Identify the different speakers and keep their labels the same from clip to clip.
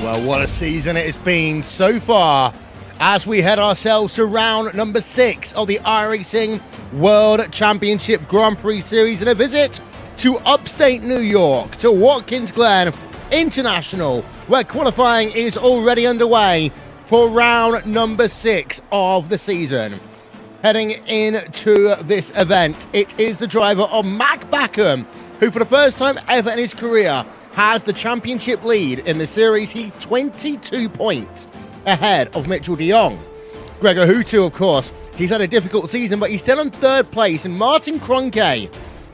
Speaker 1: Well, what a season it has been so far as we head ourselves to round number 6 of the iRacing World Championship Grand Prix Series and a visit to upstate New York to Watkins Glen International, where qualifying is already underway for round number 6 of the season. Heading into this event, it is the driver of Mac Backham, who for the first time ever in his career has the championship lead in the series. He's 22 points ahead of Mitchell de Jong. Gregor Hutu, of course, he's had a difficult season, but he's still in 3rd place. And Martin Kroenke,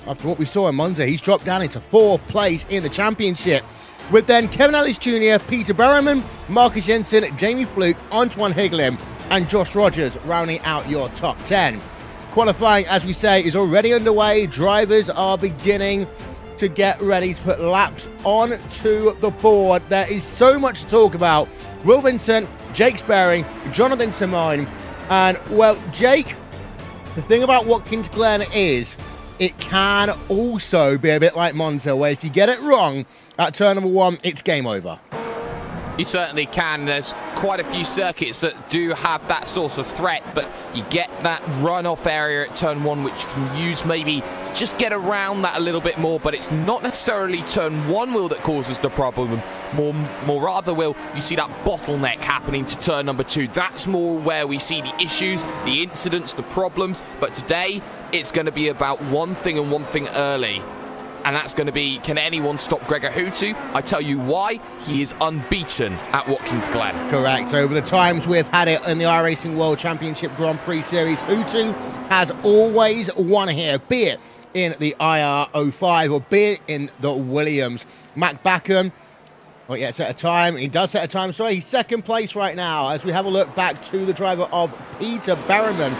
Speaker 1: after what we saw in Monza, he's dropped down into 4th place in the championship. With then Kevin Ellis Jr., Peter Berriman, Marcus Jensen, Jamie Fluke, Antoine Higlin, and Josh Rogers rounding out your top 10. Qualifying, as we say, is already underway. Drivers are beginning to get ready to put laps onto the board. There is so much to talk about. Will Vincent, Jake Sperry, Jonathan Simone, and well, Jake, the thing about Watkins Glen is it can also be a bit like Monza, where if you get it wrong at turn number 1, it's game over.
Speaker 2: You certainly can. There's quite a few circuits that do have that sort of threat, but you get that runoff area at turn 1, which you can use maybe to just get around that a little bit more, but it's not necessarily turn 1 wheel that causes the problem. More rather, Will, you see that bottleneck happening to turn number 2. That's more where we see the issues, the incidents, the problems, but today it's going to be about one thing and one thing early. And that's going to be, can anyone stop Gregor Hutu? I tell you why, he is unbeaten at Watkins Glen.
Speaker 1: Correct. Over the times we've had it in the iRacing World Championship Grand Prix Series, Hutu has always won here, be it in the IR05 or be it in the Williams. Mac Backham, well, yeah, set a time. He does set a time. Sorry, he's 2nd place right now as we have a look back to the driver of Peter Berriman.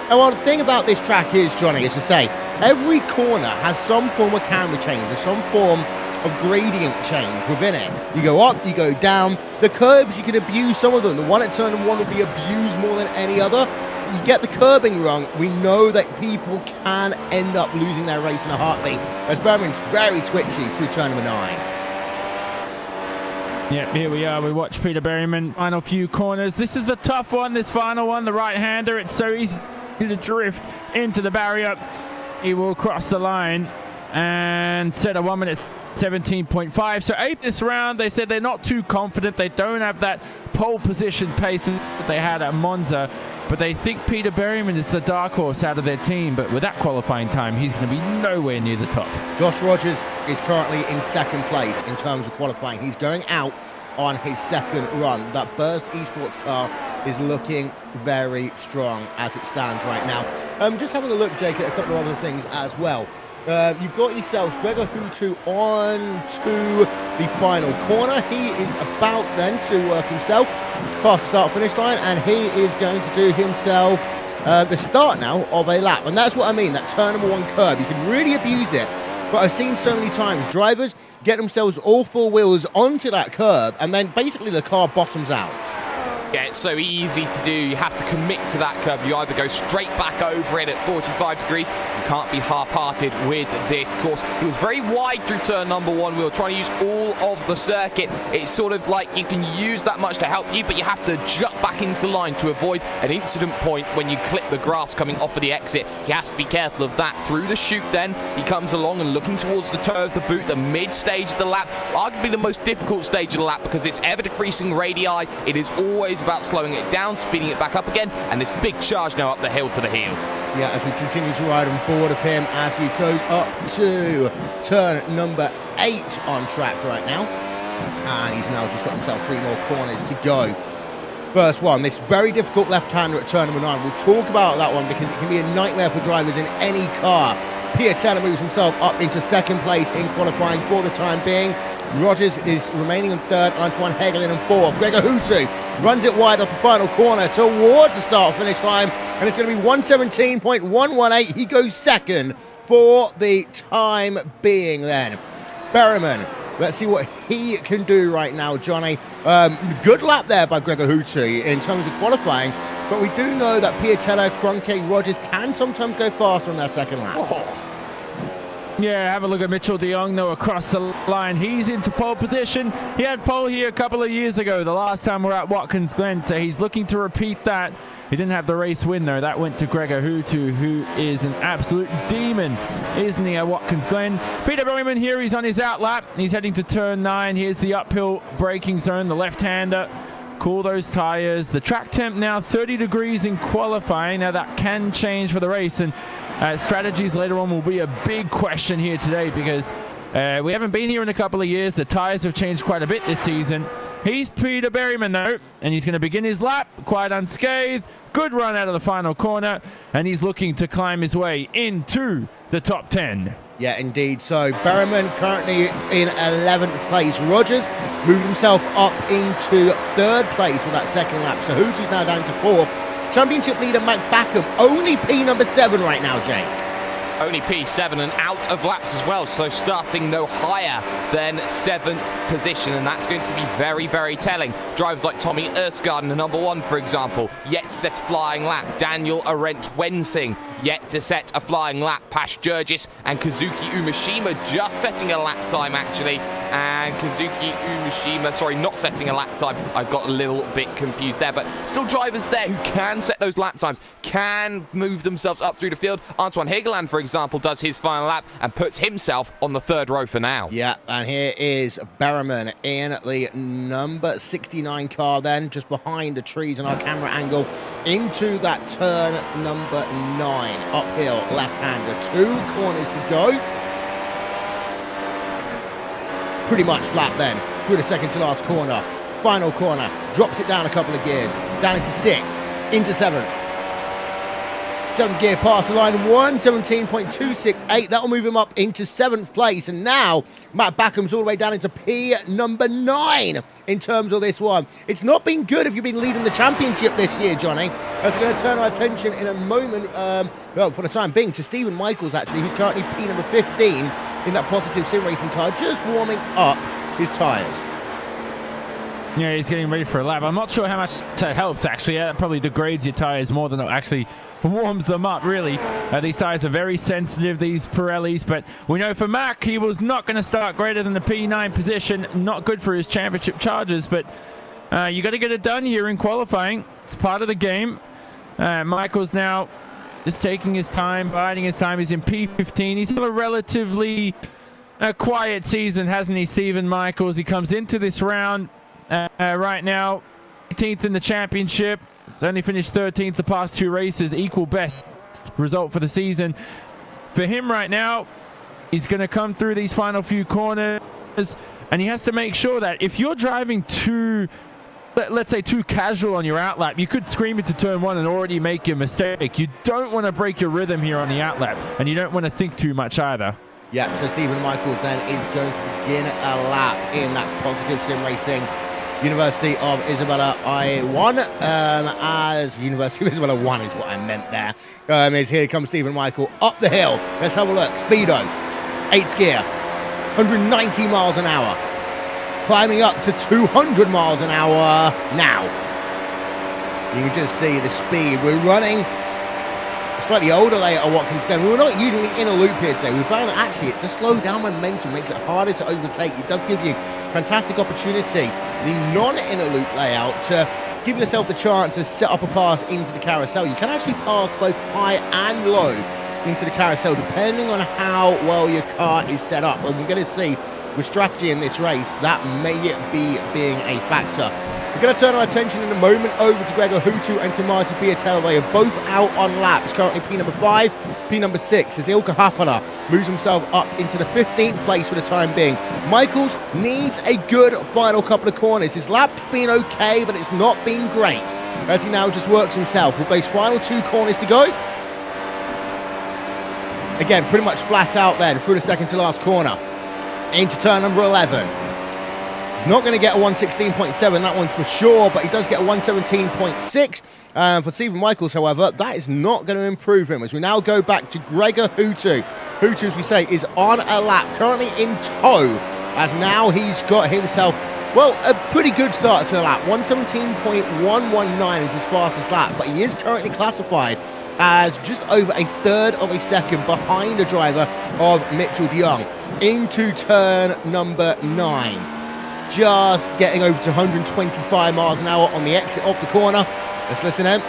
Speaker 1: And one thing about this track is, Johnny, is to say, every corner has some form of camber change or some form of gradient change within it. You go up, you go down. The curbs, you can abuse some of them. The one at turn 1 will be abused more than any other. You get the curbing wrong, we know that people can end up losing their race in a heartbeat, as Berriman's very twitchy through turn number 9.
Speaker 3: Yep, here we are. We watch Peter Berriman. Final few corners. This is the tough one, this final one, the right-hander. It's so easy to drift into the barrier. He will cross the line and set a 1 minute 17.5. So 8 this round. They said they're not too confident. They don't have that pole position pace that they had at Monza, but they think Peter Berriman is the dark horse out of their team. But with that qualifying time, he's going to be nowhere near the top.
Speaker 1: Josh Rogers is currently in 2nd place in terms of qualifying. He's going out on his 2nd run. That Burst Esports car is looking very strong as it stands right now. Just having a look, Jake, at a couple of other things as well. You've got yourself Gregor Hutu on to the final corner. He is about then to work himself past the start-finish line, and he is going to do himself the start now of a lap. And that's what I mean, that turn number 1 curb. You can really abuse it, but I've seen so many times drivers get themselves all 4 wheels onto that curb, and then basically the car bottoms out.
Speaker 2: Yeah, it's so easy to do. You have to commit to that curb. You either go straight back over it at 45 degrees. You can't be half-hearted with this course. It was very wide through turn number 1. We were trying to use all of the circuit. It's sort of like you can use that much to help you, but you have to jut back into line to avoid an incident point when you clip the grass coming off of the exit. He has to be careful of that. Through the chute then, he comes along and looking towards the toe of the boot, the mid-stage of the lap. Arguably the most difficult stage of the lap because it's ever-decreasing radii. It is always about slowing it down, speeding it back up again, and this big charge now up the hill to the heel.
Speaker 1: Yeah, as we continue to ride on board of him as he goes up to turn number 8 on track right now. And he's now just got himself 3 more corners to go. First one, this very difficult left-hander at turn number 9. We'll talk about that one because it can be a nightmare for drivers in any car. Piatella moves himself up into 2nd place in qualifying for the time being. Rogers is remaining in 3rd, Antoine Hegelin in 4th. Gregor Hutu runs it wide off the final corner towards the start-finish line, and it's going to be 1:17.118. He goes 2nd for the time being then. Berryman, let's see what he can do right now, Johnny. Good lap there by Gregor Hutu in terms of qualifying, but we do know that Piatella, Kroenke, Rogers can sometimes go faster on their second lap.
Speaker 3: Yeah, have a look at Mitchell de Jong, though, across the line. He's into pole position. He had pole here a couple of years ago, the last time we're at Watkins Glen, so he's looking to repeat that. He didn't have the race win, though. That went to Gregor Hutu, who is an absolute demon, isn't he, at Watkins Glen? Peter Berryman here, he's on his out lap. He's heading to turn 9. Here's the uphill braking zone, the left-hander. Cool those tires. The track temp now 30 degrees in qualifying. Now that can change for the race, and strategies later on will be a big question here today because we haven't been here in a couple of years. The tires have changed quite a bit this season. He's Peter Berryman, though, and he's going to begin his lap quite unscathed. Good run out of the final corner, and he's looking to climb his way into the top 10.
Speaker 1: Yeah, indeed. So Berryman currently in 11th place. Rogers moved himself up into 3rd place with that second lap. So Hutu's now down to 4th. Championship leader Mike Backham, only P number 7 right now, Jake.
Speaker 2: Only P7 and out of laps as well, so starting no higher than 7th position, and that's going to be very, very telling. Drivers like Tommy Erskard, the number 1, for example, yet to set a flying lap. Daniel Arendt Wensing, yet to set a flying lap. Pash Jurgis and Kazuki Umeshima just setting a lap time, actually. And Kazuki Umeshima, sorry, not setting a lap time. I got a little bit confused there, but still drivers there who can set those lap times, can move themselves up through the field. Antoine Hegeland, for example, does his final lap and puts himself on the 3rd row for now.
Speaker 1: Yeah, and here is Berryman in the number 69 car then, just behind the trees in our camera angle, into that turn number 9. Uphill, left-hander, 2 corners to go. Pretty much flat then, through the second to last corner. Final corner, drops it down a couple of gears, down into 6th, into 7th. 7th gear past the line, 1:17.268. That'll move him up into 7th place. And now Matt Backham's all the way down into P number 9 in terms of this one. It's not been good if you've been leading the championship this year, Johnny. As we're going to turn our attention in a moment, well, for the time being, to Stephen Michaels, actually, who's currently P number 15 in that Positive Sim Racing car, just warming up his tyres.
Speaker 3: Yeah, he's getting ready for a lap. I'm not sure how much that helps, actually. That probably degrades your tires more than it actually warms them up, really. These tires are very sensitive, these Pirellis, but we know for Mack, he was not going to start greater than the P9 position. Not good for his championship charges, but you got to get it done here in qualifying. It's part of the game. Michael's now just taking his time, biding his time. He's in P15. He's had a relatively quiet season, hasn't he, Stephen Michaels? He comes into this round right now 18th in the championship. He's only finished 13th the past 2 races, equal best result for the season. For him right now, he's going to come through these final few corners, and he has to make sure that if you're driving too, let's say, too casual on your outlap, you could scream into turn 1 and already make your mistake. You don't want to break your rhythm here on the outlap, and you don't want to think too much either.
Speaker 1: Yeah, so Stephen Michaels then is going to begin a lap in that Positive Sim Racing University of Isabella I1, as University of Isabella 1 is what I meant there. Is here comes Stephen Michael up the hill. Let's have a look. Speedo, 8th gear, 190 miles an hour. Climbing up to 200 miles an hour now. You can just see the speed. We're running a slightly older layer at Watkins Glen. We're not using the inner loop here today. We found that actually it just slows down momentum, makes it harder to overtake. It does give you fantastic opportunity, the non-inner loop layout, to give yourself the chance to set up a pass into the carousel. You can actually pass both high and low into the carousel depending on how well your car is set up. And we're going to see with strategy in this race that may be being a factor. We're going to turn our attention in a moment over to Gregor Hutu and to Marty Piatella. They are both out on laps. Currently P number 5, P number 6 as Ilkka Haapala moves himself up into the 15th place for the time being. Michaels needs a good final couple of corners. His lap's been okay, but it's not been great as he now just works himself with those final 2 corners to go. Again, pretty much flat out then through the second to last corner into turn number 11. He's not going to get a 116.7, that one's for sure, but he does get a 117.6. For Stephen Michaels, however, that is not going to improve him as we now go back to Gregor Hutu. Hutu, as we say, is on a lap, currently in tow, as now he's got himself, well, a pretty good start to the lap. 117.119 is his fastest lap, but he is currently classified as just over a third of a second behind the driver of Mitchell de Jong into turn number 9. Just getting over to 125 miles an hour on the exit off the corner. Let's listen in.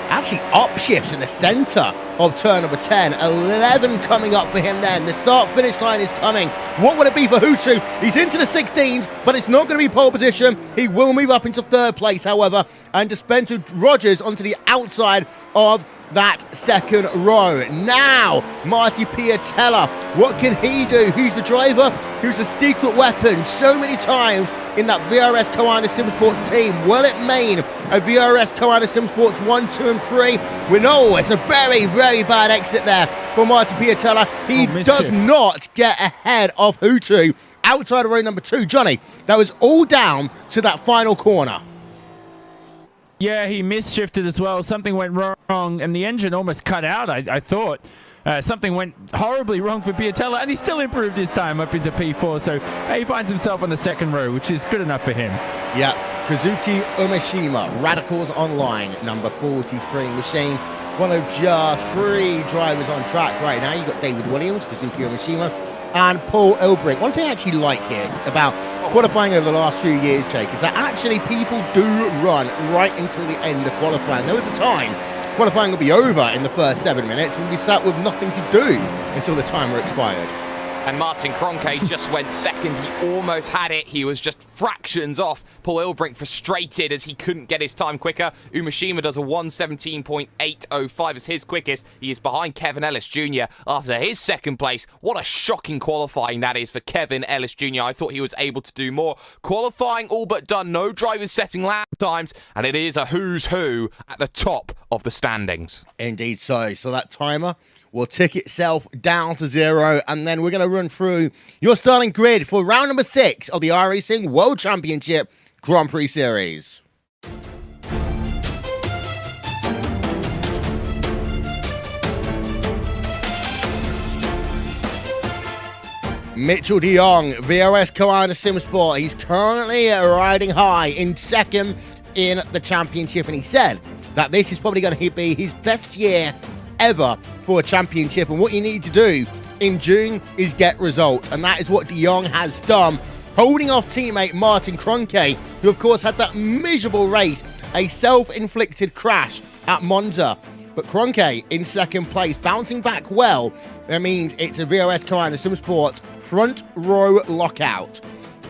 Speaker 1: Actually upshifts in the centre of turn number 10. 11 coming up for him then. The start-finish line is coming. What will it be for Hutu? He's into the 16s, but it's not going to be pole position. He will move up into 3rd place, however, and dispense Rogers onto the outside of that second row. Now, Marty Piatella, what can he do? He's a driver who's a secret weapon so many times in that VRS Koana Simsports team. Will it mean a VRS Koana Simsports 1, 2 and 3? We know it's a very, very bad exit there for Marty Piatella. He does not get ahead of Hutu outside of row number 2. Johnny, that was all down to that final corner.
Speaker 3: Yeah, he misshifted as well. Something went wrong, and the engine almost cut out, I thought. Something went horribly wrong for Piatella, and he still improved his time up into P4, so he finds himself on the 2nd row, which is good enough for him.
Speaker 1: Yeah, Kazuki Umeshima, Radicals Online, number 43 machine. One of just 3 drivers on track right now. You've got David Williams, Kazuki Umeshima, and Paul Elbrink. One thing I actually like here about qualifying over the last few years, Jake, is that actually people do run right until the end of qualifying. There was a time qualifying will be over in the first 7 minutes and we'll be sat with nothing to do until the timer expired.
Speaker 2: And Martin Kroenke just went 2nd. He almost had it. He was just fractions off. Paul Elbrink frustrated as he couldn't get his time quicker. Umeshima does a 117.805 as his quickest. He is behind Kevin Ellis Jr. after his 2nd place. What a shocking qualifying that is for Kevin Ellis Jr. I thought he was able to do more. Qualifying all but done. No drivers setting lap times. And it is a who's who at the top of the standings.
Speaker 1: Indeed so. So that timer will tick itself down to 0, and then we're going to run through your starting grid for round number 6 of the iRacing World Championship Grand Prix Series. Mitchell de Jong, VRS Koana Simsport. He's currently riding high in 2nd in the championship, and he said that this is probably going to be his best year ever for a championship, and what you need to do in June is get results, and that is what de Jong has done, holding off teammate Martin Kroenke, who of course had that miserable race, a self-inflicted crash at Monza. But Kroenke in 2nd place, bouncing back well. That means it's a VRS Koana Simsport front row lockout.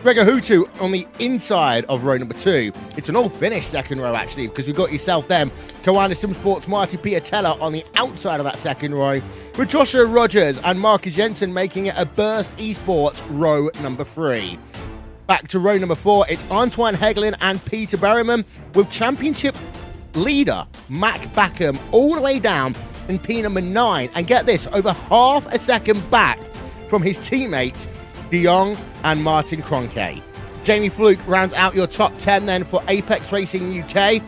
Speaker 1: Gregor Hutu on the inside of row number 2. It's an all-finished 2nd row, actually, because we've got yourself then Koana Simsports' Marty Piatella on the outside of that 2nd row, with Joshua Rogers and Marcus Jensen making it a Burst Esports row number 3. Back to row number 4, it's Antoine Hegelin and Peter Berryman, with championship leader Mac Backham all the way down in P number 9. And get this, over half a second back from his teammates de Jong and Martin Kroenke. Jamie Fluke rounds out your top 10 then for Apex Racing UK.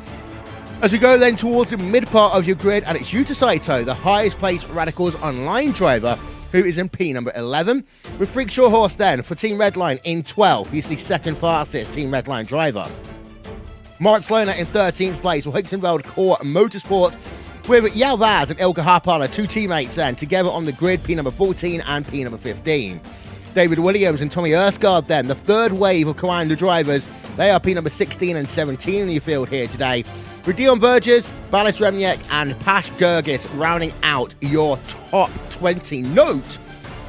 Speaker 1: As we go then towards the mid part of your grid, and it's Yuta Saito, the highest placed Radicals Online driver, who is in P number 11, with Freak Shaw Horse then for Team Redline in 12th. He's the 2nd fastest Team Redline driver. Moritz Lohner in 13th place with Hicksonveld Core Motorsport, with Yalvaz and Ilkka Haapala, 2 teammates then, together on the grid, P number 14 and P number 15. David Williams and Tommy Erskard then, the 3rd wave of Koanda drivers. They are P number 16 and 17 in the field here today, with Dion Verges, Balis Remniak and Pash Gergis rounding out your top 20. Note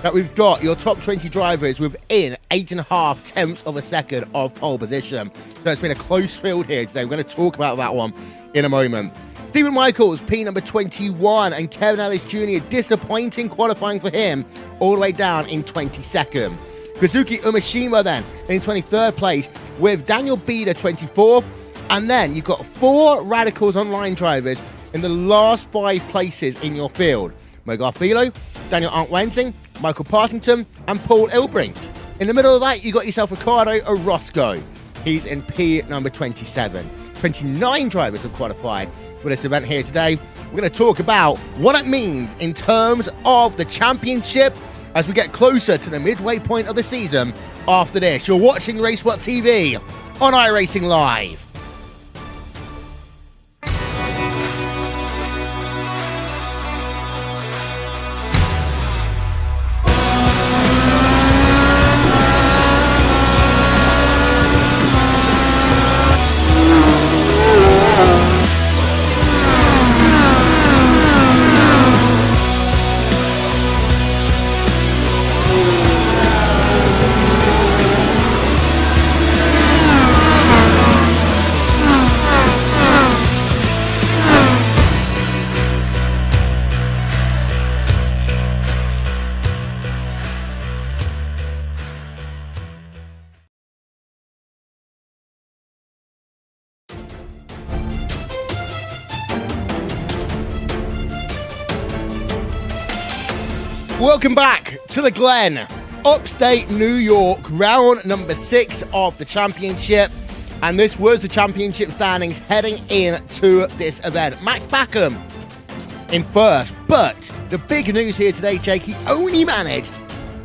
Speaker 1: that we've got your top 20 drivers within 8.5 tenths of a second of pole position. So it's been a close field here today. We're going to talk about that one in a moment. Stephen Michaels, P number 21, and Kevin Ellis Jr., disappointing qualifying for him, all the way down in 22nd. Kazuki Umeshima then in 23rd place, with Daniel Bieder 24th, and then you've got 4 Radicals Online drivers in the last 5 places in your field. Mo Garfilo, Daniel Arndt-Wensing, Michael Partington, and Paul Ilbrink. In the middle of that, you got yourself Ricardo Orozco. He's in P number 27. 29 drivers have qualified for this event here today. We're going to talk about what it means in terms of the championship as we get closer to the midway point of the season after this. You're watching RaceWhat TV on iRacing Live. Welcome back to the Glen, upstate New York, round number 6 of the championship. And this was the championship standings heading into this event. Max Backham in first, but the big news here today, Jake, he only managed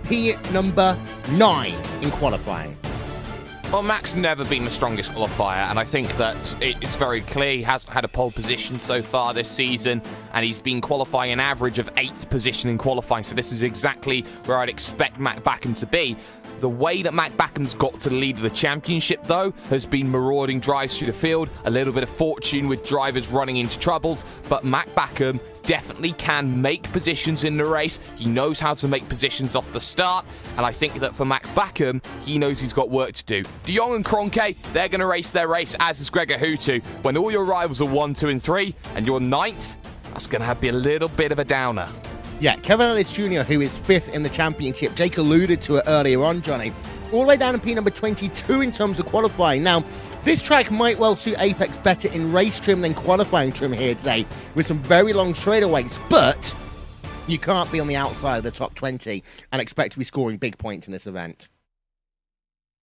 Speaker 1: P number 9 in qualifying.
Speaker 2: Well, Max never been the strongest qualifier, and I think that it's very clear he has had a pole position so far this season, and he's been qualifying an average of 8th position in qualifying, so this is exactly where I'd expect Matt Backham to be. The way that Matt Backham's got to the lead of the championship, though, has been marauding drives through the field, a little bit of fortune with drivers running into troubles, but Matt Backham definitely can make positions in the race. He knows how to make positions off the start, and I think that for Max Backham, he knows he's got work to do. De Jong and Kroenke, they're going to race their race, as is Gregor Hutu. When all your rivals are 1, 2, and 3, and you're 9th, that's going to be a little bit of a downer.
Speaker 1: Yeah, Kevin Ellis Jr., who is 5th in the championship. Jake alluded to it earlier on, Johnny. All the way down to P number 22 in terms of qualifying. Now, this track might well suit Apex better in race trim than qualifying trim here today, with some very long straightaways, but you can't be on the outside of the top 20 and expect to be scoring big points in this event.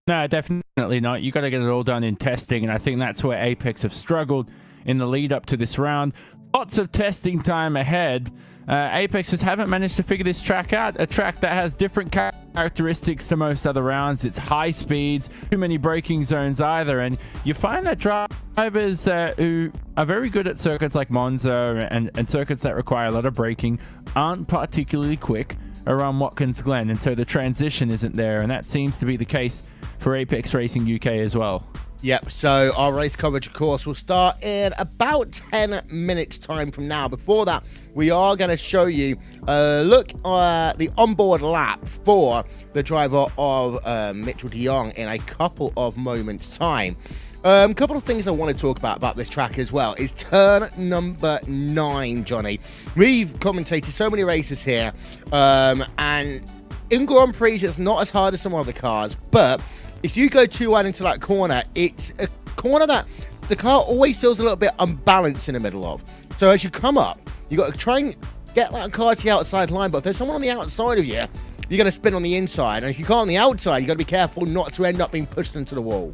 Speaker 3: No, definitely not. You got to get it all done in testing, and I think that's where Apex have struggled in the lead up to this round. Lots of testing time ahead. Apex just haven't managed to figure this track out. A track that has different characteristics to most other rounds. It's high speeds, too many braking zones either, and you find that drivers who are very good at circuits like Monza and circuits that require a lot of braking aren't particularly quick around Watkins Glen, and so the transition isn't there, and that seems to be the case for Apex Racing UK as well.
Speaker 1: Yep, so our race coverage, of course, will start in about 10 minutes time from now. Before that, we are going to show you a look at the onboard lap for the driver of Mitchell de Jong in a couple of moments' time. A couple of things I want to talk about this track as well is turn number 9, Johnny. We've commentated so many races here, and in Grand Prix, it's not as hard as some other cars, but if you go too wide into that corner, it's a corner that the car always feels a little bit unbalanced in the middle of. So as you come up, you got to try and get that car to the outside line, but if there's someone on the outside of you, you're going to spin on the inside. And if you can't on the outside, you got to be careful not to end up being pushed into the wall.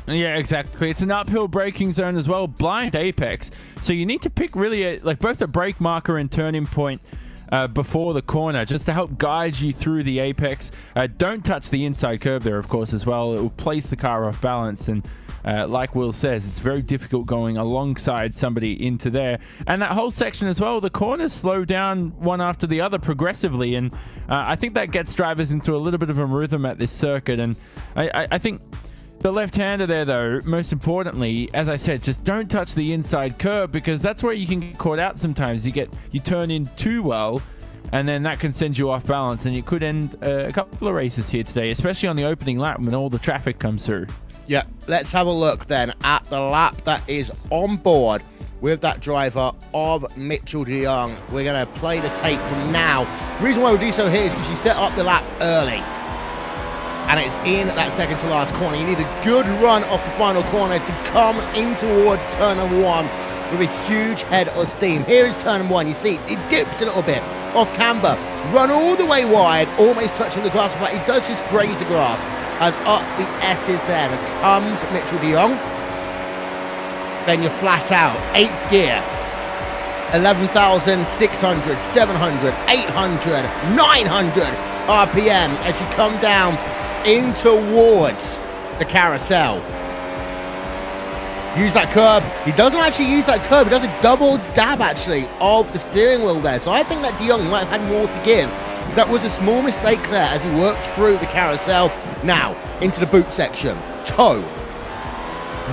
Speaker 3: Yeah, exactly. It's an uphill braking zone as well, blind Apex. So you need to pick really both a brake marker and turning point before the corner, just to help guide you through the apex. Don't touch the inside curb there, of course, as well. It will place the car off balance, and like Will says, it's very difficult going alongside somebody into there. And that whole section as well, the corners slow down one after the other progressively, and I think that gets drivers into a little bit of a rhythm at this circuit. And I think the left-hander there, though, most importantly, as I said, just don't touch the inside curb, because that's where you can get caught out sometimes. You turn in too well, and then that can send you off balance, and you could end a couple of races here today, especially on the opening lap when all the traffic comes through.
Speaker 1: Yeah, let's have a look then at the lap that is on board with that driver of Mitchell de Jong. We're going to play the tape from now. The reason why we do so here is because she set up the lap early, and it's in that second to last corner. You need a good run off the final corner to come in towards turn number 1 with a huge head of steam. Here is turn number 1. You see it dips a little bit off camber, run all the way wide, almost touching the grass, but he does just graze the grass as up the S's there. And comes Mitchell de Jong. Then you're flat out, 8th gear, 11,600, 700, 800, 900 RPM as you come down in towards the carousel. Use that curb. He doesn't actually use that curb. He does a double dab, actually, of the steering wheel there. So I think that de Jong might have had more to give. That was a small mistake there as he worked through the carousel. Now, into the boot section. Toe.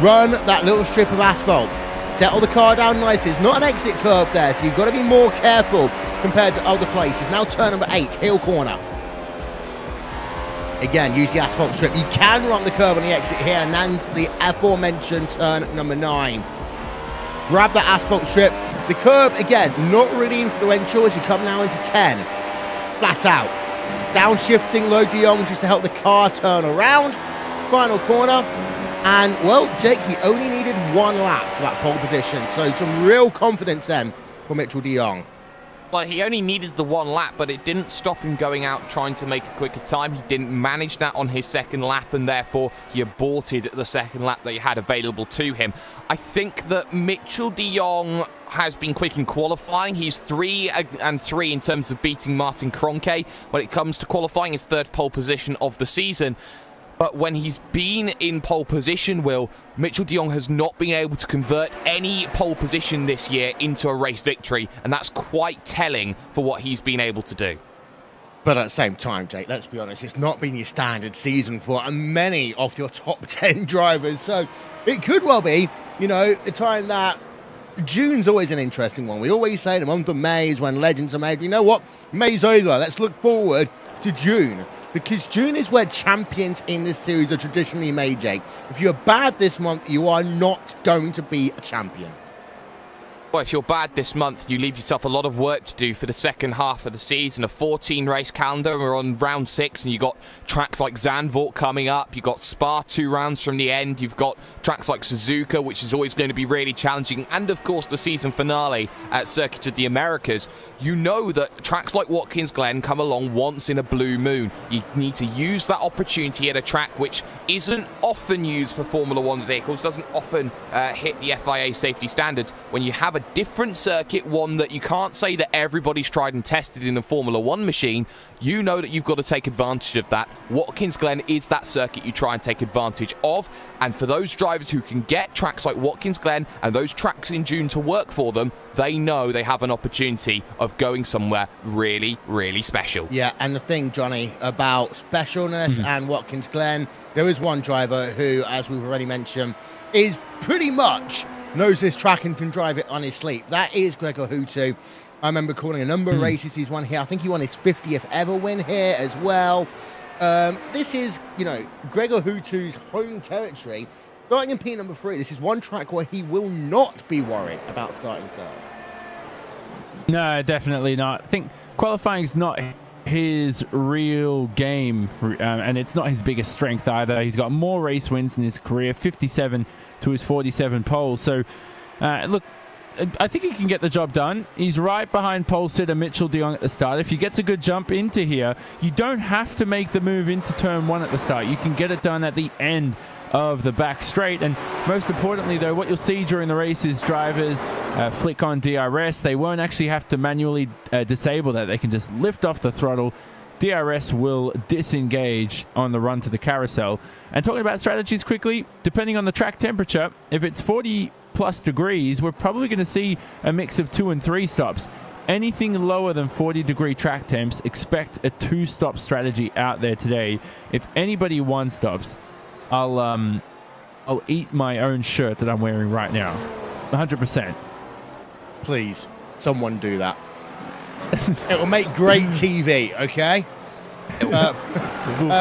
Speaker 1: Run that little strip of asphalt. Settle the car down nicely. It's not an exit curb there, so you've got to be more careful compared to other places. Now turn number 8, hill corner. Again, use the asphalt strip. You can run the curb on the exit here, and then the aforementioned turn number 9. Grab that asphalt strip. The curb, again, not really influential as you come now into 10. Flat out. Downshifting low de Jong just to help the car turn around. Final corner. And, well, Jake, he only needed 1 lap for that pole position. So some real confidence then for Mitchell de Jong.
Speaker 2: Well, he only needed the 1 lap, but it didn't stop him going out trying to make a quicker time. He didn't manage that on his second lap, and therefore he aborted the second lap that he had available to him. I think that Mitchell de Jong has been quick in qualifying. He's 3-3 in terms of beating Martin Kroenke. When it comes to qualifying, his 3rd pole position of the season. But when he's been in pole position, Will, Mitchell de Jong has not been able to convert any pole position this year into a race victory, and that's quite telling for what he's been able to do.
Speaker 1: But at the same time, Jake, let's be honest, it's not been your standard season for many of your top 10 drivers. So it could well be, you know, the time that June's always an interesting one. We always say the month of May is when legends are made. You know what? May's over. Let's look forward to June. Because June is where champions in this series are traditionally made, Jake. If you're bad this month, you are not going to be a champion.
Speaker 2: Well, if you're bad this month, you leave yourself a lot of work to do for the second half of the season. A 14-race calendar. We're on round 6, and you've got tracks like Zandvoort coming up. You've got Spa 2 rounds from the end. You've got tracks like Suzuka, which is always going to be really challenging. And, of course, the season finale at Circuit of the Americas. You know that tracks like Watkins Glen come along once in a blue moon. You need to use that opportunity at a track which isn't often used for Formula 1 vehicles, doesn't often hit the FIA safety standards. When you have a different circuit, one that you can't say that everybody's tried and tested in a Formula 1 machine, you know that you've got to take advantage of that. Watkins Glen is that circuit you try and take advantage of, and for those drivers who can get tracks like Watkins Glen and those tracks in June to work for them, they know they have an opportunity of going somewhere really, really special.
Speaker 1: Yeah, and the thing, Johnny, about specialness and Watkins Glen, there is one driver who, as we've already mentioned, is pretty much knows this track and can drive it on his sleep. That is Gregor Hutu. I remember calling a number of races he's won here. I think he won his 50th ever win here as well. This is, you know, Gregor Hutu's home territory. Starting in P number 3, this is one track where he will not be worried about starting 3rd.
Speaker 3: No, definitely not. I think qualifying is not his real game, and it's not his biggest strength either. He's got more race wins in his career, 57 to his 47 poles. So, look, I think he can get the job done. He's right behind pole sitter Mitchell de Jong at the start. If he gets a good jump into here, you don't have to make the move into turn 1 at the start. You can get it done at the end of the back straight. And most importantly, though, what you'll see during the race is drivers flick on DRS. They won't actually have to manually disable that. They can just lift off the throttle. DRS will disengage on the run to the carousel. And talking about strategies quickly, depending on the track temperature, if it's 40 plus degrees, we're probably going to see a mix of 2 and 3 stops. Anything lower than 40-degree track temps, expect a 2-stop strategy out there today. If anybody 1 stops, I'll eat my own shirt that I'm wearing right now. 100%.
Speaker 1: Please, someone do that. It will make great TV, okay?
Speaker 3: We'll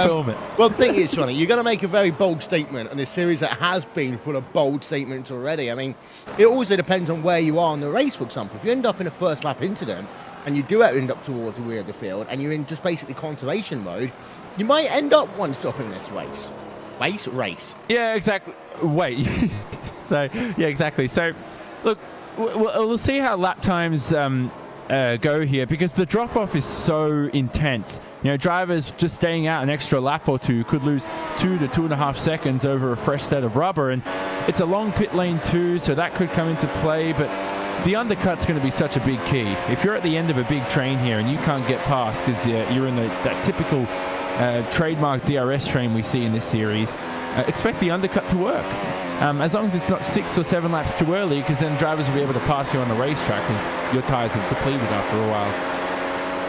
Speaker 3: film it.
Speaker 1: Well, the thing is, Johnny, you're going to make a very bold statement on a series that has been full of bold statements already. I mean, it also depends on where you are in the race, for example. If you end up in a first lap incident and you do end up towards the rear of the field and you're in just basically conservation mode, you might end up one stop in this race. Race.
Speaker 3: Yeah, exactly. Wait. So, yeah, exactly. So, look, we'll see how lap times go here, because the drop-off is so intense. You know, drivers just staying out an extra lap or two could lose 2 to 2.5 seconds over a fresh set of rubber, and it's a long pit lane too, so that could come into play. But the undercut's going to be such a big key. If you're at the end of a big train here and you can't get past because you're in that typical trademark DRS train we see in this series, expect the undercut to work. As long as it's not 6 or 7 laps too early, because then drivers will be able to pass you on the racetrack because your tyres have depleted after a while.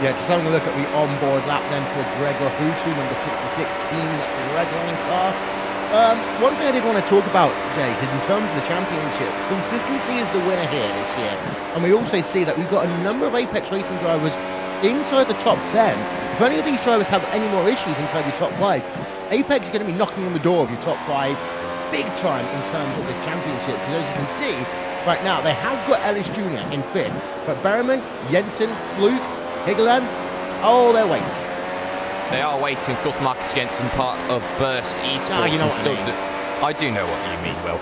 Speaker 1: Yeah, just having a look at the onboard lap then for Gregor Hutu, number 66, Team Red Line car. One thing I did want to talk about, Jake, is in terms of the championship, consistency is the winner here this year. And we also see that we've got a number of Apex Racing drivers inside the top 10. If any of these drivers have any more issues inside your top 5, Apex is going to be knocking on the door of your top 5 big time in terms of this championship, because as you can see right now, they have got Ellis Jr. in 5th, but Berriman, Jensen, Fluke, Higgeland, oh, they're waiting.
Speaker 2: They are waiting. Of course, Marcus Jensen, part of Burst Esports.
Speaker 1: You know what I mean.
Speaker 2: I do know what you mean, Will.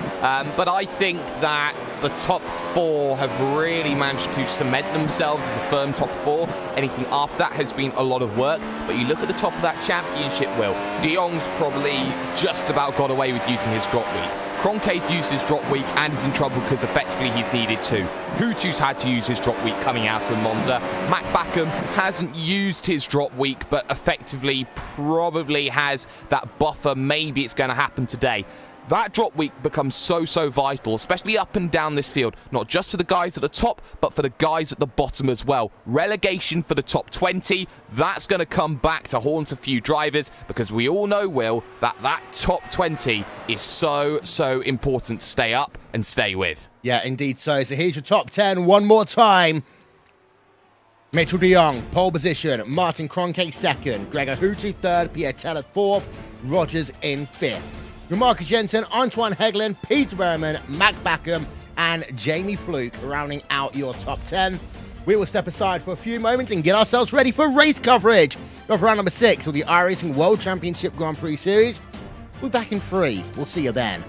Speaker 2: But I think that the top 4 have really managed to cement themselves as a firm top 4. Anything after that has been a lot of work. But you look at the top of that championship, Will. De Jong's probably just about got away with using his drop week. Kroenke's used his drop week and is in trouble because effectively he's needed to. Hutu's had to use his drop week coming out of Monza. Mac Backham hasn't used his drop week, but effectively probably has that buffer. Maybe it's going to happen today. That drop week becomes so vital, especially up and down this field, not just for the guys at the top, but for the guys at the bottom as well. Relegation for the top 20, that's going to come back to haunt a few drivers, because we all know, Will, that top 20 is so important to stay up and stay with.
Speaker 1: Yeah, indeed so. So here's your top 10 one more time. Mitchell de Jong, pole position. Martin Kroenke, 2nd. Gregor Hutu, 3rd. Pierre Teller, 4th. Rogers in 5th. Marcus Jensen, Antoine Hegland, Peter Berriman, Mac Backham, and Jamie Fluke rounding out your top 10. We will step aside for a few moments and get ourselves ready for race coverage of round number 6 of the iRacing World Championship Grand Prix Series. We'll be back in 3. We'll see you then.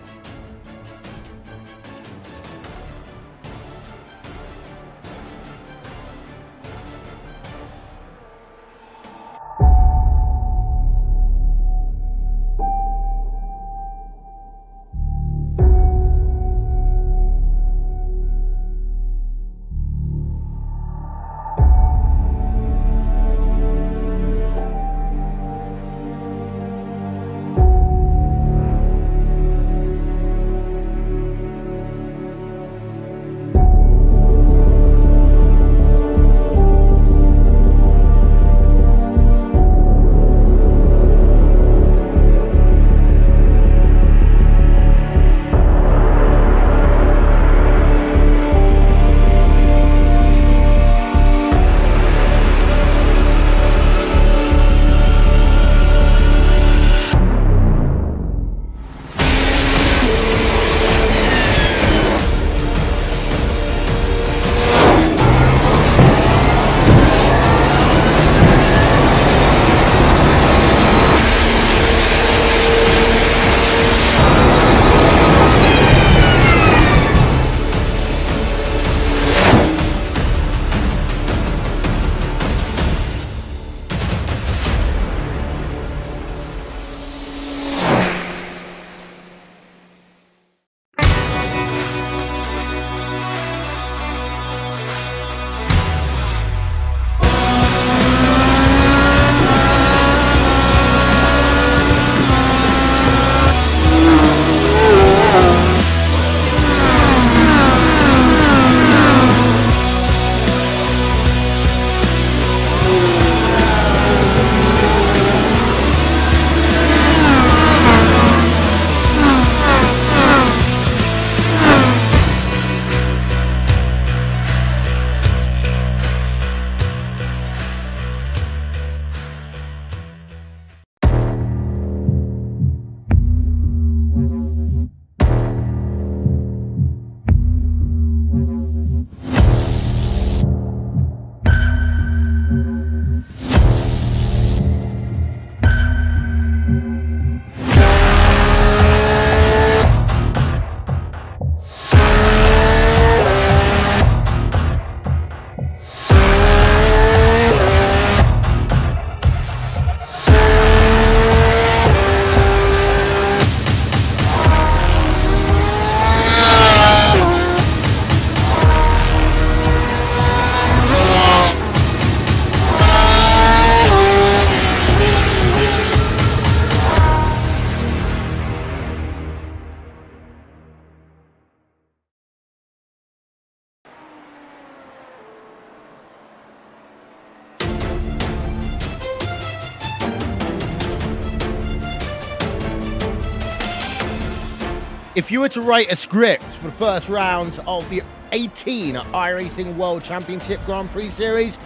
Speaker 1: If you were to write a script for the first round of the 18 iRacing World Championship Grand Prix Series,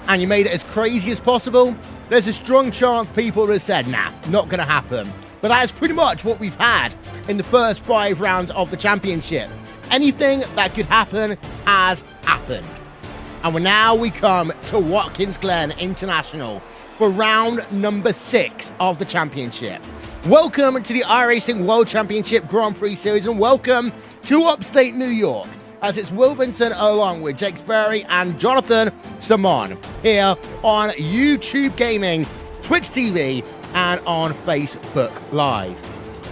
Speaker 1: and you made it as crazy as possible, there's a strong chance people would have said, nah, not going to happen. But that is pretty much what we've had in the first 5 rounds of the championship. Anything that could happen has happened. And now we come to Watkins Glen International for round number 6 of the championship. Welcome to the iRacing World Championship Grand Prix Series, and welcome to upstate New York, as it's Will Vincent along with Jake Sperry and Jonathan Simon here on YouTube Gaming, Twitch TV, and on Facebook Live.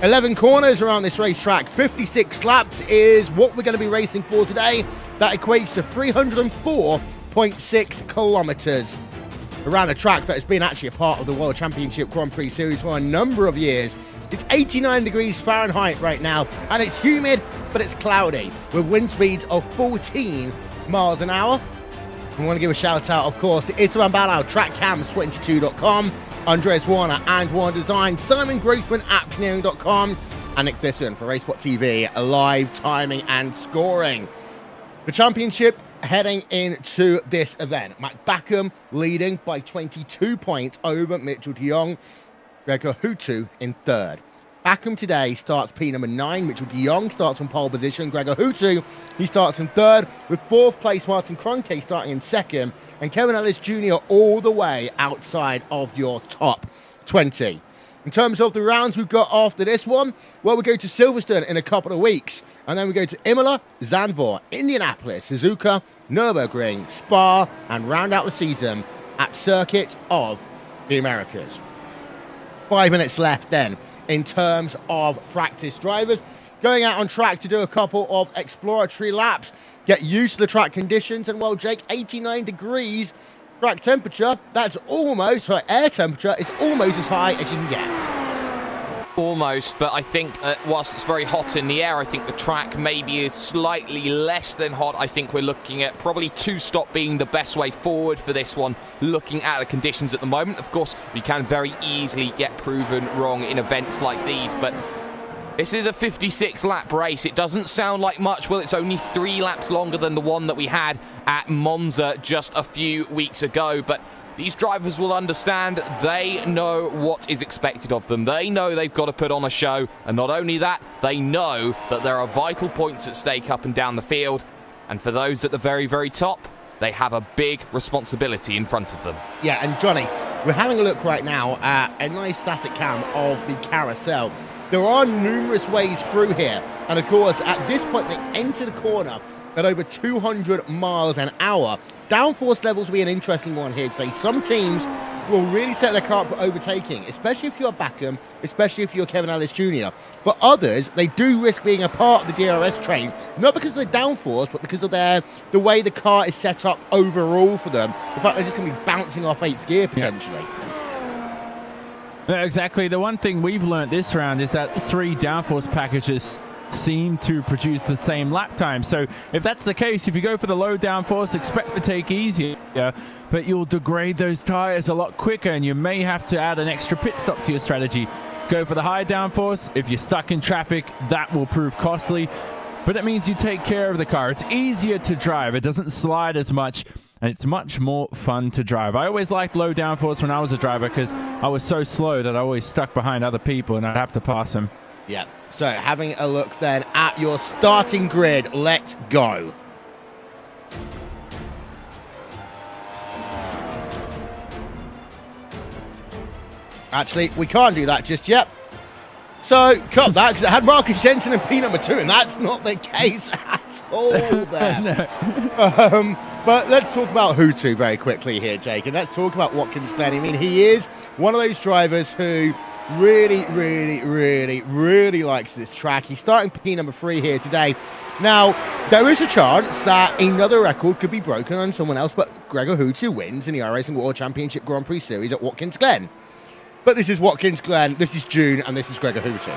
Speaker 1: 11 corners around this racetrack, 56 laps is what we're going to be racing for today. That equates to 304.6 kilometers around a track that has been actually a part of the World Championship Grand Prix Series for a number of years. It's 89 degrees Fahrenheit right now, and it's humid, but it's cloudy, with wind speeds of 14 miles an hour. I want to give a shout out, of course, to Isran Balao, TrackCams22.com, Andreas Warner and Warner Design, Simon Grossman, Apptioneering.com, and Nick Thisson for Racebot TV, live timing and scoring. The championship heading into this event. Matt Backham leading by 22 points over Mitchell de Jong. Gregor Hutu in third. Backham today starts P number 9. Mitchell de Jong starts on pole position. Gregor Hutu, he starts in third, with 4th place Martin Kroenke starting in second, and Kevin Ellis Jr. all the way outside of your top 20. In terms of the rounds we've got after this one, well, we go to Silverstone in a couple of weeks, and then we go to Imola, Zandvoort, Indianapolis, Suzuka, Nürburgring, Spa, and round out the season at Circuit of the Americas. 5 minutes left then in terms of practice drivers. Going out on track to do a couple of exploratory laps, get used to the track conditions, and well, Jake, 89 degrees track temperature, that's almost, air temperature is almost as high as you can get.
Speaker 2: Almost, but I think whilst it's very hot in the air, I think the track maybe is slightly less than hot. I think we're looking at probably 2-stop being the best way forward for this one, looking at the conditions at the moment. Of course, you can very easily get proven wrong in events like these, but this is a 56-lap race. It doesn't sound like much. Well, it's only 3 laps longer than the one that we had at Monza just a few weeks ago, but these drivers will understand. They know what is expected of them. They know they've got to put on a show, and not only that, they know that there are vital points at stake up and down the field, and for those at the very, very top, they have a big responsibility in front of them.
Speaker 1: Yeah, and Johnny, we're having a look right now at a nice static cam of the carousel. There are numerous ways through here, and of course, at this point, they enter the corner at over 200 miles an hour. Downforce levels will be an interesting one here today. Some teams will really set their car up for overtaking, especially if you're Backham, especially if you're Kevin Ellis Jr. For others, they do risk being a part of the DRS train, not because of the downforce, but because of the way the car is set up overall for them. In fact, they're just going to be bouncing off 8th gear, potentially.
Speaker 3: Yeah, exactly. The one thing we've learned this round is that 3 downforce packages seem to produce the same lap time. So if that's the case, if you go for the low downforce, expect to take easier, but you'll degrade those tires a lot quicker, and you may have to add an extra pit stop to your strategy. Go for the high downforce. If you're stuck in traffic, that will prove costly, but it means you take care of the car. It's easier to drive. It doesn't slide as much, and it's much more fun to drive. I always liked low downforce when I was a driver because I was so slow that I always stuck behind other people and I'd have to pass them.
Speaker 1: Yeah, so having a look then at your starting grid, let's go. Actually, we can't do that just yet. So, cut that, because it had Marcus Jensen and P number 2, and that's not the case at all there.
Speaker 3: No.
Speaker 1: But let's talk about Hutu very quickly here, Jake, and let's talk about Watkins Glen. I mean, he is one of those drivers who really likes this track. He's starting P number 3 here today. Now, there is a chance that another record could be broken on someone else, but Gregor Hutu wins in the iRacing World Championship Grand Prix Series at Watkins Glen. But this is Watkins Glen, this is June, and this is Gregor Hutu.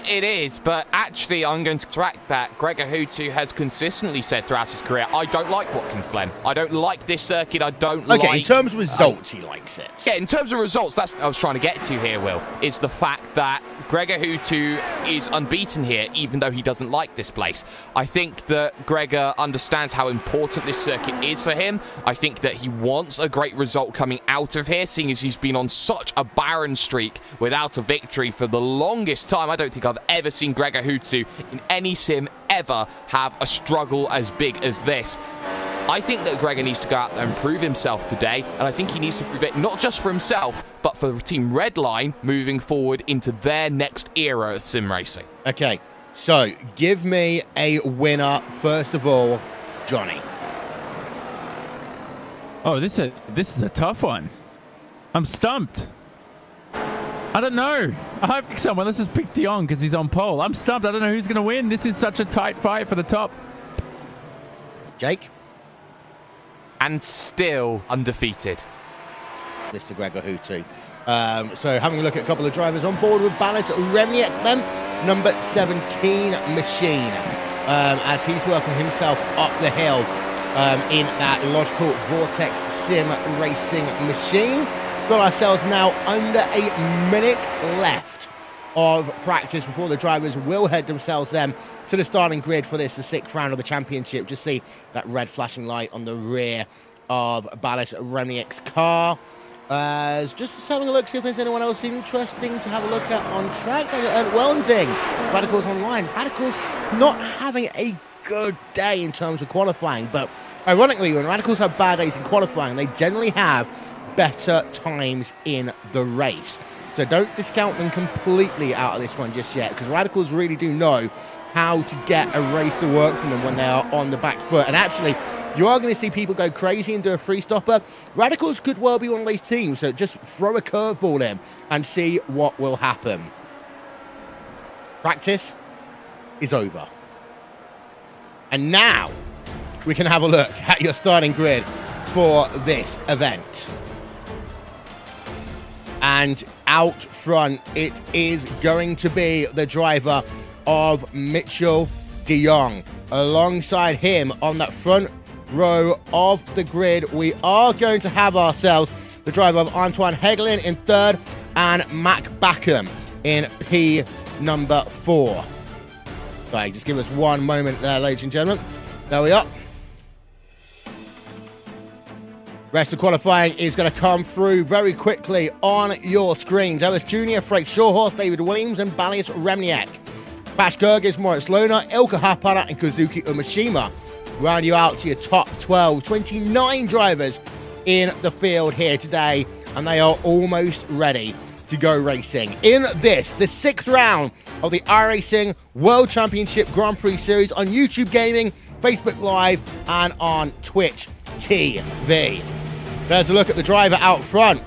Speaker 2: it is, but actually I'm going to correct that. Gregor Hutu has consistently said throughout his career, I don't like Watkins Glen. I don't like this circuit. I don't like...
Speaker 1: Okay, in terms of results, he likes it.
Speaker 2: Yeah, in terms of results, that's what I was trying to get to here, Will, is the fact that Gregor Hutu is unbeaten here, even though he doesn't like this place. I think that Gregor understands how important this circuit is for him. I think that he wants a great result coming out of here, seeing as he's been on such a barren streak without a victory for the longest time. I don't think I've ever seen Gregor Hutu in any sim ever have a struggle as big as this. I think that Gregor needs to go out there and prove himself today, and I think he needs to prove it not just for himself, but for Team Redline moving forward into their next era of sim racing.
Speaker 1: Okay, so give me a winner, first of all, Johnny.
Speaker 3: Oh, this is a tough one. I'm stumped. I don't know. I think someone, let's just pick Dion because he's on pole. I'm stumped. I don't know who's going to win. This is such a tight fight for the top.
Speaker 1: Jake?
Speaker 2: And still undefeated.
Speaker 1: Mr. Gregor Hutu. So having a look at a couple of drivers on board with Ballas Remniak, then number 17 machine, as he's working himself up the hill in that logical vortex sim racing machine. Got ourselves now under a minute left of practice before the drivers will head themselves then to the starting grid for this, the 6th round of the championship. Just see that red flashing light on the rear of Ballas Remniak's car. Just having a look, see if there's anyone else interesting to have a look at on track. Welding, Radicals Online. Radicals not having a good day in terms of qualifying, but ironically, when Radicals have bad days in qualifying, they generally have better times in the race. So don't discount them completely out of this one just yet, because Radicals really do know how to get a race to work for them when they are on the back foot. And actually, you are going to see people go crazy and do a free stopper. Radicals could well be one of these teams, so just throw a curveball in and see what will happen. Practice is over. And now we can have a look at your starting grid for this event. And out front, it is going to be the driver of Mitchell de Jong. Alongside him on that front row of the grid, we are going to have ourselves the driver of Antoine Hegelin in 3rd and Mac Backham in P number 4. Right, just give us one moment there, ladies and gentlemen. There we are. Rest of qualifying is going to come through very quickly on your screens. Ellis Jr., Frank Shawhorse, David Williams, and Ballas Remniak. Bash Gergis, Moritz Lohner, Ilka Hapara, and Kazuki Umashima round you out to your top 12. 29 drivers in the field here today, and they are almost ready to go racing. In this, the 6th round of the iRacing World Championship Grand Prix Series on YouTube Gaming, Facebook Live, and on Twitch TV. There's a look at the driver out front.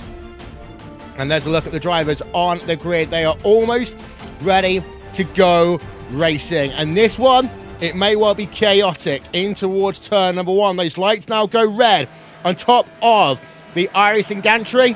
Speaker 1: And there's a look at the drivers on the grid. They are almost ready to go racing. And this one, it may well be chaotic in towards turn number 1. Those lights now go red on top of the iRacing gantry.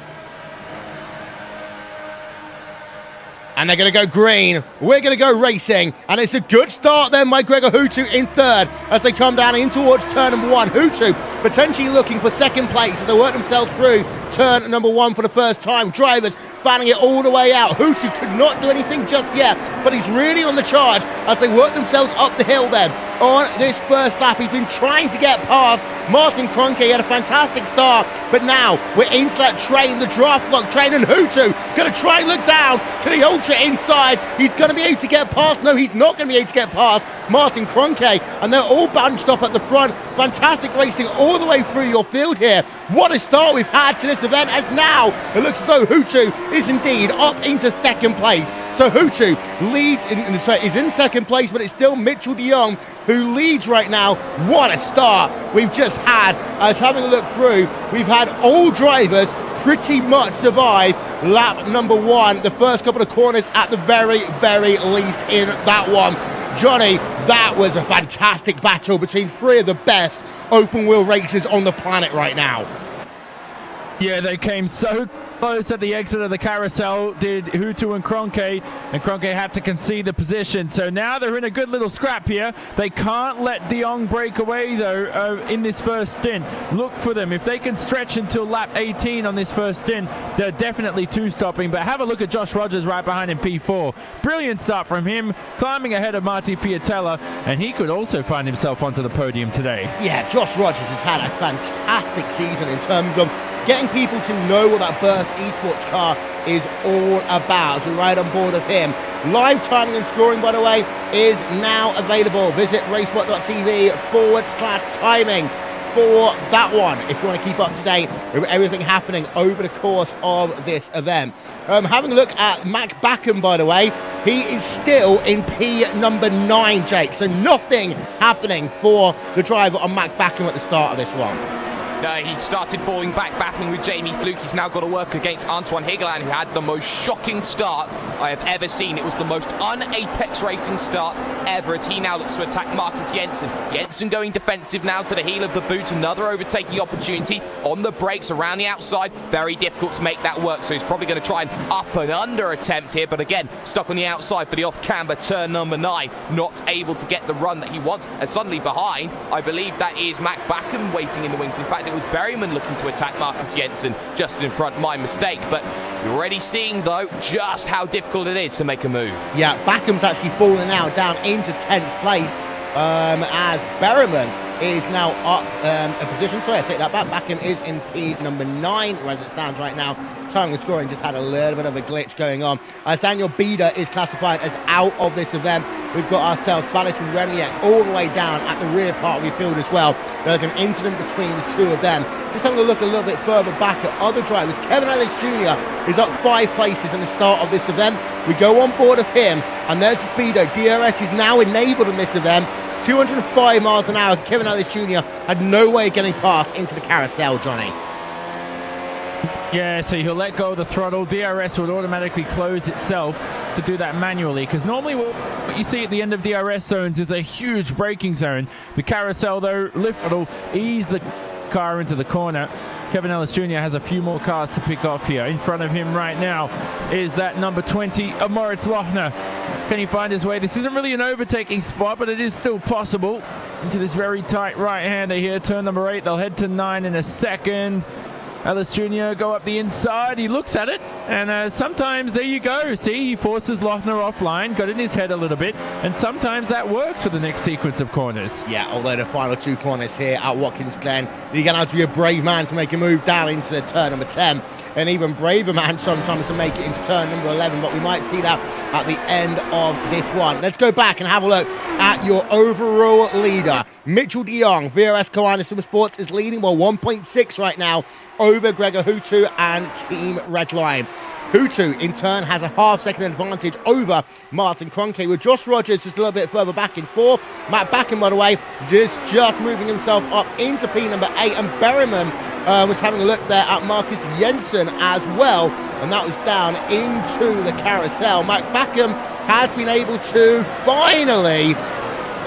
Speaker 1: And they're going to go green. We're going to go racing. And it's a good start then by Gregor Hutu in 3rd as they come down in towards turn number 1. Hutu potentially looking for 2nd place as they work themselves through turn number 1 for the first time. Drivers fanning it all the way out. Hutu could not do anything just yet, but he's really on the charge as they work themselves up the hill then. On this first lap, he's been trying to get past Martin Kroenke. He had a fantastic start, but now we're into that train, the draft block train, and Hutu going to try and look down to the ultra inside. He's going to be able to get past. No, he's not going to be able to get past Martin Kroenke, and they're all bunched up at the front. Fantastic racing all the way through your field here. What a start we've had to this event, as now it looks as though Hutu is indeed up into 2nd place. So Hutu leads is in 2nd place, but it's still Mitchell de Jong who leads right now. What a start we've just had. As having a look through, we've had all drivers pretty much survive lap number 1, the first couple of corners at the very, very least in that one. Johnny, that was a fantastic battle between 3 of the best open wheel racers on the planet right now.
Speaker 3: Yeah, they came so close at the exit of the carousel did Hutu and Kroenke had to concede the position. So now they're in a good little scrap here. They can't let De Jong break away though in this first stint. Look for them. If they can stretch until lap 18 on this first stint, they're definitely two-stopping. But have a look at Josh Rogers right behind in P4. Brilliant start from him, climbing ahead of Marti Piatella, and he could also find himself onto the podium today.
Speaker 1: Yeah, Josh Rogers has had a fantastic season in terms of getting people to know what that Burst Esports car is all about. So we're right on board of him. Live timing and scoring, by the way, is now available. Visit racebot.tv/timing for that one if you want to keep up to date with everything happening over the course of this event. Having a look at Mac Backham, by the way, he is still in P number 9, Jake. So nothing happening for the driver on Mac Backham at the start of this one.
Speaker 2: He started falling back, battling with Jamie Fluke. He's now got to work against Antoine Higeland, who had the most shocking start I have ever seen. It was the most un-Apex Racing start ever, as he now looks to attack Marcus Jensen. Jensen going defensive now to the heel of the boot. Another overtaking opportunity on the brakes around the outside. Very difficult to make that work, so he's probably going to try an up and under attempt here, but again, stuck on the outside for the off-camber turn number 9. Not able to get the run that he wants, and suddenly behind, I believe that is Mac Backham waiting in the wings. In fact, it was Berryman looking to attack Marcus Jensen just in front. My mistake, but you're already seeing though just how difficult it is to make a move. Yeah,
Speaker 1: Backham's actually fallen now down into 10th place as Berryman is now up a position. Sorry, I take that back. Backham is in P number 9 as it stands right now. Timing and scoring just had a little bit of a glitch going on as Daniel Bieder is classified as out of this event. We've got ourselves Ballas and Reniak all the way down at the rear part of the field as well. There's an incident between the two of them. Just having a look a little bit further back at other drivers. Kevin Ellis Jr. is up 5 places in the start of this event. We go on board of him, and there's the speedo. DRS is now enabled in this event. 205 miles an hour. Kevin Ellis Jr. had no way of getting past into the carousel, Johnny.
Speaker 3: Yeah, so he'll let go of the throttle. DRS would automatically close itself to do that manually, because normally what you see at the end of DRS zones is a huge braking zone. The carousel, though, lift throttle, ease the car into the corner. Kevin Ellis Jr. has a few more cars to pick off here. In front of him right now is that number 20 of Moritz Lochner. Can he find his way? This isn't really an overtaking spot, but it is still possible. Into this very tight right-hander here, turn number 8. They'll head to 9 in a second. Ellis Jr. go up the inside. He looks at it, and sometimes, there you go. See, he forces Lochner offline, got in his head a little bit, and sometimes that works for the next sequence of corners.
Speaker 1: Yeah, although the final 2 corners here at Watkins Glen, you're going to have to be a brave man to make a move down into the turn number 10. An even braver man sometimes to make it into turn number 11, but we might see that at the end of this one. Let's go back and have a look at your overall leader. Mitchell de Jong, VRS Koana Supersports, is leading by 1.6 right now over Gregor Hutu and Team Redline. Hutu, in turn, has a half-second advantage over Martin Kroenke, with Josh Rogers just a little bit further back in 4th. Matt Backham, by the way, just moving himself up into P number 8, and Berryman was having a look there at Marcus Jensen as well, and that was down into the carousel. Matt Backham has been able to finally,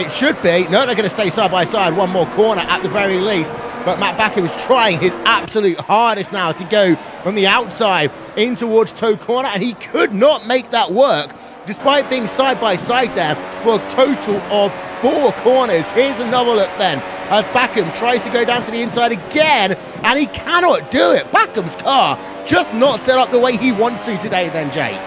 Speaker 1: it should be, no, they're going to stay side by side, one more corner at the very least. But Matt Backham is trying his absolute hardest now to go from the outside in towards toe corner, and he could not make that work despite being side by side there for a total of 4 corners. Here's another look then as Backham tries to go down to the inside again, and he cannot do it. Backham's car just not set up the way he wants to today then, Jake.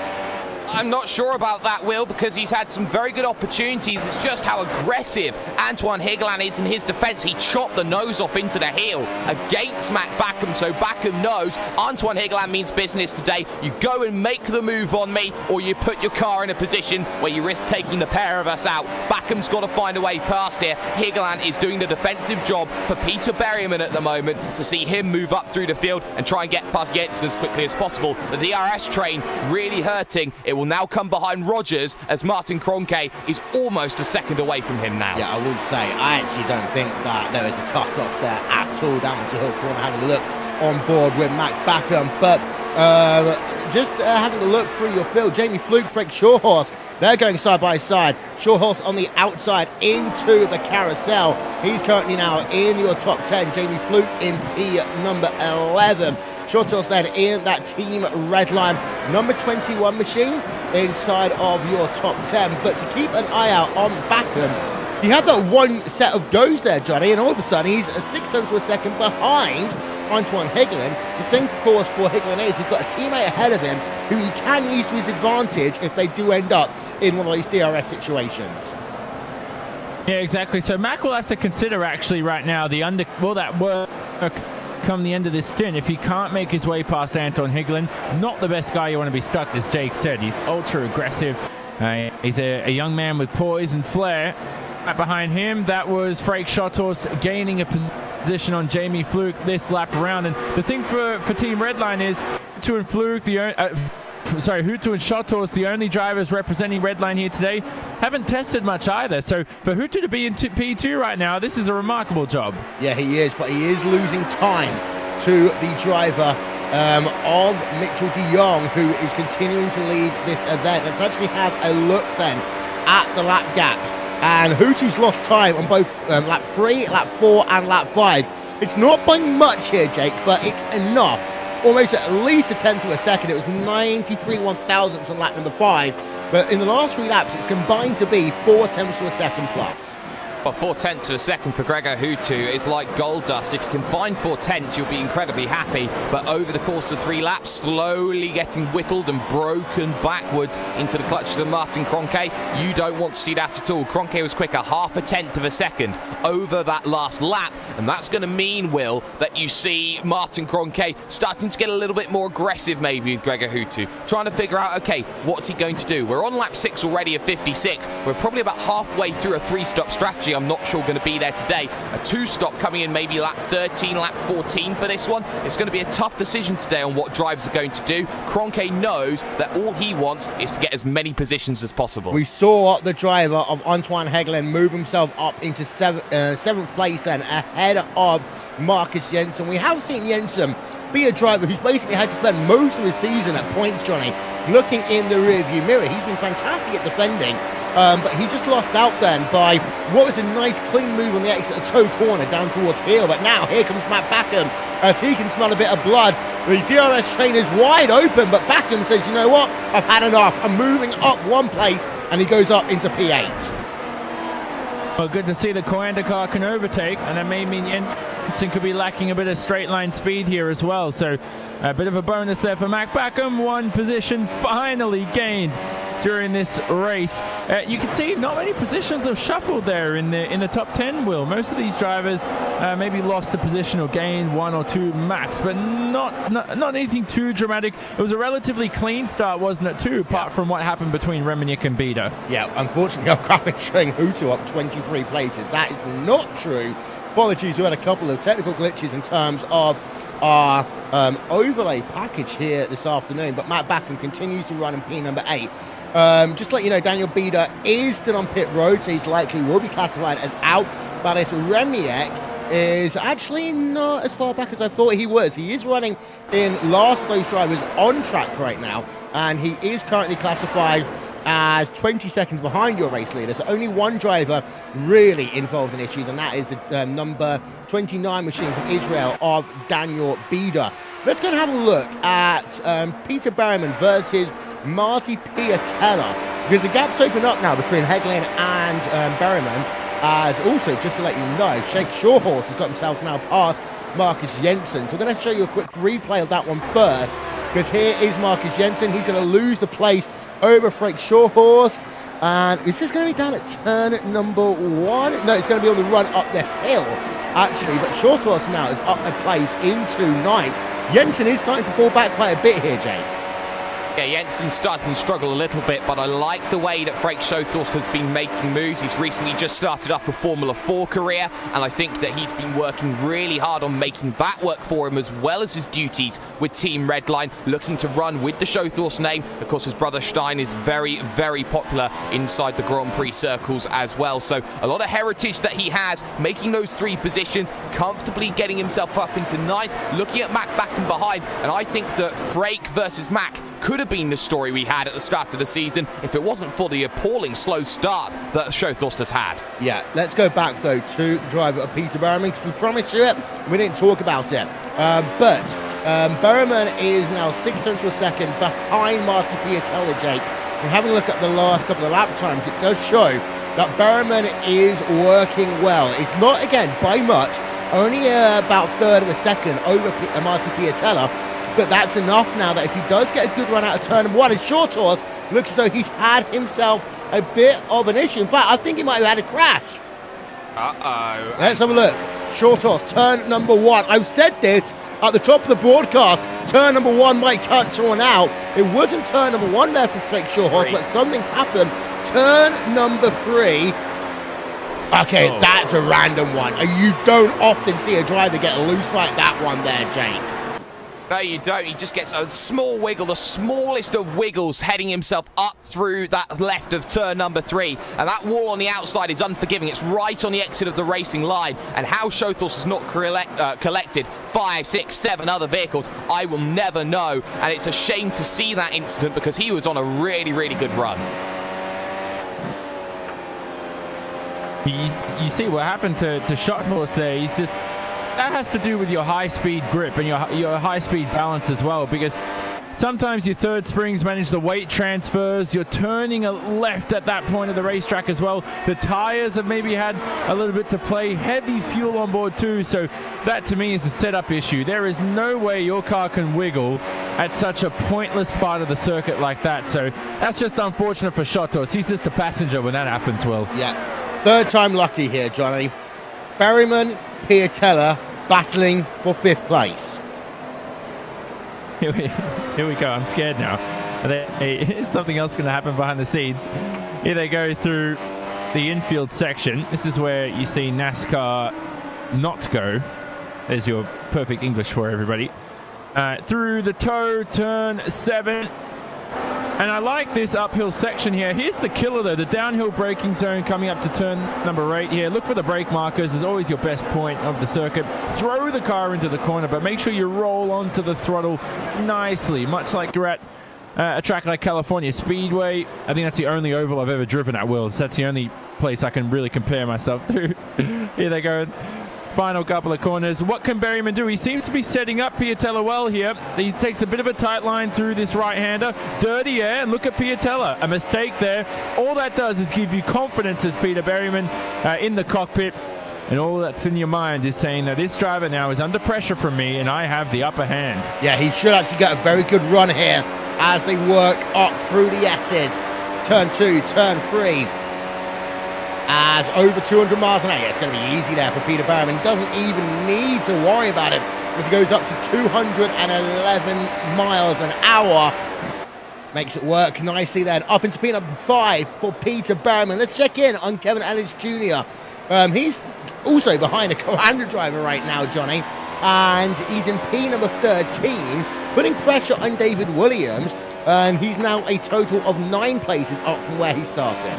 Speaker 2: I'm not sure about that, Will, because he's had some very good opportunities. It's just how aggressive Antoine Higeland is in his defence. He chopped the nose off into the heel against Matt Backham, so Backham knows Antoine Higeland means business today. You go and make the move on me, or you put your car in a position where you risk taking the pair of us out. Backham's got to find a way past here. Higeland is doing the defensive job for Peter Berryman at the moment to see him move up through the field and try and get past Jensen as quickly as possible. The DRS train really hurting. It will now come behind Rogers as Martin Kroenke is almost a second away from him now.
Speaker 1: Yeah, I would say I actually don't think that there is a cut-off there at all down to Hill Corner. Having a look on board with Mac Backham, but just having a look through your field, Jamie Fluke, Frank Shawhorse, they're going side by side. Shawhorse on the outside into the carousel. He's currently now in your top 10. Jamie Fluke in P number 11. Shortos then in that team Redline number 21 machine inside of your top 10. But to keep an eye out on Backham, he had that one set of goes there, Johnny, and all of a sudden he's 6 tenths of a second behind Antoine Hegelen. The thing, of course, for Hegelen is he's got a teammate ahead of him who he can use to his advantage if they do end up in one of these DRS situations.
Speaker 3: Yeah, exactly. So Mac will have to consider actually right now will that work come the end of this stint if he can't make his way past Anton Hegelen. Not the best guy you want to be stuck, as Jake said. He's ultra aggressive. He's a young man with poise and flair. Right behind him, that was Freek Schotters gaining a position on Jamie Fluke this lap around. And the thing for Team Redline is Hutu and Fluke, Hutu and Schotters, the only drivers representing Redline here today, haven't tested much either. So for Hutu to be in P2 right now, this is a remarkable job.
Speaker 1: Yeah, he is, but he is losing time to the driver of Mitchell de Jong, who is continuing to lead this event. Let's actually have a look then at the lap gaps. And Hutu's lost time on both lap 3, lap 4 and lap 5. It's not by much here, Jake, but it's enough. Almost at least a tenth of a second. It was 93 1,000ths on lap number 5. But in the last 3 laps, it's combined to be 4 tenths of a second plus.
Speaker 2: Well, 4 tenths of a second for Gregor Hutu is like gold dust. If you can find 4 tenths, you'll be incredibly happy. But over the course of 3 laps, slowly getting whittled and broken backwards into the clutches of Martin Kroenke, you don't want to see that at all. Kroenke was quicker, 0.5 tenths of a second over that last lap. And that's going to mean, Will, that you see Martin Kroenke starting to get a little bit more aggressive maybe with Gregor Hutu, trying to figure out, okay, what's he going to do? We're on lap 6 already of 56. We're probably about halfway through a 3-stop strategy. I'm not sure going to be there today. A 2-stop coming in maybe lap 13, lap 14 for this one. It's going to be a tough decision today on what drivers are going to do. Kroenke knows that all he wants is to get as many positions as possible.
Speaker 1: We saw the driver of Antoine Hegelen move himself up into 7th place then, ahead of Marcus Jensen. We have seen Jensen be a driver who's basically had to spend most of his season at points, Johnny, looking in the rearview mirror. He's been fantastic at defending, but he just lost out then by what was a nice clean move on the exit of toe corner down towards heel. But now here comes Matt Backham as he can smell a bit of blood. The DRS train is wide open, but Backham says, you know what, I've had enough. I'm moving up 1 place, and he goes up into P8.
Speaker 3: Well, good to see the Coanda car can overtake, and that may mean Jensen could be lacking a bit of straight line speed here as well. So a bit of a bonus there for Mac Backham. 1 position finally gained during this race. You can see not many positions have shuffled there in the top 10, Will. Most of these drivers maybe lost a position or gained 1 or 2 max, but not anything too dramatic. It was a relatively clean start, wasn't it, too, apart from what happened between Remenick and Bida. Yeah, unfortunately, our graphic showing Hutu up 23 places. That is not true. Apologies, we had a couple of technical glitches in terms of our overlay package here this afternoon, but Matt Backham continues to run in P number 8. Just to let you know, Daniel Bida is still on pit road, so he's likely will be classified as out. But Remenick is actually not as far back as I thought he was. He is running in last of those drivers on track right now, and he is currently classified as 20 seconds behind your race leader. So only one driver really involved in issues, and that is the number 29 machine from Israel of Daniel Bida. Let's go and have a look at Peter Berryman versus Marty Piatella, because the gap's open up now between Hegelen and Berryman. As also, just to let you know, Shake Shawhorse has got himself now past Marcus Jensen. So we're going to show you a quick replay of that one first, because here is Marcus Jensen. He's going to lose the place over Freek Shawhorse. And is this going to be down at turn number 1? No, it's going to be on the run up the hill, actually. But Shawhorse now is up a place into 9th. Jensen is starting to fall back quite a bit here, Jake.
Speaker 2: Yeah, Jensen's starting to struggle a little bit, but I like the way that Freek Shawhorse has been making moves. He's recently just started up a Formula 4 career, and I think that he's been working really hard on making that work for him, as well as his duties with Team Redline, looking to run with the Shawhorse name. Of course, his brother Stein is very, very popular inside the Grand Prix circles as well. So a lot of heritage that he has, making those 3 positions, comfortably getting himself up into 9th, looking at Mac Backham behind, and I think that Freek versus Mac could have been the story we had at the start of the season if it wasn't for the appalling slow start that Shawhorse has had. Yeah, let's go back though to the driver of Peter Berryman, because we promised you it, we didn't talk about it. But
Speaker 1: Berriman is now 6 tenths of a second behind Marty Piatella, Jake. And having a look at the last couple of lap times, it does show that Berriman is working well. It's not, again, by much, only about a third of a second over Marty Piatella, but that's enough now that if he does get a good run out of turn number 1, his short horse looks as though he's had himself a bit of an issue. In fact, I think he might have had a crash.
Speaker 2: Uh-oh.
Speaker 1: Let's have a look. Short horse, turn number 1. I've said this at the top of the broadcast. Turn number 1 might cut someone out. It wasn't turn number 1 there for Fake Short Horse, but something's happened. Turn number 3. Okay, that's a random one. You don't often see a driver get loose like that one there, Jake.
Speaker 2: No, you don't. He just gets a small wiggle, the smallest of wiggles, heading himself up through that left of turn number 3. And that wall on the outside is unforgiving. It's right on the exit of the racing line. And how Shothos has not collected 5, 6, 7 other vehicles, I will never know. And it's a shame to see that incident because he was on a really, really good run.
Speaker 3: You see what happened to Shothos there. He's just... That has to do with your high-speed grip and your high-speed balance as well, because sometimes your third springs manage the weight transfers. You're turning a left at that point of the racetrack as well. The tires have maybe had a little bit to play. Heavy fuel on board too, so that to me is a setup issue. There is no way your car can wiggle at such a pointless part of the circuit like that. So that's just unfortunate for Shothos. He's just a passenger when that happens, Will.
Speaker 1: Yeah. Third time lucky here, Johnny. Berriman, Piatella battling for 5th place.
Speaker 3: Here we go. I'm scared now. Is something else going to happen behind the scenes? Here they go through the infield section. This is where you see NASCAR not go. There's your perfect English for everybody. Through the toe, turn 7. And I like this uphill section here. Here's the killer, though, the downhill braking zone coming up to turn number 8 here. Look for the brake markers. Is always your best point of the circuit. Throw the car into the corner, but make sure you roll onto the throttle nicely, much like you're at a track like California Speedway. I think that's the only oval I've ever driven at, Will. So that's the only place I can really compare myself to. Here they go. Final couple of corners. What can Berriman do? He seems to be setting up Piatella well here. He takes a bit of a tight line through this right-hander. Dirty air, and look at Piatella. A mistake there. All that does is give you confidence as Peter Berriman in the cockpit. And all that's in your mind is saying that this driver now is under pressure from me and I have the upper hand.
Speaker 1: Yeah, he should actually get a very good run here as they work up through the S's. Turn 2, turn 3. As over 200 miles an hour. Yeah, it's going to be easy there for Peter Berriman. He doesn't even need to worry about it as he goes up to 211 miles an hour. Makes it work nicely then. Up into P number 5 for Peter Berriman. Let's check in on Kevin Ellis Jr. He's also behind a co-handler driver right now, Johnny. And he's in P number 13, putting pressure on David Williams. And he's now a total of 9 places up from where he started.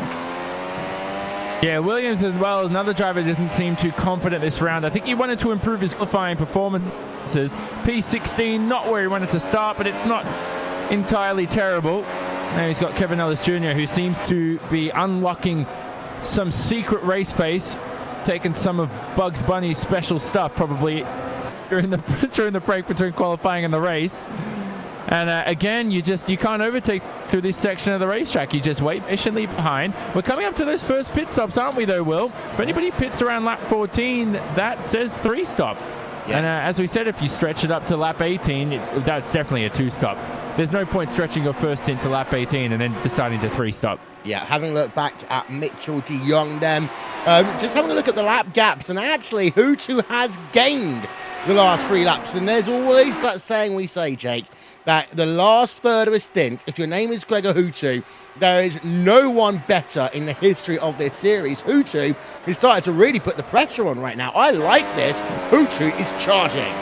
Speaker 3: Yeah, Williams as well, another driver doesn't seem too confident this round. I think he wanted to improve his qualifying performances. P16, not where he wanted to start, but it's not entirely terrible. Now he's got Kevin Ellis Jr., who seems to be unlocking some secret race pace, taking some of Bugs Bunny's special stuff probably during the break between qualifying and the race. And again, you can't overtake through this section of the racetrack. You just wait patiently behind. We're coming up to those first pit stops, aren't we, though, Will? If anybody pits around lap 14, that says 3-stop. Yeah. And as we said, if you stretch it up to lap 18, that's definitely a 2-stop. There's no point stretching your first into lap 18 and then deciding to 3-stop.
Speaker 1: Yeah, having a look back at Mitchell de Jong then, just having a look at the lap gaps, and actually Hutu has gained the last 3 laps. And there's always that saying we say, Jake, that the last third of a stint, if your name is Gregor Hutu, there is no one better in the history of this series. Hutu is starting to really put the pressure on right now. I like this. Hutu is charging.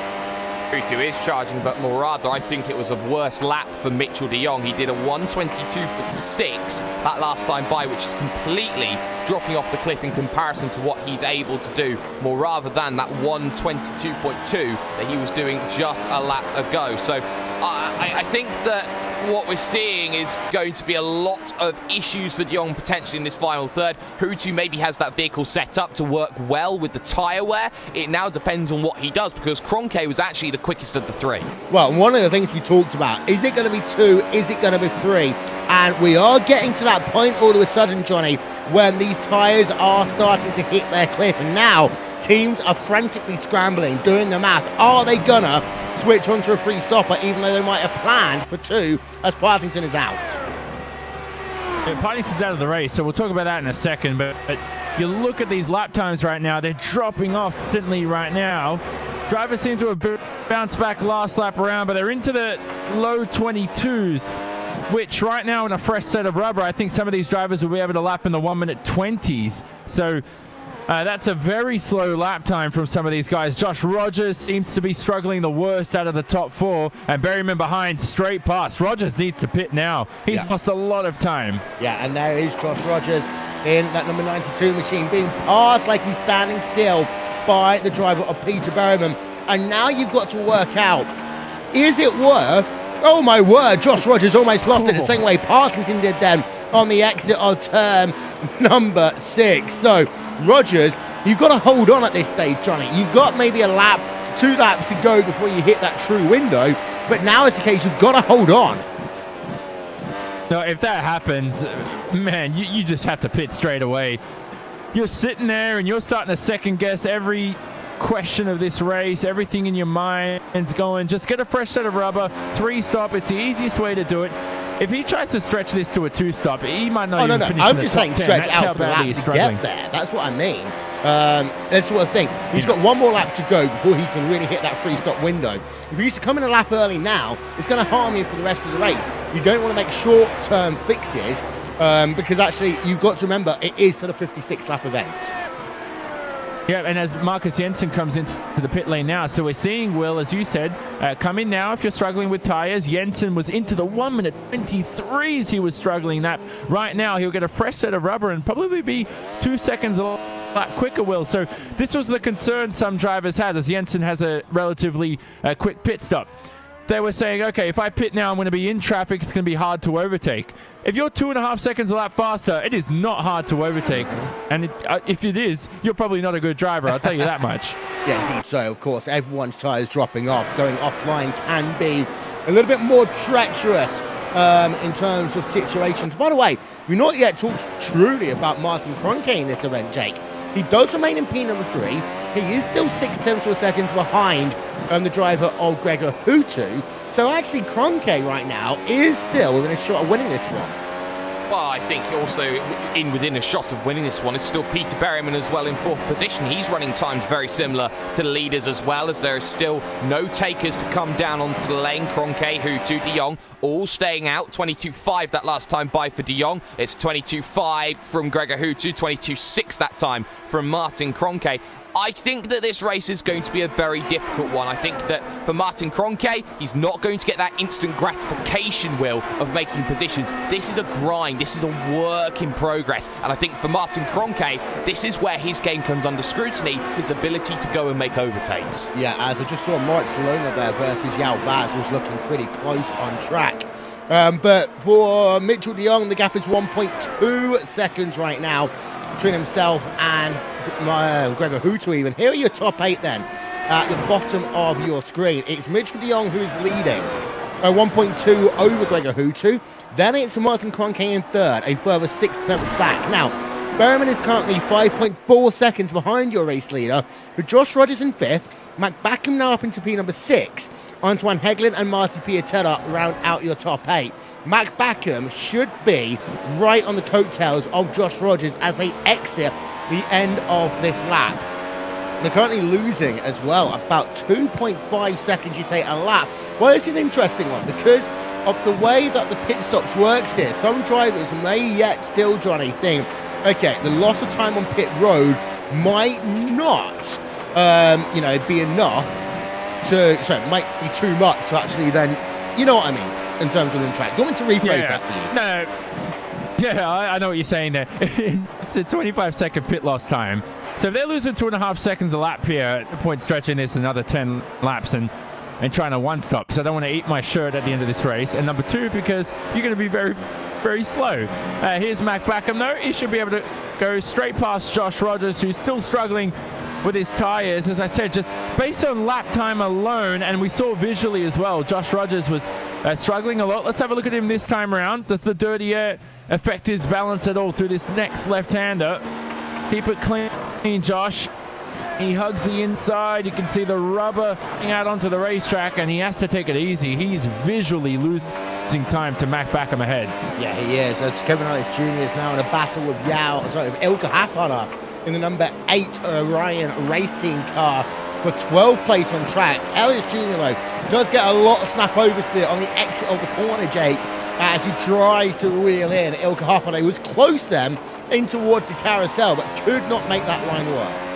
Speaker 2: Hutu is charging, but more rather, I think it was a worse lap for Mitchell de Jong. He did a 122.6 that last time by, which is completely dropping off the cliff in comparison to what he's able to do, more rather than that 122.2 that he was doing just a lap ago. So I think that what we're seeing is going to be a lot of issues for De Jong potentially in this final third. Hutu maybe has that vehicle set up to work well with the tyre wear. It now depends on what he does, because Kroenke was actually the quickest of the three.
Speaker 1: Well, one of the things we talked about, is it going to be 2? Is it going to be 3? And we are getting to that point all of a sudden, Johnny, when these tyres are starting to hit their cliff. And now teams are frantically scrambling, doing the math. Are they going to switch onto a free stopper, even though they might have planned for 2 as Partington is out?
Speaker 3: Yeah, Partington's out of the race, so we'll talk about that in a second. But you look at these lap times right now, they're dropping off instantly right now. Drivers seem to have bounced back last lap around, but they're into the low 22s, which right now in a fresh set of rubber, I think some of these drivers will be able to lap in the 1-minute 20s. So that's a very slow lap time from some of these guys. Josh Rogers seems to be struggling the worst out of the top 4, and Berryman behind straight past. Rogers needs to pit now. He's lost a lot of time.
Speaker 1: Yeah, and there is Josh Rogers in that number 92 machine, being passed like he's standing still by the driver of Peter Berryman. And now you've got to work out, is it worth... Oh my word, Josh Rogers almost lost it the same way Partington did then on the exit of turn number 6. So Rogers, you've got to hold on at this stage, Johnny. You've got maybe a lap, 2 laps to go before you hit that true window, but now it's the case you've got to hold on.
Speaker 3: No, if that happens, man, you just have to pit straight away. You're sitting there and you're starting to second guess every question of this race. Everything in your mind's going, just get a fresh set of rubber, 3 stop. It's the easiest way to do it. If he tries to stretch this to a 2-stop, he might not even finish.
Speaker 1: I'm
Speaker 3: in the
Speaker 1: just
Speaker 3: top
Speaker 1: saying
Speaker 3: 10.
Speaker 1: stretch
Speaker 3: That's
Speaker 1: out for the lap to get there. That's what I mean. That sort of thing. He's got 1 more lap to go before he can really hit that 3-stop window. If he used to come in a lap early now, it's going to harm him for the rest of the race. You don't want to make short-term fixes because actually you've got to remember it is sort of 56 lap event.
Speaker 3: Yeah, and as Marcus Jensen comes into the pit lane now, so we're seeing Will, as you said, come in now if you're struggling with tyres. Jensen was into the 1-minute 23s. He was struggling that. Right now, he'll get a fresh set of rubber and probably be 2 seconds a lot quicker, Will. So this was the concern some drivers had, as Jensen has a relatively quick pit stop. They were saying, okay, if I pit now, I'm going to be in traffic. It's going to be hard to overtake. If you're 2.5 seconds a lap faster, it is not hard to overtake. And if it is, you're probably not a good driver. I'll tell you that much.
Speaker 1: Yeah, indeed so. Of course, everyone's tyres dropping off. Going offline can be a little bit more treacherous in terms of situations. By the way, we've not yet talked truly about Martin Kroenke in this event, Jake. He does remain in P number 3. He is still 0.6 of a second behind the driver of Gregor Hutu. So actually Kroenke right now is still within a shot of winning this one.
Speaker 2: Well, I think also within a shot of winning this one is still Peter Berryman as well in 4th position. He's running times very similar to the leaders as well, as there is still no takers to come down onto the lane. Kroenke, Hutu, De Jong all staying out. 22.5 that last time by for De Jong. It's 22.5 from Gregor Hutu, 22.6 that time from Martin Kroenke. I think that this race is going to be a very difficult one. I think that for Martin Kroenke, he's not going to get that instant gratification, Will, of making positions. This is a grind. This is a work in progress. And I think for Martin Kroenke, this is where his game comes under scrutiny, his ability to go and make overtakes.
Speaker 1: Yeah, as I just saw Moritz Lona there versus Yao Vaz was looking pretty close on track. But for Mitchell de Jong, the gap is 1.2 seconds right now between himself and Gregor Hutu even. Here are your top 8 then at the bottom of your screen. It's Mitchell de Jong who is leading 1.2 over Gregor Hutu. Then it's Martin Kroenke in 3rd, a further 6 tenths back. Now, Berryman is currently 5.4 seconds behind your race leader, with Josh Rogers in 5th, Mac Backham now up into P number 6. Antoine Heglin and Martin Piatella round out your top 8. Mac Backham should be right on the coattails of Josh Rogers as they exit the end of this lap. They're currently losing as well, about 2.5 seconds, you say, a lap. Well, this is an interesting one because of the way that the pit stops works here. Some drivers may yet still, Johnny, think, okay, the loss of time on pit road might not, be enough to, so it might be too much to actually then, you know what I mean, in terms of the track. Do you want me to rephrase that for you?
Speaker 3: No. Yeah, I know what you're saying there. It's a 25-second pit loss time. So if they're losing 2.5 seconds a lap here, at the point stretching this another 10 laps, and and trying to one-stop. So I don't want to eat my shirt at the end of this race. And number 2, because you're going to be very, very slow. Here's Mac Backham, though. He should be able to go straight past Josh Rogers, who's still struggling with his tires. As I said, just based on lap time alone, and we saw visually as well, Josh Rogers was struggling a lot. Let's have a look at him this time around. Does the dirty air affect his balance at all through this next left-hander? Keep it clean, Josh. He hugs the inside. You can see the rubber out onto the racetrack, and he has to take it easy. He's visually losing time to Mac Backham ahead.
Speaker 1: Yeah, he is. As Kevin Ellis Jr. is now in a battle with Ilka Happana in the number 8 Orion race team car for 12th place on track. Ellis Jr. though does get a lot of snap oversteer on the exit of the corner, Jake, as he tries to wheel in. Ilka Happana was close then in towards the carousel, but could not make that line work.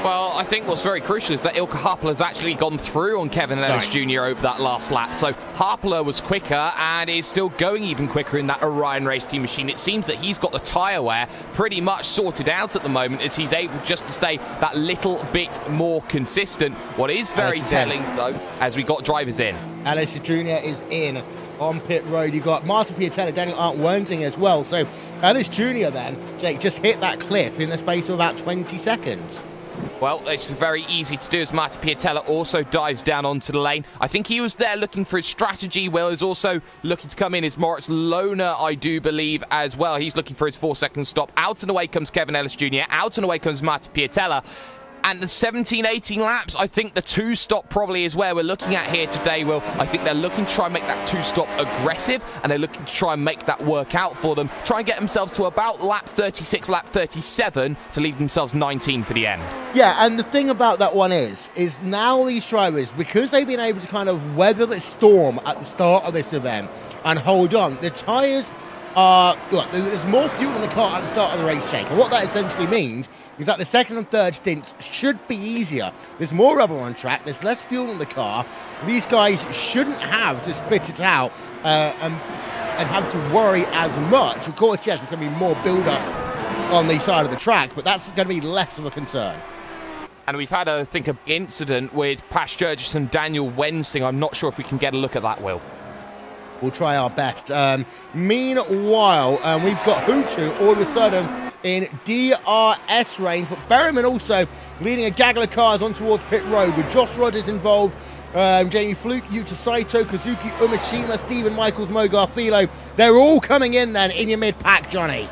Speaker 2: Well, I think what's very crucial is that Ilka Harpler has actually gone through on Kevin Ellis Jr. over that last lap. So Harpler was quicker and is still going even quicker in that Orion race team machine. It seems that he's got the tyre wear pretty much sorted out at the moment, as he's able just to stay that little bit more consistent. What is very telling, though, as we got drivers in.
Speaker 1: Ellis Jr. is in on pit road. You got Martin Piatella, Daniel Arndt-Wernting as well. So Ellis Jr. then, Jake, just hit that cliff in the space of about 20 seconds.
Speaker 2: Well, it's very easy to do as Martin Piatella also dives down onto the lane. I think he was there looking for his strategy. Will is also looking to come in as Moritz Lohner, I do believe, as well. He's looking for his 4-second stop. Out and away comes Kevin Ellis Jr. Out and away comes Martin Piatella. And the 17, 18 laps, I think the 2-stop probably is where we're looking at here today, Will. I think they're looking to try and make that 2-stop aggressive, and they're looking to try and make that work out for them. Try and get themselves to about lap 36, lap 37 to leave themselves 19 for the end.
Speaker 1: Yeah, and the thing about that one is now these drivers, because they've been able to kind of weather the storm at the start of this event and hold on, the tyres are, look, there's more fuel in the car at the start of the race, Jake. And what that essentially means is that the second and third stints should be easier. There's more rubber on track, there's less fuel in the car. These guys shouldn't have to spit it out and have to worry as much. Of course, yes, there's going to be more build-up on the side of the track, but that's going to be less of a concern.
Speaker 2: And we've had, I think, an incident with Pat Sturgis and Daniel Wensing. I'm not sure if we can get a look at that, Will.
Speaker 1: We'll try our best. Meanwhile, we've got Hutu all of a sudden in DRS range, but Berryman also leading a gaggle of cars on towards pit road with Josh Rogers involved, Jamie Fluke, Yuta Saito, Kazuki Umeshima, Stephen Michaels, Mo Garfilo. They're all coming in then in your mid-pack, Johnny.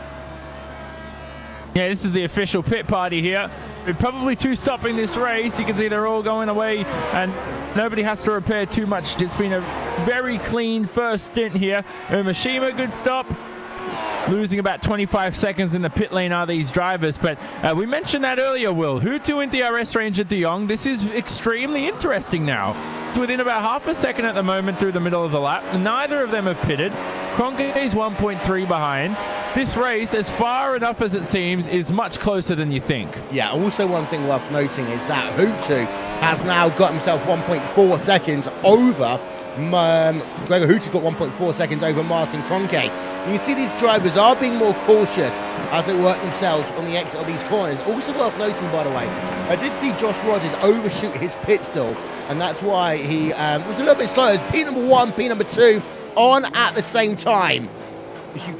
Speaker 3: Yeah, this is the official pit party here. We're probably two-stopping this race. You can see they're all going away and nobody has to repair too much. It's been a very clean first stint here. Umeshima, good stop. Losing about 25 seconds in the pit lane are these drivers, but we mentioned that earlier, Will. Hutu in DRS range at De Jong. This is extremely interesting now. It's within about half a second at the moment through the middle of the lap. Neither of them have pitted. Kroenke is 1.3 behind. This race, as far enough as it seems, is much closer than you think.
Speaker 1: Yeah, also one thing worth noting is that Hutu has now got himself 1.4 seconds over Gregor Hutu's got 1.4 seconds over Martin Kroenke. You see these drivers are being more cautious as they work themselves on the exit of these corners. Also worth noting, by the way, I did see Josh Rogers overshoot his pit stall, and that's why he was a little bit slow. As P number 1, P number 2 on at the same time.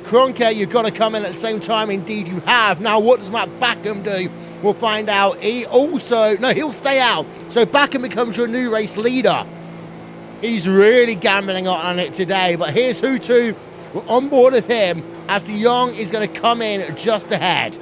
Speaker 1: Kroenke, you've got to come in at the same time. Indeed, you have. Now, what does Matt Backham do? We'll find out. He'll stay out. So Backham becomes your new race leader. He's really gambling on it today. But here's Hutu. We're on board with him as De Jong is going to come in just ahead.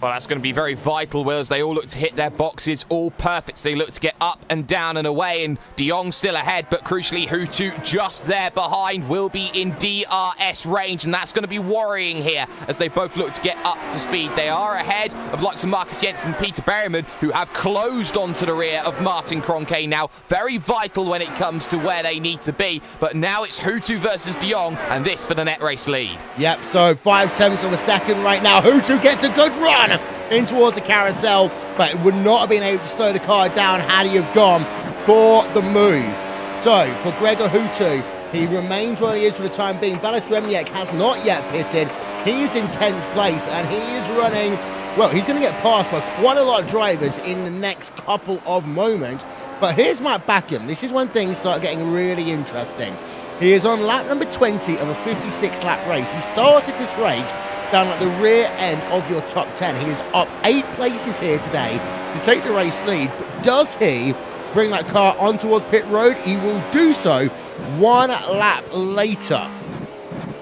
Speaker 2: Well, that's going to be very vital, Will, as they all look to hit their boxes all perfect. So they look to get up and down and away, and De Jong still ahead, but crucially, Hutu just there behind will be in DRS range, and that's going to be worrying here as they both look to get up to speed. They are ahead of likes of Marcus Jensen and Peter Berryman, who have closed onto the rear of Martin Kroenke now. Very vital when it comes to where they need to be, but now it's Hutu versus De Jong, and this for the net race lead. Yep,
Speaker 1: so 5/10 of a second right now. Hutu gets a good run in towards the carousel, but it would not have been able to slow the car down had he have gone for the move. So for Gregor Hutu, he remains where he is for the time being. Balas Remniak has not yet pitted. He is in 10th place and he is running, well, he's going to get passed by quite a lot of drivers in the next couple of moments. But here's Matt Backham. This is when things start getting really interesting. He is on lap number 20 of a 56-lap race. He started this race down at the rear end of your top 10. He is up 8 places here today to take the race lead. But does he bring that car on towards pit road? He will do so 1 lap later.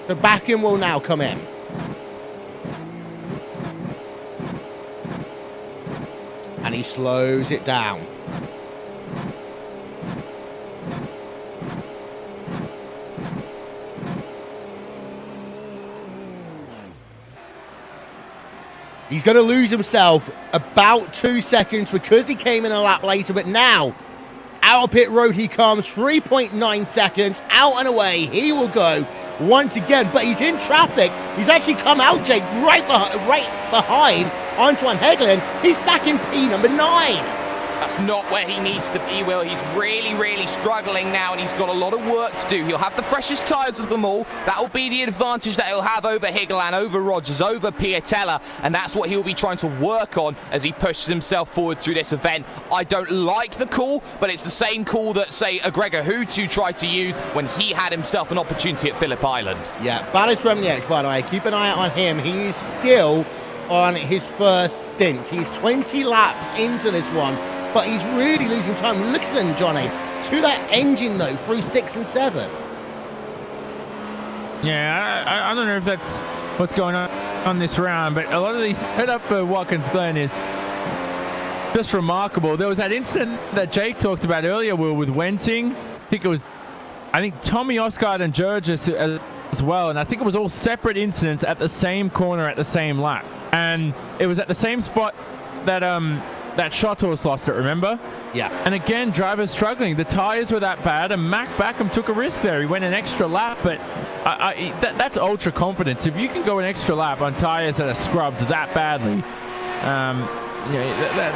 Speaker 1: The Backham will now come in. And he slows it down. He's going to lose himself about 2 seconds because he came in a lap later, but now out of pit road he comes, 3.9 seconds, out and away he will go once again, but he's in traffic. He's actually come out, Jake, right behind Antoine Hegelen. He's back in P number 9.
Speaker 2: That's not where he needs to be, Will. He's really struggling now, and he's got a lot of work to do. He'll have the freshest tyres of them all. That'll be the advantage that he'll have over Higgeland, over Rogers, over Piatella, and that's what he'll be trying to work on as he pushes himself forward through this event. I don't like the call, but it's the same call that, say, a Gregor Hutu tried to use when he had himself an opportunity at Phillip Island.
Speaker 1: Yeah, Balis Remniak, by the way, keep an eye out on him. He is still on his first stint. He's 20 laps into this one, but he's really losing time. Listen, Johnny, to that engine though through 6 and 7.
Speaker 3: Yeah, I don't know if that's what's going on this round, but a lot of these setup for Watkins Glen is just remarkable. There was that incident that Jake talked about earlier, Will, with Wensing. I think Tommy Osgard and Georges as well, and I think it was all separate incidents at the same corner at the same lap, and it was at the same spot that that Schottor's lost it, remember?
Speaker 1: Yeah.
Speaker 3: And again, drivers struggling. The tyres were that bad, and Mac Backham took a risk there. He went an extra lap, but that's ultra confidence. If you can go an extra lap on tyres that are scrubbed that badly,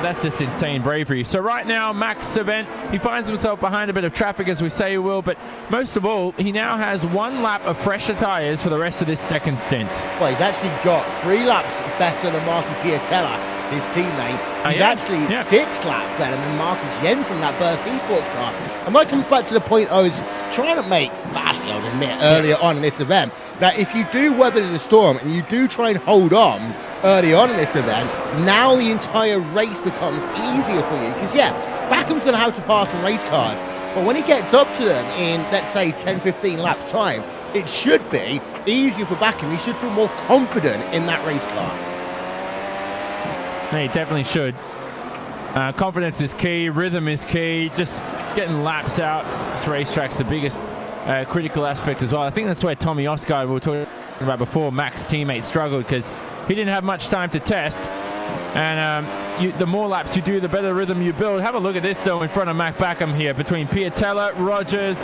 Speaker 3: that's just insane bravery. So right now, Mac's event, he finds himself behind a bit of traffic, as we say he will, but most of all, he now has 1 lap of fresher tyres for the rest of this second stint.
Speaker 1: Well, he's actually got 3 laps better than Martin Piatella, his teammate. He's actually 6 laps better than Marcus Jensen, that Burst Esports car. And that comes back to the point I was trying to make, I would admit, earlier on in this event, that if you do weather the storm and you do try and hold on early on in this event, now the entire race becomes easier for you. Because, Backham's going to have to pass some race cars. But when he gets up to them in, let's say, 10-15 lap time, it should be easier for Backham. He should feel more confident in that race car.
Speaker 3: He definitely should. Confidence is key, rhythm is key, just getting laps out. This racetrack's the biggest critical aspect as well. I think that's where Tommy Oscar, we were talking about before, Mac's teammate, struggled because he didn't have much time to test. And the more laps you do, the better rhythm you build. Have a look at this, though, in front of Mac Backham here, between Piatella, Rogers,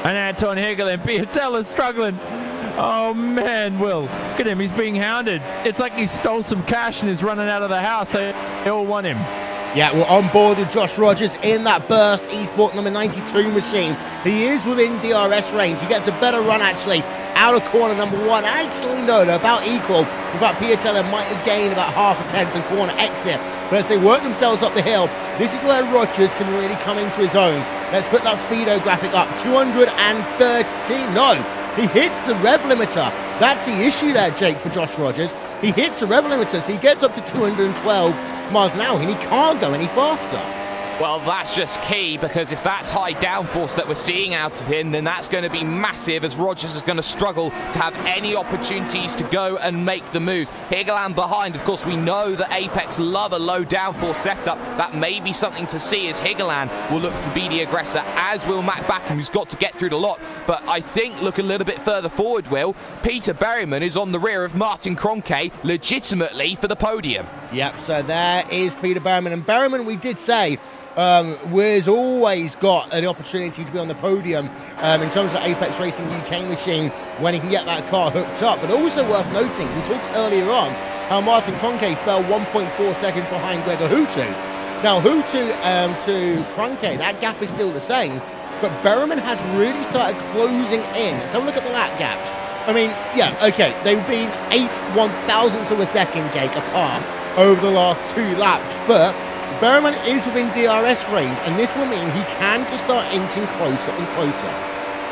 Speaker 3: and Anton Hegelen. Piatella's struggling. Oh, man, Will. Look at him. He's being hounded. It's like he stole some cash and is running out of the house. They all want him.
Speaker 1: Yeah, we're on board with Josh Rogers in that Burst Esport number 92 machine. He is within DRS range. He gets a better run, actually, out of corner number 1. Actually, no, they're about equal. In fact, Piatella might have gained about half a tenth in corner exit. But as they work themselves up the hill, this is where Rogers can really come into his own. Let's put that speedo graphic up. 213. No, he hits the rev limiter. That's the issue there, Jake, for Josh Rogers. He hits the rev limiter, so he gets up to 212 miles an hour, and he can't go any faster.
Speaker 2: Well, that's just key, because if that's high downforce that we're seeing out of him, then that's going to be massive, as Rogers is going to struggle to have any opportunities to go and make the moves. Higgeland behind, of course, we know that Apex love a low downforce setup. That may be something to see, as Higgeland will look to be the aggressor, as will Mac Backham, who's got to get through the lot. But I think, look a little bit further forward, Will, Peter Berryman is on the rear of Martin Kroenke, legitimately for the podium.
Speaker 1: Yep, so there is Peter Berryman. And Berryman, we did say, has always got an opportunity to be on the podium in terms of the Apex Racing UK machine when he can get that car hooked up. But also worth noting, we talked earlier on how Martin Kroenke fell 1.4 seconds behind Gregor Hutu. Now, Hutu to Kroenke, that gap is still the same, but Berryman has really started closing in. Let's have a look at the lap gaps. I mean, they've been 8 1,000ths of a second, Jake, apart over the last 2 laps, but Berryman is within DRS range, and this will mean he can just start inching closer and closer.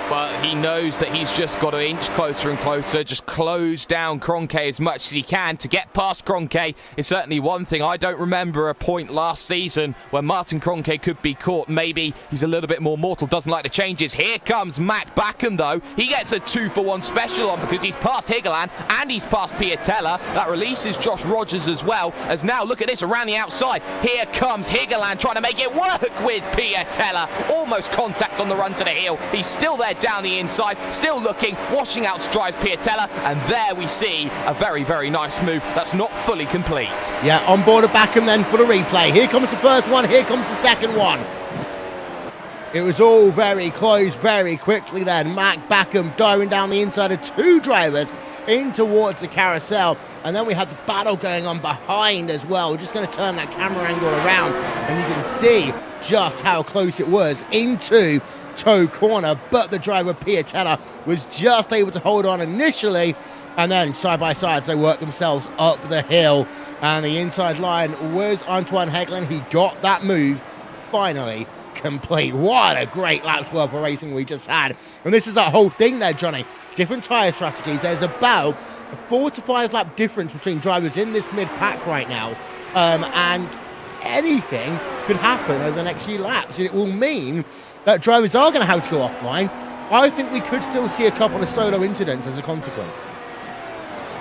Speaker 2: But he knows that he's just got to inch closer and closer, just close down Kroenke as much as he can. To get past Kroenke is certainly one thing. I don't remember a point last season where Martin Kroenke could be caught. Maybe he's a little bit more mortal, doesn't like the changes. Here comes Matt Backham, though. He gets a 2-for-1 special on because he's past Higeland and he's past Piatella. That releases Josh Rogers as well, as now, look at this, around the outside. Here comes Higeland trying to make it work with Piatella. Almost contact on the run to the heel. He's still there down the inside, still looking, washing out strides Piatella, and there we see a very, very nice move that's not fully complete.
Speaker 1: Yeah, on board of Backham then for the replay. Here comes the first one, here comes the second one. It was all very close very quickly then. Matt Backham diving down the inside of two drivers in towards the carousel, and then we had the battle going on behind as well. We're just going to turn that camera angle around and you can see just how close it was into toe corner, but the driver Piatella was just able to hold on initially, and then side by side they worked themselves up the hill, and the inside line was Antoine Hegland. He got that move finally complete. What a great lap's worth of racing we just had. And this is that whole thing there, Johnny. Different tyre strategies. There's about a 4 to 5 lap difference between drivers in this mid-pack right now, and anything could happen over the next few laps, and it will mean that drivers are going to have to go offline. I think we could still see a couple of solo incidents as a consequence.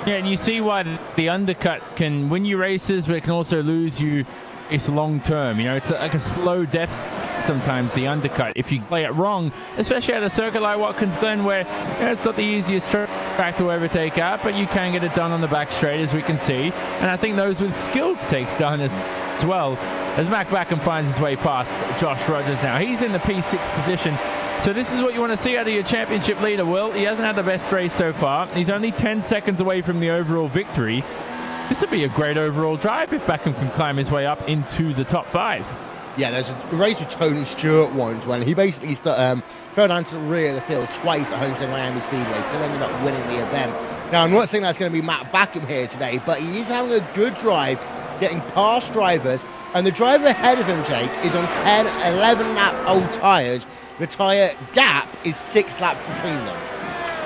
Speaker 3: Yeah, and you see why the undercut can win you races, but it can also lose you. It's long term. You know, it's like a slow death sometimes, the undercut, if you play it wrong, especially at a circuit like Watkins Glen, where it's not the easiest track to overtake at, but you can get it done on the back straight, as we can see. And I think those with skill takes done as well, as Matt Backham finds his way past Josh Rogers now. He's in the P6 position. So this is what you want to see out of your championship leader, Will. He hasn't had the best race so far. He's only 10 seconds away from the overall victory. This would be a great overall drive if Backham can climb his way up into the top 5.
Speaker 1: Yeah, there's a race with Tony Stewart once when he basically fell down to the rear of the field twice at Homestead Miami Speedway, still ended up winning the event. Now, I'm not saying that's going to be Matt Backham here today, but he is having a good drive, getting past drivers, and the driver ahead of him, Jake, is on 10, 11 lap old tyres. The tyre gap is 6 laps between them.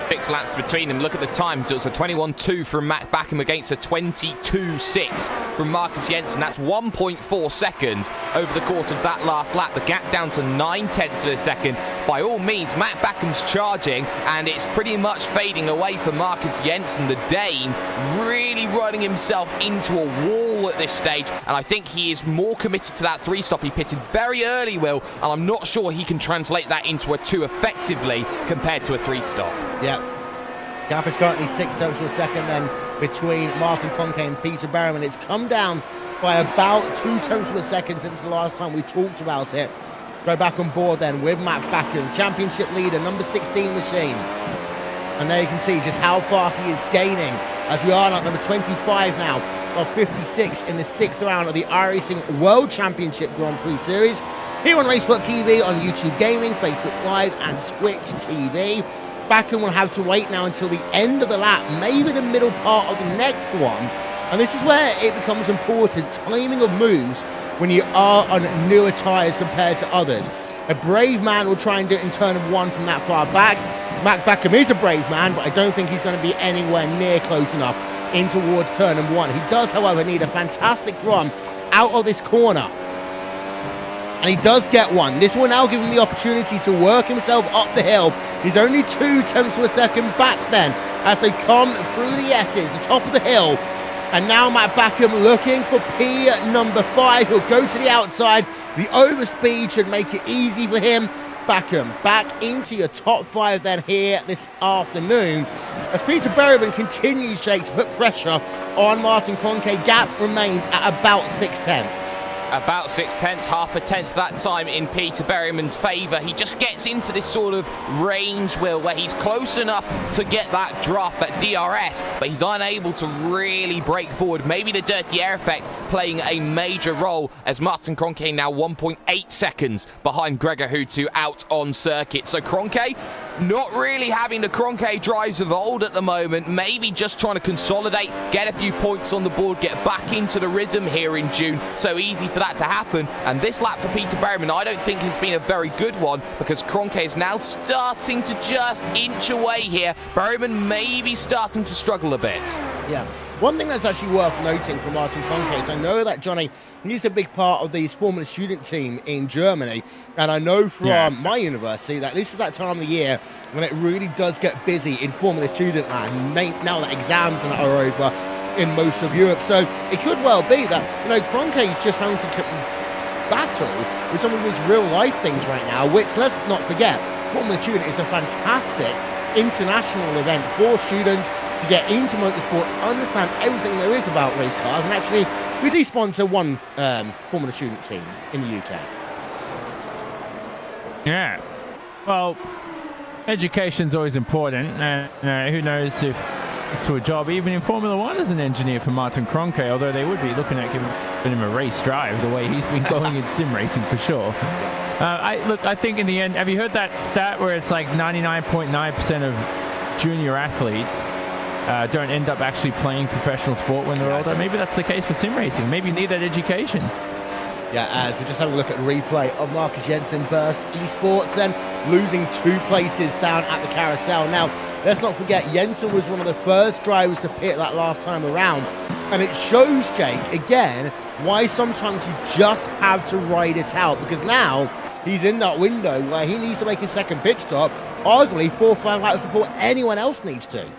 Speaker 2: 6 laps between them. Look at the times. It was a 21.2 from Matt Backham against a 22.6 from Marcus Jensen. That's 1.4 seconds over the course of that last lap. The gap down to 9/10 of a second. By all means, Matt Backham's charging, and it's pretty much fading away for Marcus Jensen, the Dane, really running himself into a wall at this stage. And I think he is more committed to that 3-stop. He pitted very early, Will, and I'm not sure he can translate that into a 2 effectively compared to a 3-stop.
Speaker 1: Yeah. Gap is currently 6 tenths of a second then between Martin Kroenke and Peter Berryman. It's come down by about 2 tenths of a second since the last time we talked about it. Go back on board then with Matt Backham, championship leader, number 16 machine. And there you can see just how fast he is gaining as we are at number 25 now of 56 in the 6th round of the iRacing World Championship Grand Prix Series. Here on Racebot TV, on YouTube Gaming, Facebook Live and Twitch TV. Backham will have to wait now until the end of the lap, maybe the middle part of the next one. And this is where it becomes important, timing of moves when you are on newer tyres compared to others. A brave man will try and do it in turn of 1 from that far back. Matt Backham is a brave man, but I don't think he's going to be anywhere near close enough in towards turn of 1. He does, however, need a fantastic run out of this corner. And he does get one. This will now give him the opportunity to work himself up the hill. He's only 2 tenths of a second back then as they come through the S's, the top of the hill. And now Matt Backham looking for P number 5. He'll go to the outside. The overspeed should make it easy for him. Backham back into your top 5 then here this afternoon. As Peter Berryman continues, Jake, to put pressure on Martin Kroenke. Gap remains at about 6 tenths.
Speaker 2: About 6/10, half a tenth that time in Peter Berryman's favour. He just gets into this sort of range, Will, where he's close enough to get that draft, that DRS, but he's unable to really break forward. Maybe the dirty air effect playing a major role as Martin Kroenke now 1.8 seconds behind Gregor Hutu out on circuit. So Kroenke not really having the Kroenke drives of old at the moment, maybe just trying to consolidate, get a few points on the board, get back into the rhythm here in June. So easy for that to happen. And this lap for Peter Berryman, I don't think has been a very good one, because Kroenke is now starting to just inch away here. Berryman may be starting to struggle a bit.
Speaker 1: Yeah. One thing that's actually worth noting from Martin Kroenke is I know that, Johnny, he's a big part of the Formula Student team in Germany, and I know from my university that this is that time of the year when it really does get busy in Formula Student land, now that exams are over in most of Europe. So it could well be that, Kroenke is just having to battle with some of his real-life things right now, which, let's not forget, Formula Student is a fantastic international event for students to get into motorsports, understand everything there is about race cars, and actually we do sponsor one Formula Student team in the UK.
Speaker 3: Yeah, well, education's always important, and who knows if it's to a job even in Formula One as an engineer for Martin Kroenke, although they would be looking at giving him a race drive the way he's been going in sim racing for sure. I think in the end, have you heard that stat where it's like 99.9% of junior athletes don't end up actually playing professional sport when they're older? Maybe that's the case for sim racing. Maybe you need that education.
Speaker 1: Yeah, as we're just having a look at the replay of Marcus Jensen burst esports and losing 2 places down at the carousel. Now, let's not forget, Jensen was one of the first drivers to pit that last time around. And it shows, Jake, again, why sometimes you just have to ride it out. Because now he's in that window where he needs to make his second pit stop, arguably 4 or 5 laps before anyone else needs to.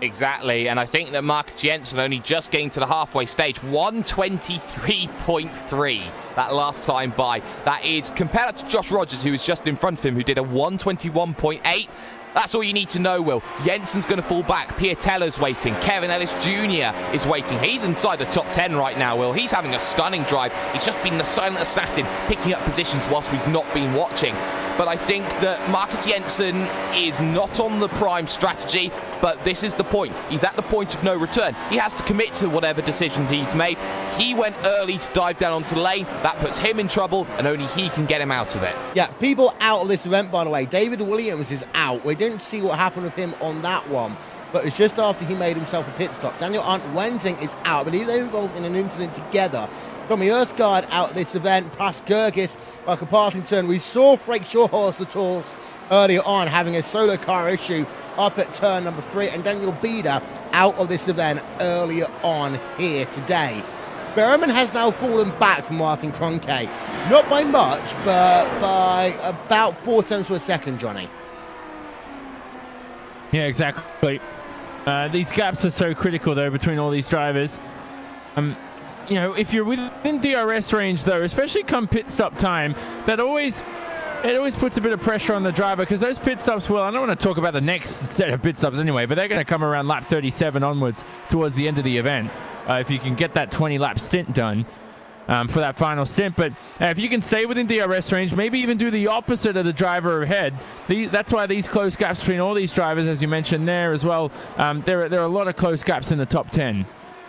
Speaker 2: Exactly, and I think that Marcus Jensen only just getting to the halfway stage, 123.3 that last time by. That is compared to Josh Rogers, who was just in front of him, who did a 121.8. That's all you need to know, Will. Jensen's going to fall back. Piatella's waiting. Kevin Ellis Jr. is waiting. He's inside the top 10 right now, Will. He's having a stunning drive. He's just been the silent assassin, picking up positions whilst we've not been watching. But I think that Marcus Jensen is not on the prime strategy, but this is the point. He's at the point of no return. He has to commit to whatever decisions he's made. He went early to dive down onto the lane. That puts him in trouble, and only he can get him out of it.
Speaker 1: Yeah, people out of this event, by the way. David Williams is out. We didn't see what happened with him on that one, but it's just after he made himself a pit stop. Daniel Arndt Wensing is out. I believe they're involved in an incident together. Tommy Erskard out this event, past Gergis, like a parting turn. We saw Frank Shawhorse, the Tools, earlier on having a solo car issue up at turn number 3, and Daniel Bieder out of this event earlier on here today. Berryman has now fallen back from Martin Kroenke. Not by much, but by about 4 tenths of a second, Johnny.
Speaker 3: Yeah, exactly. These gaps are so critical, though, between all these drivers. If you're within DRS range, though, especially come pit stop time, it always puts a bit of pressure on the driver, because those pit stops, well, I don't want to talk about the next set of pit stops anyway, but they're going to come around lap 37 onwards towards the end of the event, if you can get that 20-lap stint done for that final stint. But if you can stay within DRS range, maybe even do the opposite of the driver ahead. That's why these close gaps between all these drivers, as you mentioned there as well, there are a lot of close gaps in the top 10.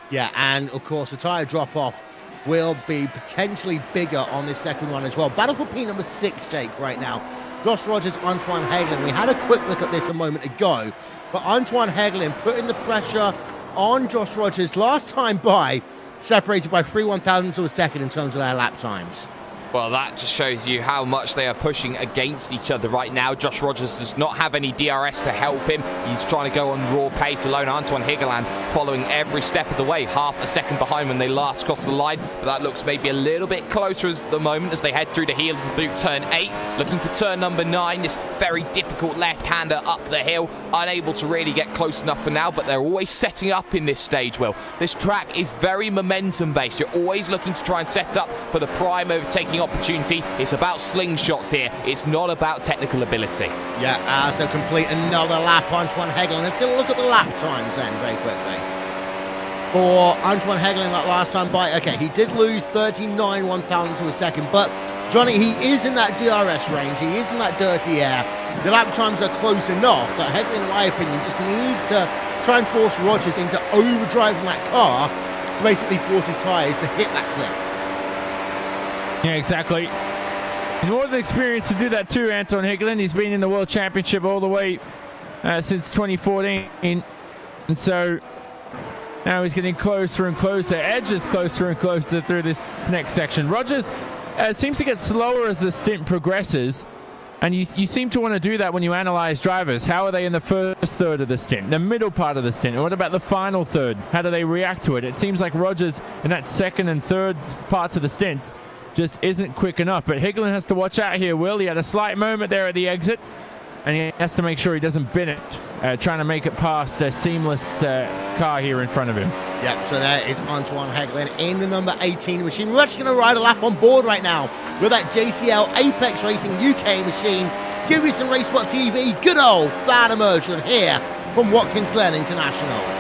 Speaker 1: Yeah, and of course the tyre drop-off will be potentially bigger on this second one as well. Battle for P number 6, Jake, right now. Josh Rogers, Antoine Hagelin. We had a quick look at this a moment ago, but Antoine Hagelin putting the pressure on Josh Rogers last time by, separated by 3/1000ths of a second in terms of their lap times.
Speaker 2: Well, that just shows you how much they are pushing against each other right now. Josh Rogers does not have any DRS to help him. He's trying to go on raw pace alone. Antoine Higeland following every step of the way, half a second behind when they last crossed the line. But that looks maybe a little bit closer at the moment as they head through the heel of the boot, turn 8. Looking for turn number 9, this very difficult left-hander up the hill. Unable to really get close enough for now, but they're always setting up in this stage, Will. This track is very momentum-based. You're always looking to try and set up for the prime overtaking opportunity. It's about slingshots here. It's not about technical ability.
Speaker 1: Yeah, so complete another lap, Antoine Hagelin. Let's get a look at the lap times then, very quickly. For Antoine Hagelin that last time by, okay, he did lose 39/1000ths of a second, but Johnny, he is in that DRS range. He is in that dirty air. The lap times are close enough that Hagelin, in my opinion, just needs to try and force Rogers into overdriving that car to basically force his tyres to hit that cliff.
Speaker 3: Yeah, exactly. He's more than experienced to do that too, Anton Hegelen. He's been in the World Championship all the way since 2014. And so now he's getting closer and closer, edges closer and closer through this next section. Rogers seems to get slower as the stint progresses. And you seem to want to do that when you analyze drivers. How are they in the first third of the stint, the middle part of the stint? What about the final third? How do they react to it? It seems like Rogers in that second and third parts of the stints just isn't quick enough. But Hegelen has to watch out here, Will. He had a slight moment there at the exit, and he has to make sure he doesn't bin it, trying to make it past a seamless car here in front of him.
Speaker 1: Yep, so there is Antoine Hegelen in the number 18 machine. We're actually going to ride a lap on board right now with that JCL Apex Racing UK machine. Give you some Race Spot TV, good old fan immersion here from Watkins Glen International.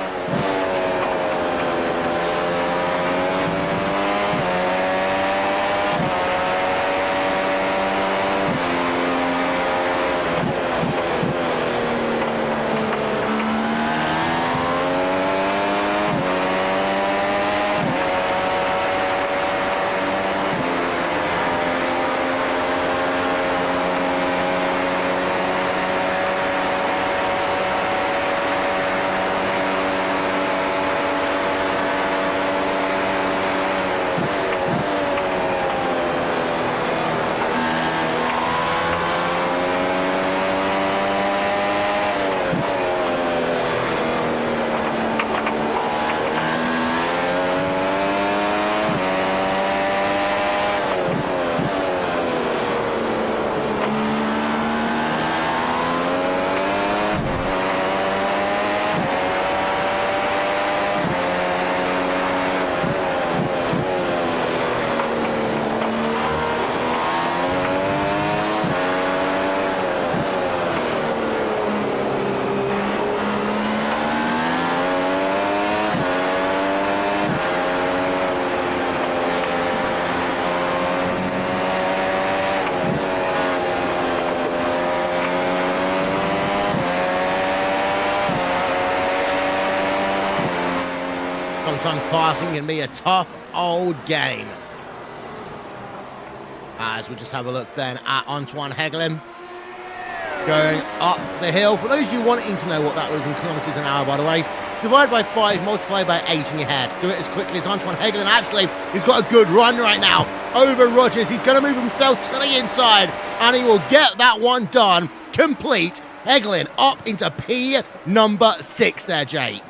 Speaker 1: Sometimes passing can be a tough old game. As we just have a look then at Antoine Hegelen going up the hill. For those of you wanting to know what that was in kilometers an hour, by the way, divide by 5, multiply by 8 in your head. Do it as quickly as Antoine Hegelen. Actually, he's got a good run right now over Rogers. He's going to move himself to the inside, and he will get that one done. Complete. Hegelen up into P number 6 there, Jake.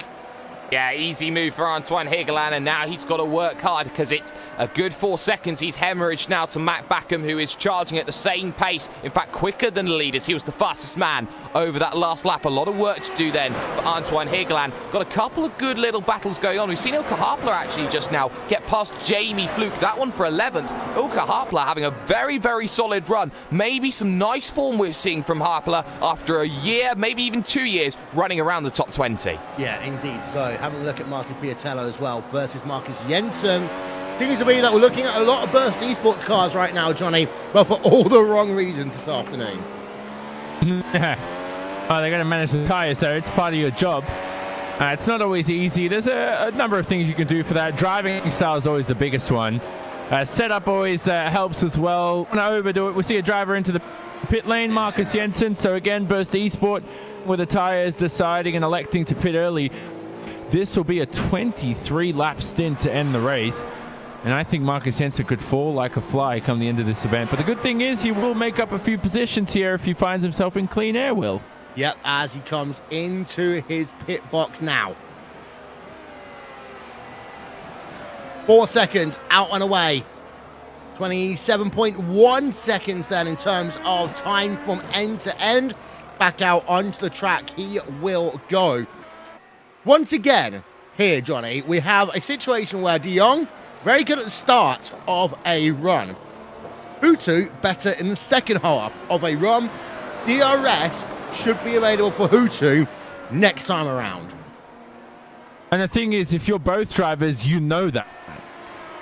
Speaker 2: Yeah, easy move for Antoine Hegelen, and now he's got to work hard because it's a good 4 seconds. He's hemorrhaged now to Matt Backham, who is charging at the same pace, in fact, quicker than the leaders. He was the fastest man over that last lap. A lot of work to do then for Antoine Hegelen. Got a couple of good little battles going on. We've seen Ilka Harpler actually just now get past Jamie Fluke, that one for 11th. Ilka Harpler having a very, very solid run. Maybe some nice form we're seeing from Harpler after a year, maybe even 2 years, running around the top 20.
Speaker 1: Yeah, indeed. So having a look at Martin Piatello as well versus Marcus Jensen. Seems to be that we're looking at a lot of Burst Esports cars right now, Johnny, but for all the wrong reasons this afternoon.
Speaker 3: Oh, they're going to manage the tyres, so it's part of your job. It's not always easy. There's a number of things you can do for that. Driving style is always the biggest one. Setup always helps as well. When I overdo it, we see a driver into the pit lane, Marcus Jensen. So again, Burst Esport with the tyres deciding and electing to pit early. This will be a 23-lap stint to end the race. And I think Marcus Jensen could fall like a fly come the end of this event. But the good thing is he will make up a few positions here if he finds himself in clean air, Will.
Speaker 1: Yep, as he comes into his pit box now. 4 seconds out and away. 27.1 seconds then in terms of time from end to end. Back out onto the track he will go. Once again, here, Johnny, we have a situation where De Jong, very good at the start of a run. Hutu, better in the second half of a run. DRS should be available for Hutu next time around.
Speaker 3: And the thing is, if you're both drivers, you know that.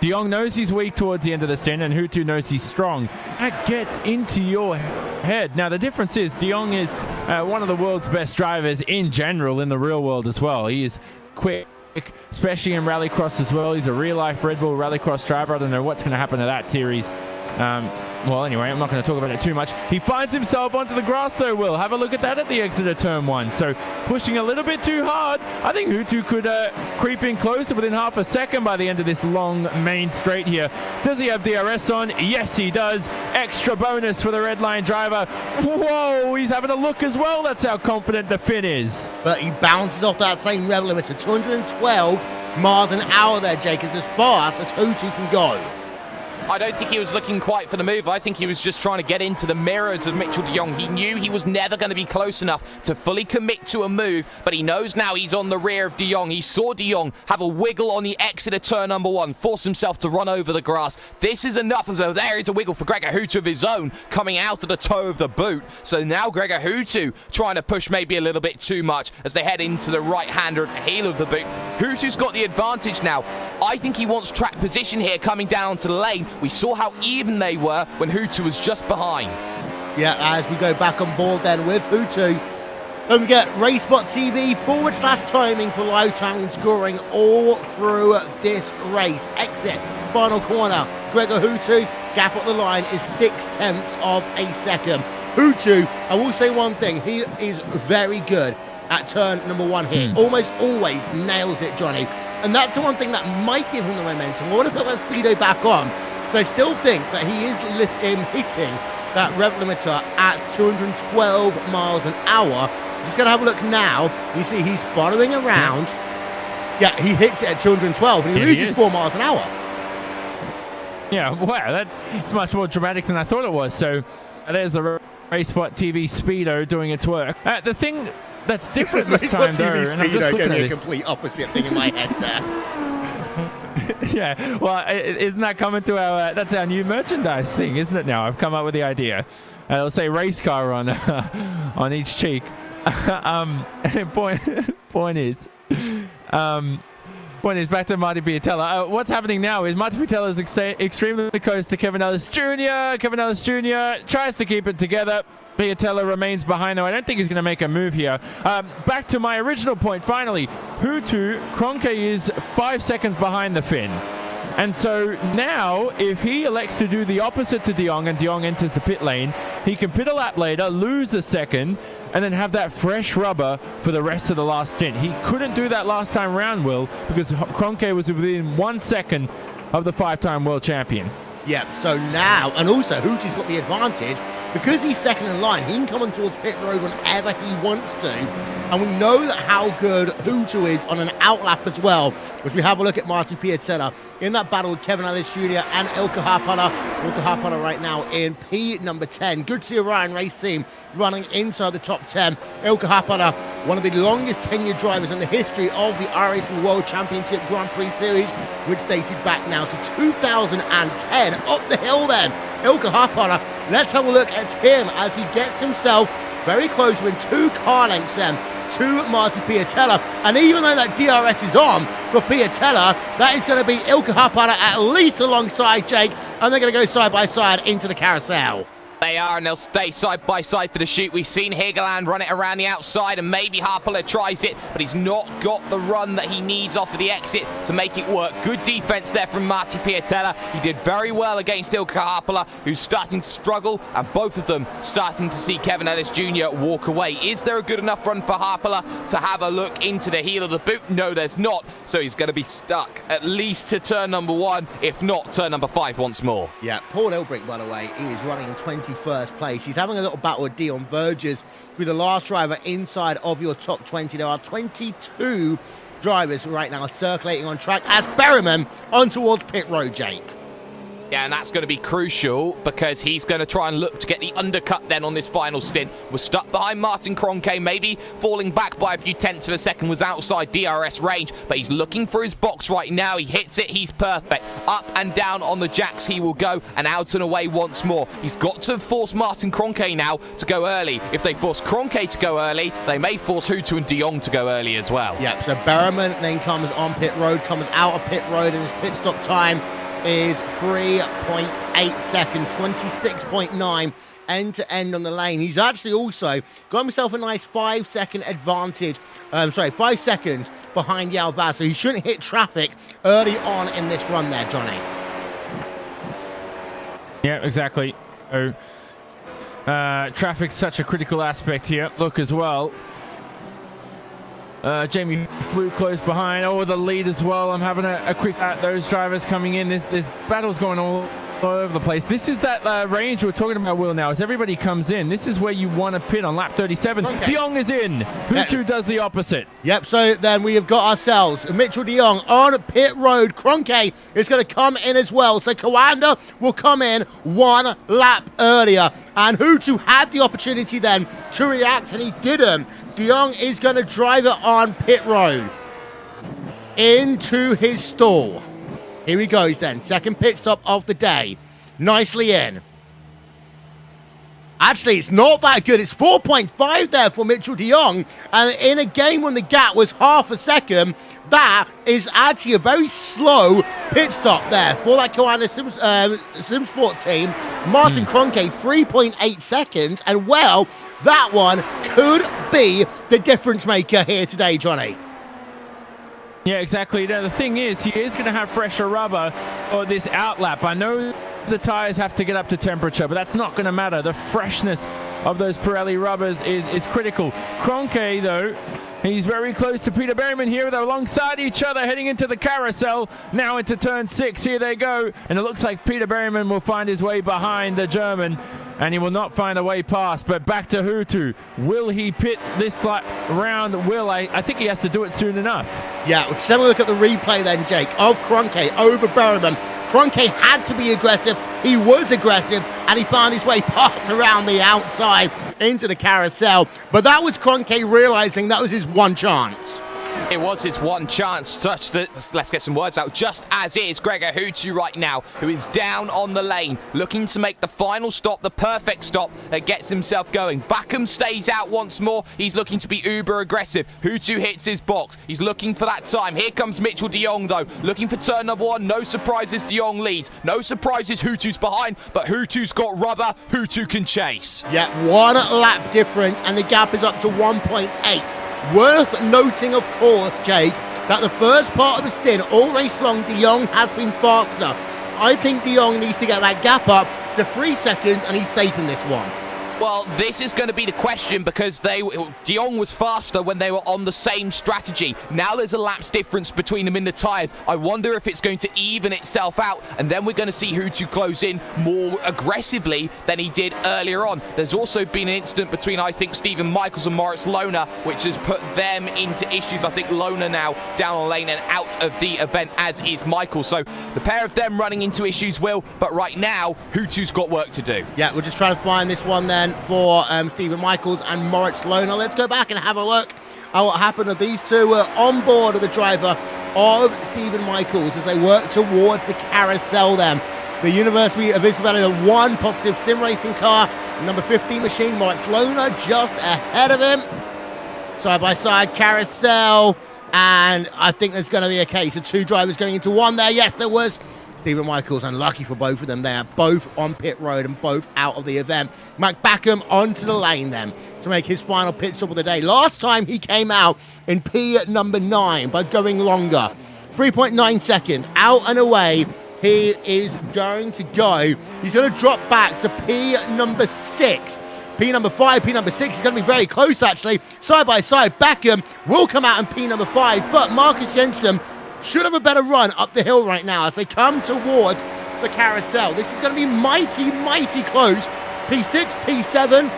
Speaker 3: De Jong knows he's weak towards the end of the stint, and Hutu knows he's strong. That gets into your head. Now, the difference is De Jong is one of the world's best drivers in general in the real world as well. He is quick, especially in rallycross as well. He's a real-life Red Bull rallycross driver. I don't know what's going to happen to that series well, anyway, I'm not going to talk about it too much. He finds himself onto the grass, though, Will. Have a look at that at the exit of turn 1. So pushing a little bit too hard. I think Hutu could creep in closer within half a second by the end of this long main straight here. Does he have DRS on? Yes, he does. Extra bonus for the red line driver. Whoa, he's having a look as well. That's how confident the Finn is.
Speaker 1: But he bounces off that same rev limiter, 212 miles an hour there, Jake, is as fast as Hutu can go.
Speaker 2: I don't think he was looking quite for the move. I think he was just trying to get into the mirrors of Mitchell de Jong. He knew he was never going to be close enough to fully commit to a move, but he knows now he's on the rear of de Jong. He saw de Jong have a wiggle on the exit of turn number 1, force himself to run over the grass. This is enough, as though there is a wiggle for Gregor Hutu of his own coming out of the toe of the boot. So now Gregor Hutu trying to push maybe a little bit too much as they head into the right-hander at the heel of the boot. Hutu's got the advantage now. I think he wants track position here coming down onto the lane. We saw how even they were when Hutu was just behind.
Speaker 1: Yeah, as we go back on board then with Hutu. Don't forget, RaceBot TV /timing for live timing and scoring all through this race. Exit, final corner. Gregor Hutu, gap up the line is 0.6 of a second. Hutu, I will say one thing, he is very good at turn number 1 here. Almost always nails it, Johnny. And that's the one thing that might give him the momentum. I want to put that speedo back on. So I still think that he is hitting that rev limiter at 212 miles an hour. Just going to have a look now. You see he's following around. Yeah, he hits it at 212 and he loses 4 miles an hour.
Speaker 3: Yeah, wow, that's much more dramatic than I thought it was. So there's the RaceBot TV Speedo doing its work. The thing that's different this time, though, and I'm just looking at
Speaker 1: a complete opposite thing in my head there.
Speaker 3: Yeah, well, isn't that coming to our, that's our new merchandise thing, isn't it now? I've come up with the idea. It'll say race car on on each cheek. Point is back to Marty Piatella. What's happening now is Marty Piatella is extremely close to Kevin Ellis Jr. Kevin Ellis Jr. tries to keep it together. Piatella remains behind, though. I don't think he's going to make a move here. Back to my original point, finally. Hutu, Kroenke is 5 seconds behind the Finn. And so now, if he elects to do the opposite to de Jong and de Jong enters the pit lane, he can pit a lap later, lose a second, and then have that fresh rubber for the rest of the last stint. He couldn't do that last time round, Will, because Kroenke was within 1 second of the 5-time world champion.
Speaker 1: Yeah, so now, and also Huti's got the advantage because he's second in line. He can come on towards pit road whenever he wants to, and we know that how good Hutu is on an outlap as well. If we have a look at Marty Piatella in that battle with Kevin Ellis Jr. and Ilkka Harpala. Ilkka Harpala right now in P number 10. Good to see Orion Race Team running inside the top 10. Ilkka Harpala, one of the longest tenured drivers in the history of the iRacing World Championship Grand Prix Series, which dated back now to 2010. Up the hill then, Ilkka Harpala. Let's have a look at him as he gets himself very close within 2 car lengths then to Marty Piatella. And even though that DRS is on for Piatella, that is going to be Ilkka Harpala at least alongside Jake, and they're going to go side by side into the carousel.
Speaker 2: They are, and they'll stay side by side for the shoot. We've seen Hegeland run it around the outside, and maybe Harpala tries it, but he's not got the run that he needs off of the exit to make it work. Good defense there from Marty Piatella. He did very well against Ilkka Harpala, who's starting to struggle, and both of them starting to see Kevin Ellis Jr. walk away. Is there a good enough run for Harpala to have a look into the heel of the boot? No, there's not. So he's going to be stuck at least to turn number 1, if not turn number 5 once more.
Speaker 1: Yeah, Paul Elbrick, by the way, he is running in 21st place. He's having a little battle with Dion Verges, with the last driver inside of your top 20. There are 22 drivers right now circulating on track as Berryman on towards pit road, Jake.
Speaker 2: Yeah, and that's going to be crucial because he's going to try and look to get the undercut then on this final stint. Was stuck behind Martin Kroenke, maybe falling back by a few tenths of a second, was outside DRS range, but he's looking for his box right now. He hits it, he's perfect. Up and down on the jacks he will go, and out and away once more. He's got to force Martin Kroenke now to go early. If they force Kroenke to go early, they may force Hutu and de Jong to go early as well.
Speaker 1: Yeah, so Berryman then comes on pit road, comes out of pit road, and his pit stop time is 3.8 seconds, 26.9 end-to-end on the lane. He's actually also got himself a nice 5-second advantage, 5 seconds behind Yalvaz, so he shouldn't hit traffic early on in this run there, Johnny.
Speaker 3: Yeah, exactly. Traffic's such a critical aspect here. Look as well. Jamie flew close behind. Oh, the lead as well. I'm having a quick at those drivers coming in. There's battles going all over the place. This is that range we're talking about, Will, now. As everybody comes in, this is where you want to pit on lap 37.
Speaker 1: Okay.
Speaker 3: De Jong is in. Hutu does the opposite.
Speaker 1: Yep, so then we have got ourselves Mitchell de Jong on pit road. Kroenke is going to come in as well. So Kawanda will come in 1 lap earlier. And Hutu had the opportunity then to react, and he didn't. De Jong is going to drive it on pit road into his stall. Here he goes then. Second pit stop of the day. Nicely in. Actually, it's not that good. It's 4.5 there for Mitchell de Jong. And in a game when the gap was half a second, that is actually a very slow pit stop there for that Kawanda Simsport team. Martin Kroenke, 3.8 seconds. And, well, that one could be the difference maker here today, Johnny.
Speaker 3: Yeah, exactly. Now, the thing is, he is going to have fresher rubber or this outlap. I know the tires have to get up to temperature, but that's not going to matter. The freshness of those Pirelli rubbers is critical. Kroenke, though, he's very close to Peter Berryman here. They're alongside each other heading into the carousel. Now into turn 6. Here they go. And it looks like Peter Berryman will find his way behind the German, and he will not find a way past. But back to Hutu. Will he pit this lap round? Will I think he has to do it soon enough.
Speaker 1: Yeah, let's have a look at the replay then, Jake, of Kroenke over Berryman. Kroenke had to be aggressive. He was aggressive, and he found his way past around the outside into the carousel. But that was Kroenke realizing that was his one chance.
Speaker 2: It was his one chance, such that, let's get some words out, just as is Gregor Hutu right now, who is down on the lane, looking to make the final stop, the perfect stop that gets himself going. Backham stays out once more. He's looking to be uber aggressive. Hutu hits his box. He's looking for that time. Here comes Mitchell de Jong, though, looking for turn number 1. No surprises, de Jong leads. No surprises, Hutu's behind, but Hutu's got rubber. Hutu can chase.
Speaker 1: Yeah, 1 lap difference, and the gap is up to 1.8. Worth noting, of course, Jake, that the first part of the stint, all race long, de Jong has been faster. I think de Jong needs to get that gap up to 3 seconds, and he's safe in this one.
Speaker 2: Well, this is going to be the question, because de Jong was faster when they were on the same strategy. Now there's a lapse difference between them in the tyres. I wonder if it's going to even itself out, and then we're going to see Hutu close in more aggressively than he did earlier on. There's also been an incident between, I think, Stephen Michaels and Moritz Lohner, which has put them into issues. I think Lohner now down on lane and out of the event, as is Michaels. So the pair of them running into issues, Will, but right now, Hutu's got work to do.
Speaker 1: Yeah, we're just trying to find this one then for Stephen Michaels and Moritz Lohner. Let's go back and have a look at what happened. These two were on board of the driver of Stephen Michaels as they work towards the carousel then. The University of Isabella, 1 positive sim racing car, number 15 machine, Moritz Lohner just ahead of him. Side by side carousel, and I think there's going to be a case of 2 drivers going into 1 there. Yes, there was. Stephen Michaels, unlucky for both of them. They are both on pit road and both out of the event. Mac Backham onto the lane then to make his final pit stop of the day. Last time he came out in P number 9 by going longer. 3.9 second, out and away. He is going to go. He's going to drop back to P number 6. P number 5, P number 6 is going to be very close actually. Side by side, Backham will come out in P number 5, but Marcus Jensen should have a better run up the hill right now as they come towards the carousel. This is going to be mighty, mighty close. P6, P7,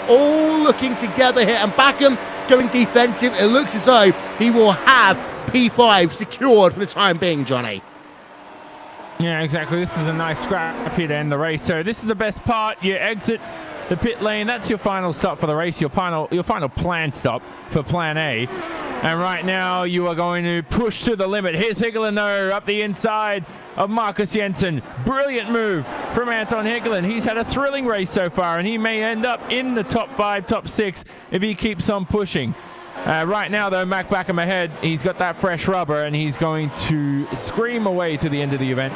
Speaker 1: all looking together here. And Backham going defensive. It looks as though he will have P5 secured for the time being, Johnny.
Speaker 3: Yeah, exactly. This is a nice scrap here to end the race. So this is the best part. You exit the pit lane. That's your final stop for the race, your final planned stop for plan A. And right now you are going to push to the limit. Here's Higgelen up the inside of Marcus Jensen. Brilliant move from Anton Higgelen. He's had a thrilling race so far, and he may end up in the top 5, top 6 if he keeps on pushing. Right now, though, Mac Backham ahead. He's got that fresh rubber, and he's going to scream away to the end of the event.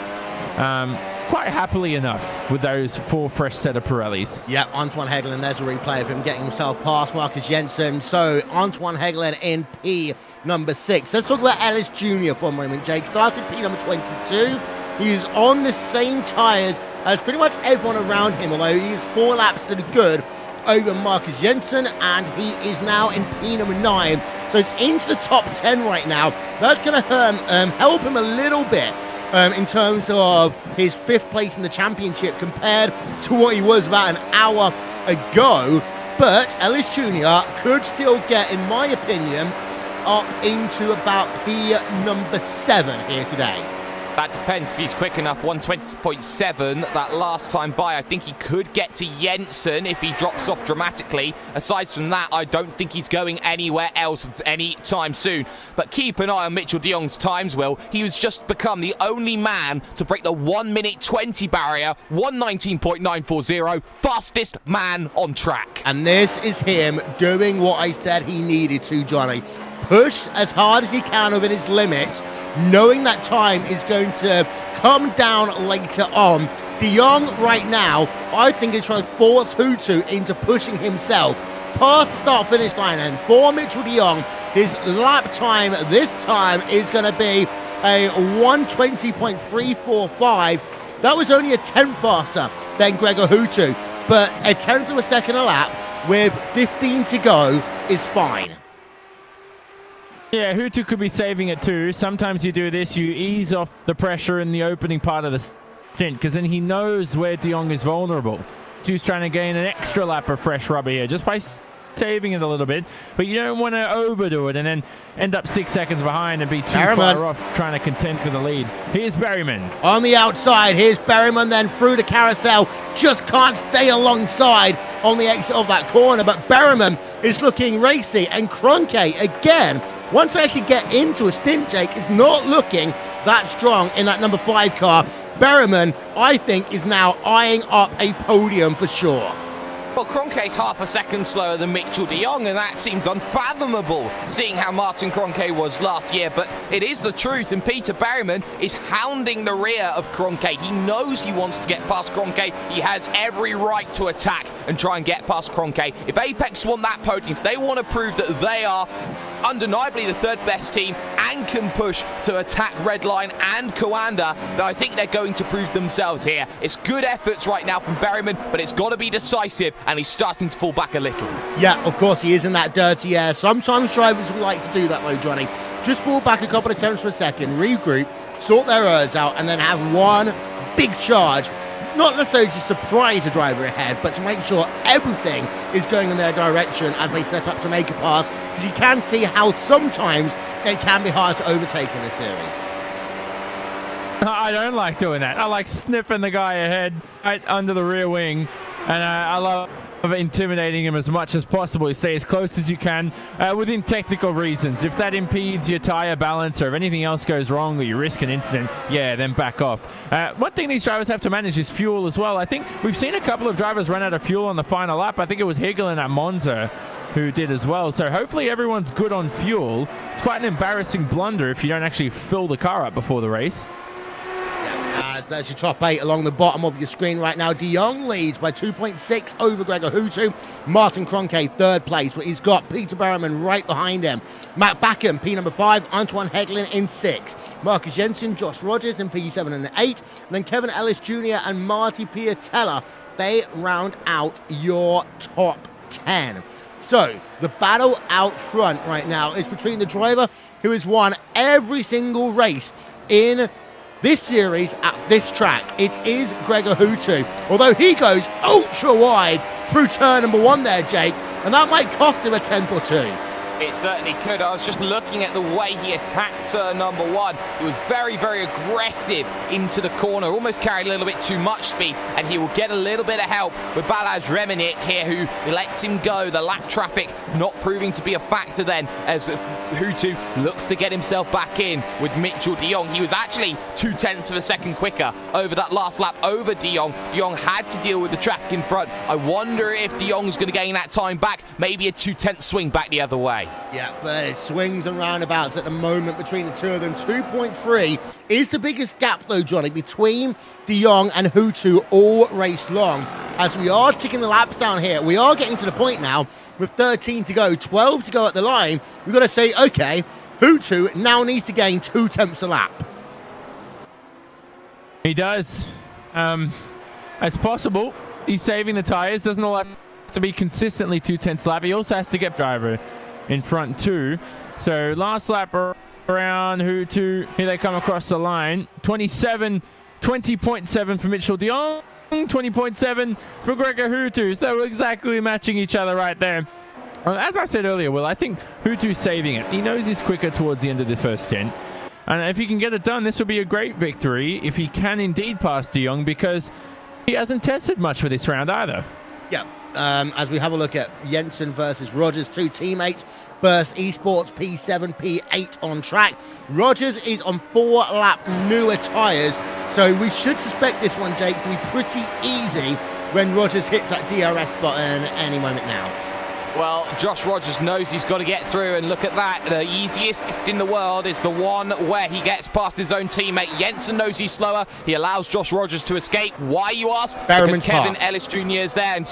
Speaker 3: Quite happily enough with those 4 fresh set of Pirellis.
Speaker 1: Yeah, Antoine Higgelen, there's a replay of him getting himself past Marcus Jensen. So Antoine Higgelen in P number 6. Let's talk about Ellis Jr. for a moment, Jake. Started P number 22. He is on the same tyres as pretty much everyone around him, although he is 4 laps to the good over Marcus Jensen, and he is now in P number 9. So he's into the top 10 right now. That's going to help him a little bit in terms of his 5th place in the championship compared to what he was about an hour ago. But Ellis Jr. could still get, in my opinion, up into about P number 7 here today.
Speaker 2: That depends if he's quick enough. 120.7 that last time by. I think he could get to Jensen if he drops off dramatically. Aside from that, I don't think he's going anywhere else any time soon. But keep an eye on Mitchell de Jong's times, Will. He has just become the only man to break the 1:20 barrier. 1:19.940. Fastest man on track.
Speaker 1: And this is him doing what I said he needed to, Johnny. Push as hard as he can within his limits, knowing that time is going to come down later on. De Jong right now, I think, is trying to force Hutu into pushing himself past the start-finish line. And for Mitchell de Jong, his lap time this time is going to be a 1:20.345. That was only a 10th faster than Gregor Hutu, but a 10th of a second a lap with 15 to go is fine.
Speaker 3: Yeah, Hutu could be saving it too. Sometimes you do this, you ease off the pressure in the opening part of the stint, because then he knows where de Jong is vulnerable. He's trying to gain an extra lap of fresh rubber here just by saving it a little bit, but you don't want to overdo it and then end up 6 seconds behind and be too far off trying to contend for the lead. Here's Berryman.
Speaker 1: On the outside, here's Berryman then through the carousel. Just can't stay alongside on the exit of that corner, but Berryman is looking racy, and Kroenke, again, once they actually get into a stint, Jake, is not looking that strong in that number 5 car. Berryman, I think, is now eyeing up a podium for sure.
Speaker 2: Well, Kroenke's half a second slower than Mitchell de Jong, and that seems unfathomable, seeing how Martin Kroenke was last year. But it is the truth, and Peter Berryman is hounding the rear of Kroenke. He knows he wants to get past Kroenke. He has every right to attack and try and get past Kroenke. If Apex want that podium, if they want to prove that they are undeniably the 3rd best team and can push to attack Redline and Coanda, then I think they're going to prove themselves here. It's good efforts right now from Berryman, but it's got to be decisive, and he's starting to fall back a little.
Speaker 1: Yeah, of course he is in that dirty air. Sometimes drivers will like to do that though, Johnny. Just fall back a couple of tenths per second, regroup, sort their errors out, and then have one big charge. Not necessarily to surprise the driver ahead, but to make sure everything is going in their direction as they set up to make a pass. Because you can see how sometimes it can be hard to overtake in this series.
Speaker 3: I don't like doing that. I like sniffing the guy ahead right under the rear wing, and I love intimidating him as much as possible. You stay as close as you can within technical reasons. If that impedes your tire balance, or if anything else goes wrong, or you risk an incident, yeah, then back off. One thing these drivers have to manage is fuel as well. I think we've seen a couple of drivers run out of fuel on the final lap. I think it was Higgelen at Monza who did as well. So hopefully everyone's good on fuel. It's quite an embarrassing blunder if you don't actually fill the car up before the race.
Speaker 1: There's your top 8 along the bottom of your screen right now. De Jong leads by 2.6 over Gregor Hutu. Martin Kroenke, 3rd place, but he's got Peter Berryman right behind him. Matt Backham, P number 5. Antoine Hegelin in 6. Marcus Jensen, Josh Rogers in P7 and 8. And then Kevin Ellis Jr. and Marty Piatella, they round out your top 10. So, the battle out front right now is between the driver who has won every single race in this series at this track. It is Gregor Hutu, although he goes ultra wide through turn number 1 there, Jake, and that might cost him a 10th or 2.
Speaker 2: It certainly could. I was just looking at the way he attacked turn number 1. He was very, very aggressive into the corner, almost carried a little bit too much speed, and he will get a little bit of help with Balazs Remenit here, who lets him go. The lap traffic not proving to be a factor then, as Hutu looks to get himself back in with Mitchell de Jong. He was actually 0.2 of a second quicker over that last lap over de Jong. De Jong had to deal with the traffic in front. I wonder if de Jong's going to gain that time back, maybe a 0.2 swing back the other way.
Speaker 1: Yeah, but it swings and roundabouts at the moment between the two of them. 2.3 is the biggest gap, though, Johnny, between de Jong and Hutu all race long. As we are ticking the laps down here, we are getting to the point now with 13 to go, 12 to go at the line. We've got to say, okay, Hutu now needs to gain 0.2 a lap.
Speaker 3: He does. It's possible. He's saving the tires. Doesn't all have to be consistently 2/10 lap. He also has to get driver in front too. So last lap around Hutu. Here they come across the line. 20.7 for Mitchell de Jong. 20.7 for Gregor Hutu. So exactly matching each other right there. As I said earlier, Will, I think Hutu's saving it. He knows he's quicker towards the end of the first 10. And if he can get it done, this will be a great victory if he can indeed pass de Jong, because he hasn't tested much for this round either.
Speaker 1: Yeah, as we have a look at Jensen versus Rogers, two teammates. Burst Esports P7, P8 on track. Rogers is on 4-lap newer tyres, so we should suspect this one, Jake, to be pretty easy when Rogers hits that DRS button any moment now.
Speaker 2: Well, Josh Rogers knows he's got to get through, and look at that. The easiest lift in the world is the one where he gets past his own teammate. Jensen knows he's slower. He allows Josh Rogers to escape. Why, you ask?
Speaker 1: Berriman's
Speaker 2: because Kevin
Speaker 1: past.
Speaker 2: Ellis Jr. is there, and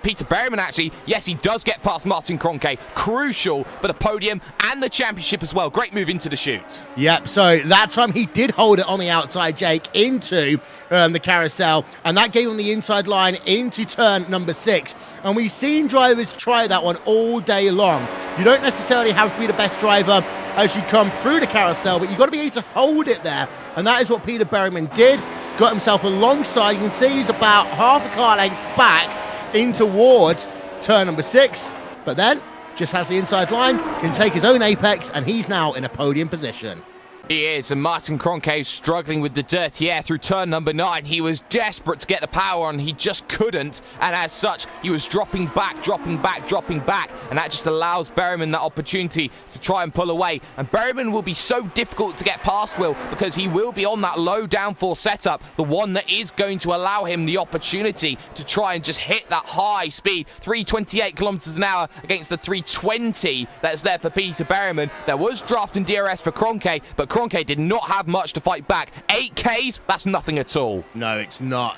Speaker 2: Peter Berriman, actually, yes, he does get past Martin Kroenke. Crucial for the podium and the championship as well. Great move into the chute.
Speaker 1: Yep, so that time he did hold it on the outside, Jake, into the carousel, and that gave him the inside line into turn number 6. And we've seen drivers try that one all day long. You don't necessarily have to be the best driver as you come through the carousel, but you've got to be able to hold it there. And that is what Peter Berriman did. Got himself alongside. You can see he's about half a car length back in towards turn number 6. But then, just has the inside line, can take his own apex, and he's now in a podium position.
Speaker 2: He is, and Martin Kroenke is struggling with the dirty air through turn number 9. He was desperate to get the power on, he just couldn't, and as such, he was dropping back, and that just allows Berriman that opportunity to try and pull away. And Berriman will be so difficult to get past, Will, because he will be on that low downforce setup, the one that is going to allow him the opportunity to try and just hit that high speed, 328 kilometers an hour against the 320 that's there for Peter Berriman. There was draft and DRS for Kroenke, but Kroenke did not have much to fight back. 8Ks, that's nothing at all.
Speaker 1: No, it's not.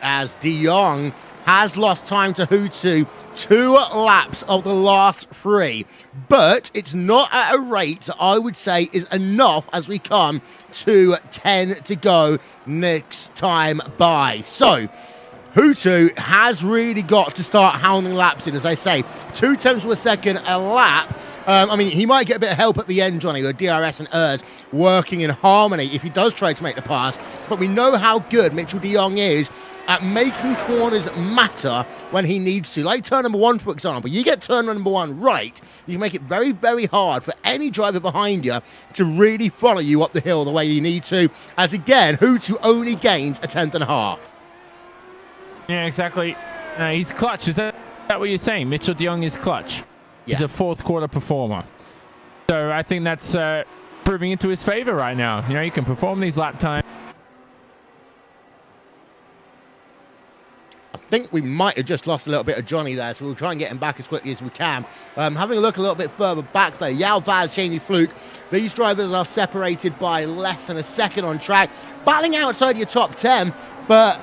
Speaker 1: As de Jong has lost time to Hutu 2 laps of the last 3. But it's not at a rate that I would say is enough as we come to 10 to go next time by. So, Hutu has really got to start hounding laps in, as I say. 2 tenths of a second a lap. I mean, he might get a bit of help at the end, Johnny, with DRS and ERS working in harmony if he does try to make the pass. But we know how good Mitchell de Jong is at making corners matter when he needs to. Like turn number 1, for example. You get turn number 1 right, you can make it very, very hard for any driver behind you to really follow you up the hill the way you need to. As again, Hutu only gains a 10.5.
Speaker 3: Yeah, exactly. He's clutch. Is that what you're saying? Mitchell de Jong is clutch.
Speaker 1: Yeah.
Speaker 3: He's a 4th quarter performer. So I think that's proving into his favor right now. You know, you can perform these lap times.
Speaker 1: I think we might have just lost a little bit of Johnny there, so we'll try and get him back as quickly as we can. Having a look a little bit further back there, Yao Vaz, Jamie Fluke, these drivers are separated by less than a second on track, battling outside your top 10, but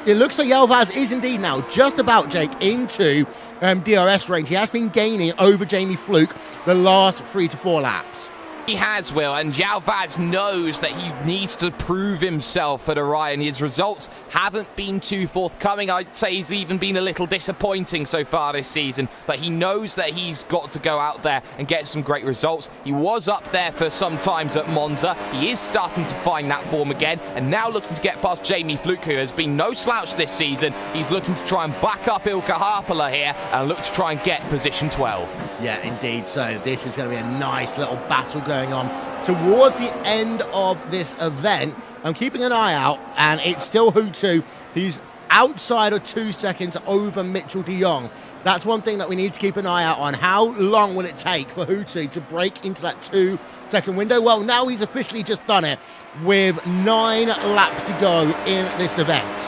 Speaker 1: it looks like Yao Vaz is indeed now just about, Jake, into DRS range. He has been gaining over Jamie Fluke the last 3 to 4 laps.
Speaker 2: He has, Will, and Yao Vaz knows that he needs to prove himself at Orion. His results haven't been too forthcoming. I'd say he's even been a little disappointing so far this season, but he knows that he's got to go out there and get some great results. He was up there for some times at Monza. He is starting to find that form again, and now looking to get past Jamie Fluke, who has been no slouch this season. He's looking to try and back up Ilkka Harpala here and look to try and get position 12.
Speaker 1: Yeah, indeed. So this is going to be a nice little battle going on towards the end of this event. I'm keeping an eye out, and it's still Hutu. He's outside of 2 seconds over Mitchell de Jong. That's one thing that we need to keep an eye out on. How long will it take for Hutu to break into that 2-second window? Well, now he's officially just done it with 9 laps to go in this event.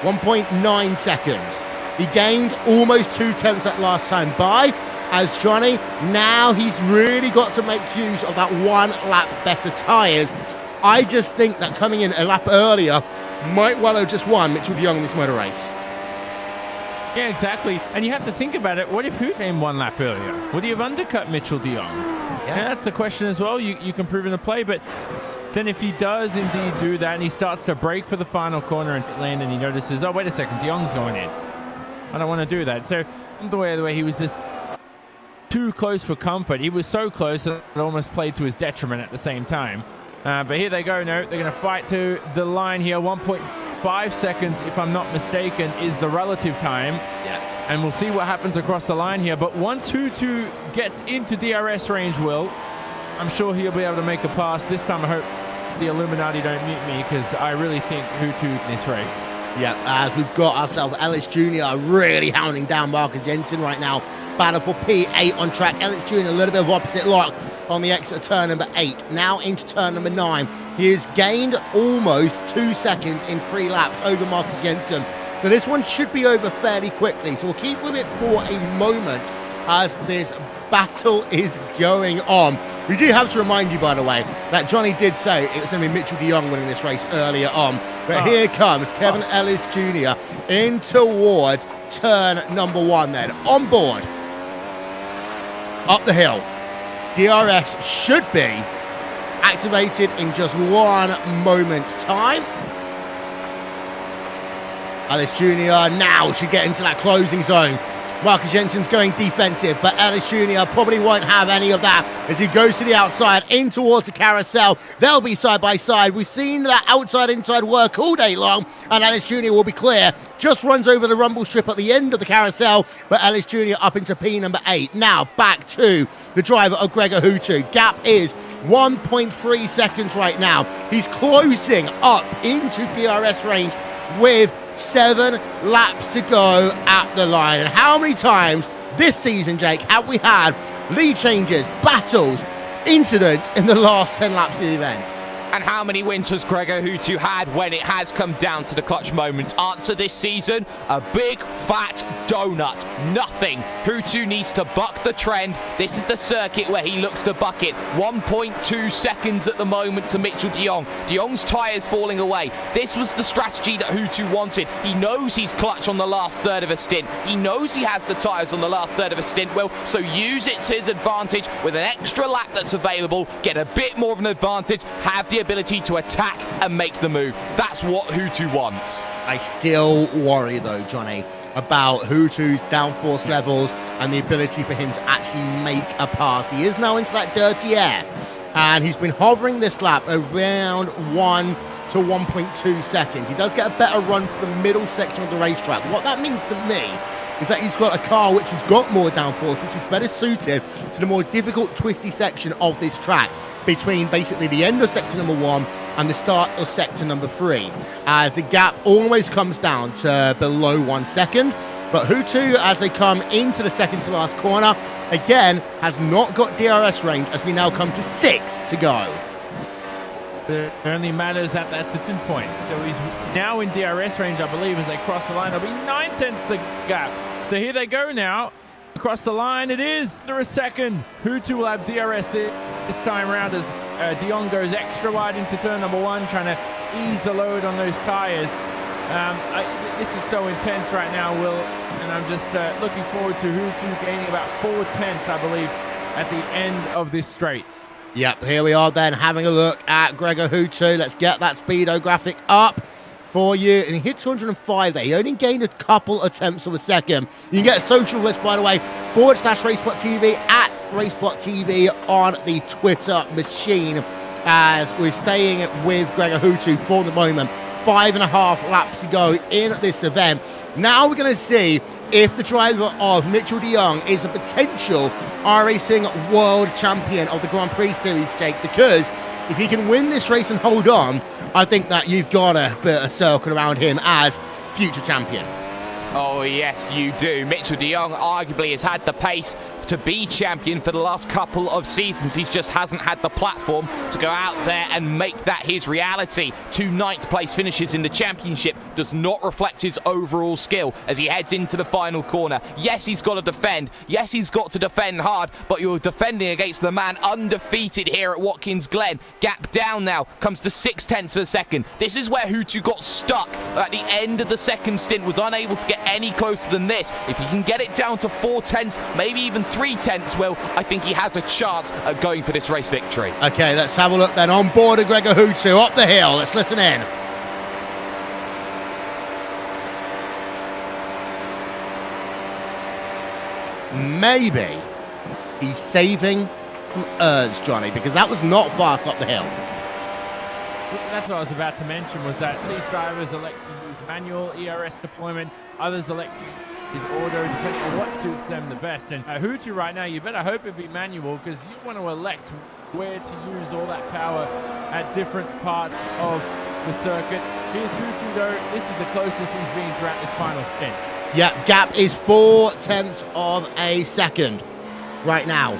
Speaker 1: 1.9 seconds. He gained almost 2 tenths that last time by. As Johnny, now he's really got to make use of that 1 lap better tyres. I just think that coming in a lap earlier might well have just won Mitchell de Jong in this motor race.
Speaker 3: Yeah, exactly. And you have to think about it. What if Hoot came 1 lap earlier? Would he have undercut Mitchell de Jong? Yeah, that's the question as well. You can prove in the play, but then if he does indeed do that and he starts to break for the final corner and land and he notices, oh, wait a second, De Jong's going in. I don't want to do that. So the way he was just too close for comfort. He was so close that it almost played to his detriment at the same time. But here they go. No, they're going to fight to the line here. 1.5 seconds, if I'm not mistaken, is the relative time.
Speaker 1: Yeah.
Speaker 3: And we'll see what happens across the line here. But once Hutu gets into DRS range, I'm sure he'll be able to make a pass. This time I hope the Illuminati don't mute me, because I really think Hutu in this race.
Speaker 1: Yeah, as we've got ourselves Ellis Jr. really hounding down Marcus Jensen right now. Battle for P8 on track. Ellis Jr. a little bit of opposite lock on the exit of turn number 8. Now into turn number 9. He has gained almost 2 seconds in 3 laps over Marcus Jensen. So this one should be over fairly quickly. So we'll keep with it for a moment as this battle is going on. We do have to remind you, by the way, that Johnny did say it was going to be Mitchell de Jong winning this race earlier on. But here comes Kevin Ellis Jr. in towards turn number 1 then. On board. Up the hill. DRS should be activated in just 1 moment's time. Ellis Jr. now should get into that closing zone. Marcus Jensen's going defensive, but Ellis Jr. probably won't have any of that as he goes to the outside in towards the carousel. They'll be side by side. We've seen that outside-inside work all day long, and Ellis Jr. will be clear. Just runs over the rumble strip at the end of the carousel, but Ellis Jr. up into P number 8. Now back to the driver of Gregor Hutu. Gap is 1.3 seconds right now. He's closing up into DRS range with 7 laps to go at the line. And how many times this season, Jake, have we had lead changes, battles, incidents in the last 10 laps of the event?
Speaker 2: And how many wins has Gregor Hutu had when it has come down to the clutch moments? Answer this season, a big fat donut. Nothing. Hutu needs to buck the trend. This is the circuit where he looks to buck it. 1.2 seconds at the moment to Mitchell de Jong. De Jong's tyres falling away. This was the strategy that Hutu wanted. He knows he's clutch on the last third of a stint. He knows he has the tyres on the last third of a stint, Will. So use it to his advantage with an extra lap that's available. Get a bit more of an advantage. Have the ability to attack and make the move. That's what Hutu wants.
Speaker 1: I still worry though, Johnny, about Hutu's downforce levels and the ability for him to actually make a pass. He is now into that dirty air, and he's been hovering this lap around 1 to 1.2 seconds. He does get a better run for the middle section of the racetrack. What that means to me is that he's got a car which has got more downforce, which is better suited to the more difficult, twisty section of this track, between basically the end of sector number 1 and the start of sector number 3, as the gap almost comes down to below 1 second. But Hutu, as they come into the second to last corner, again has not got DRS range as we now come to 6 to go.
Speaker 3: It only matters at that tipping point. So he's now in DRS range, I believe, as they cross the line. It'll be 9/10 the gap. So here they go now. Across the line it is. Under a second. Hutu will have DRS this time around as de Jong goes extra wide into turn number 1, trying to ease the load on those tyres. This is so intense right now, Will, and I'm just looking forward to Hutu gaining about 4/10, I believe, at the end of this straight.
Speaker 1: Yep, here we are then having a look at Gregor Hutu. Let's get that speedo graphic up for you. And he hit 205 there. He only gained a couple attempts of a second. You can get a social list, by the way, /RaceBlog.tv at RaceBlog.tv on the Twitter machine, as we're staying with Gregor Hutu for the moment. 5.5 laps to go in this event. Now we're going to see if the driver of Mitchell de Jong is a potential iRacing world champion of the Grand Prix Series, Jake, because if he can win this race and hold on, I think that you've got a bit of circle around him as future champion.
Speaker 2: Oh, yes, you do. Mitchell de Jong arguably has had the pace to be champion for the last couple of seasons. He just hasn't had the platform to go out there and make that his reality. 2 9th place finishes in the championship does not reflect his overall skill as he heads into the final corner. Yes, he's got to defend. Yes, he's got to defend hard, but you're defending against the man undefeated here at Watkins Glen. Gap down now, comes to 6/10 of a second. This is where Hutu got stuck at the end of the second stint, was unable to get any closer than this. If he can get it down to 4/10, maybe even 3/10, Will, I think he has a chance at going for this race victory.
Speaker 1: Okay, let's have a look then. On board of Gregor Hutu, up the hill. Let's listen in. Maybe he's saving some urge, Johnny, because that was not fast up the hill.
Speaker 3: That's what I was about to mention, was that these drivers elect to use manual ERS deployment, others elect to use auto, depending on what suits them the best. And Hutu right now, you better hope it be manual, because you want to elect where to use all that power at different parts of the circuit. Here's Hutu though, this is the closest he's been throughout this final stint.
Speaker 1: Yeah, gap is 0.4 of a second right now.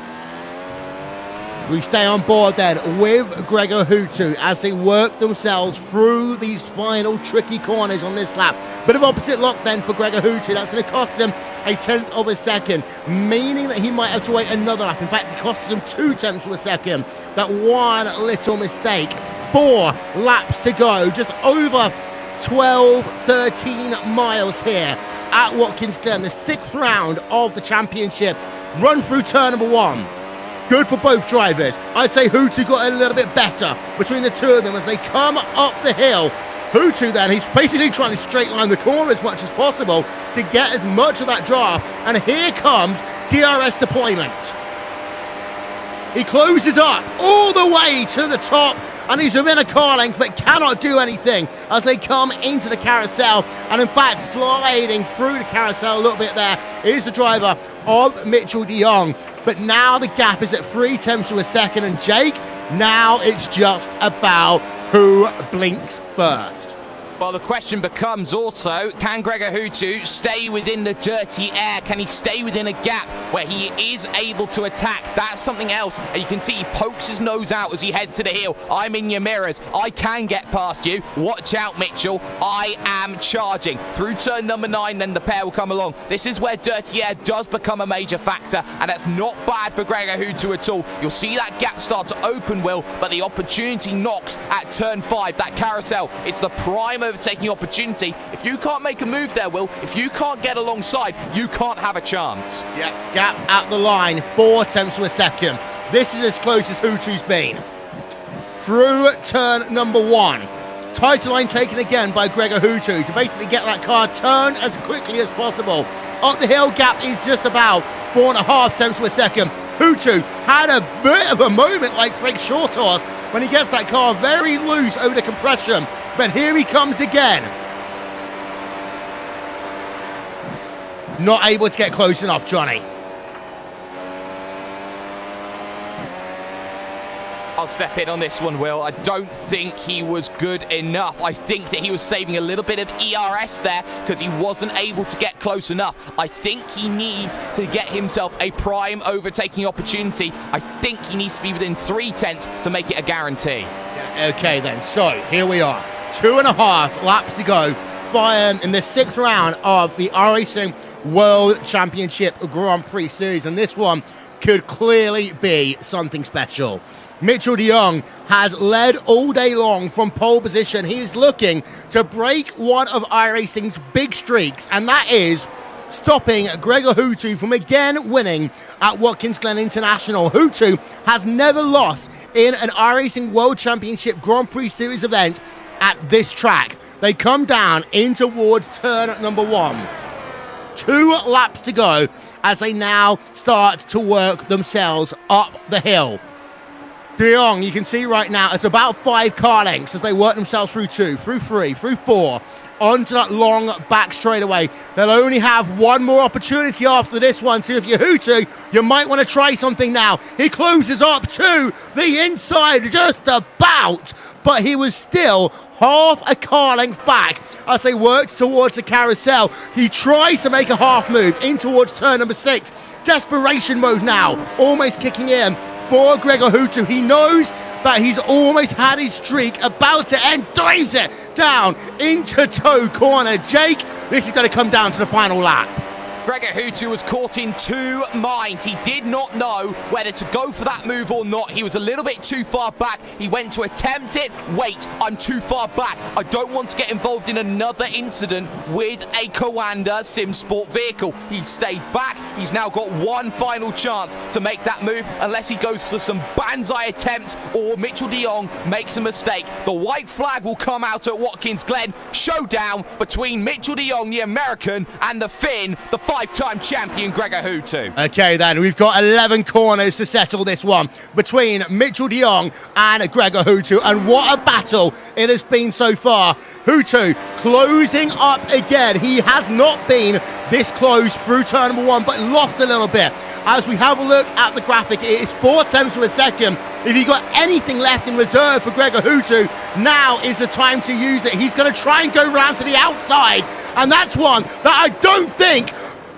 Speaker 1: We stay on board then with Gregor Hutu as they work themselves through these final tricky corners on this lap. Bit of opposite lock then for Gregor Hutu. That's going to cost him 1/10 of a second, meaning that he might have to wait another lap. In fact, it costs him 0.2 of a second. That one little mistake. 4 laps to go, just over 12, 13 miles here at Watkins Glen, the 6th round of the championship. Run through turn number 1. Good for both drivers. I'd say Hutu got a little bit better between the two of them as they come up the hill. Hutu then, he's basically trying to straight line the corner as much as possible to get as much of that draft. And here comes DRS deployment. He closes up all the way to the top, and he's within a car length but cannot do anything as they come into the carousel. And in fact, sliding through the carousel a little bit there is the driver of Mitchell de Jong. But now the gap is at 0.3 of a second, and Jake, now it's just about who blinks first.
Speaker 2: Well, the question becomes also, can Gregor Hutu stay within the dirty air? Can he stay within a gap where he is able to attack? That's something else. And you can see he pokes his nose out as he heads to the hill. I'm in your mirrors. I can get past you. Watch out, Mitchell. I am charging. Through turn number 9, then the pair will come along. This is where dirty air does become a major factor, and that's not bad for Gregor Hutu at all. You'll see that gap start to open, Will, but the opportunity knocks at turn 5. That carousel, it's the prime overtaking opportunity. If you can't make a move there, Will, if you can't get alongside, you can't have a chance.
Speaker 1: Yeah, gap at the line, 0.4 of a second. This is as close as Hutu's been. Through turn number 1. Title line taken again by Gregor Hutu to basically get that car turned as quickly as possible. Up the hill, gap is just about 4.5 of a second. Hutu had a bit of a moment like Frank Shorthorse when he gets that car very loose over the compression. But here he comes again. Not able to get close enough, Johnny.
Speaker 2: I'll step in on this one, Will. I don't think he was good enough. I think that he was saving a little bit of ERS there because he wasn't able to get close enough. I think he needs to get himself a prime overtaking opportunity. I think he needs to be within 0.3 to make it a guarantee.
Speaker 1: Yeah, okay then, so here we are. 2.5 laps to go in the 6th round of the iRacing World Championship Grand Prix Series, and this one could clearly be something special. Mitchell de Jong has led all day long from pole position. He is looking to break one of iRacing's big streaks, and that is stopping Gregor Hutu from again winning at Watkins Glen International. Hutu has never lost in an iRacing World Championship Grand Prix Series event at this track. They come down in towards turn number 1. 2 laps to go as they now start to work themselves up the hill. De Jong, you can see right now, it's about 5 car lengths as they work themselves through 2, through 3, through 4, onto that long back straightaway. They'll only have one more opportunity after this one, so if you're Hutu, you might want to try something now. He closes up to the inside just about, but he was still half a car length back as they worked towards the carousel. He tries to make a half move in towards turn number 6. Desperation mode now, almost kicking in for Gregor Hutu. He knows that he's almost had his streak about to end, drives it down into toe corner. Jake, this is going to come down to the final lap.
Speaker 2: Gregor Hutu was caught in 2 minds. He did not know whether to go for that move or not. He was a little bit too far back. He went to attempt it. Wait, I'm too far back. I don't want to get involved in another incident with a Coanda Sim Sport vehicle. He stayed back. He's now got one final chance to make that move, unless he goes for some banzai attempts or Mitchell de Jong makes a mistake. The white flag will come out at Watkins Glen. Showdown between Mitchell de Jong, the American, and the Finn, the 5-time champion Gregor Hutu.
Speaker 1: Okay then, we've got 11 corners to settle this one between Mitchell de Jong and Gregor Hutu, and what a battle it has been so far. Hutu closing up again. He has not been this close through turn number 1, but lost a little bit. As we have a look at the graphic, it is 4 tenths of a second. If you've got anything left in reserve for Gregor Hutu, now is the time to use it. He's going to try and go round to the outside, and that's one that I don't think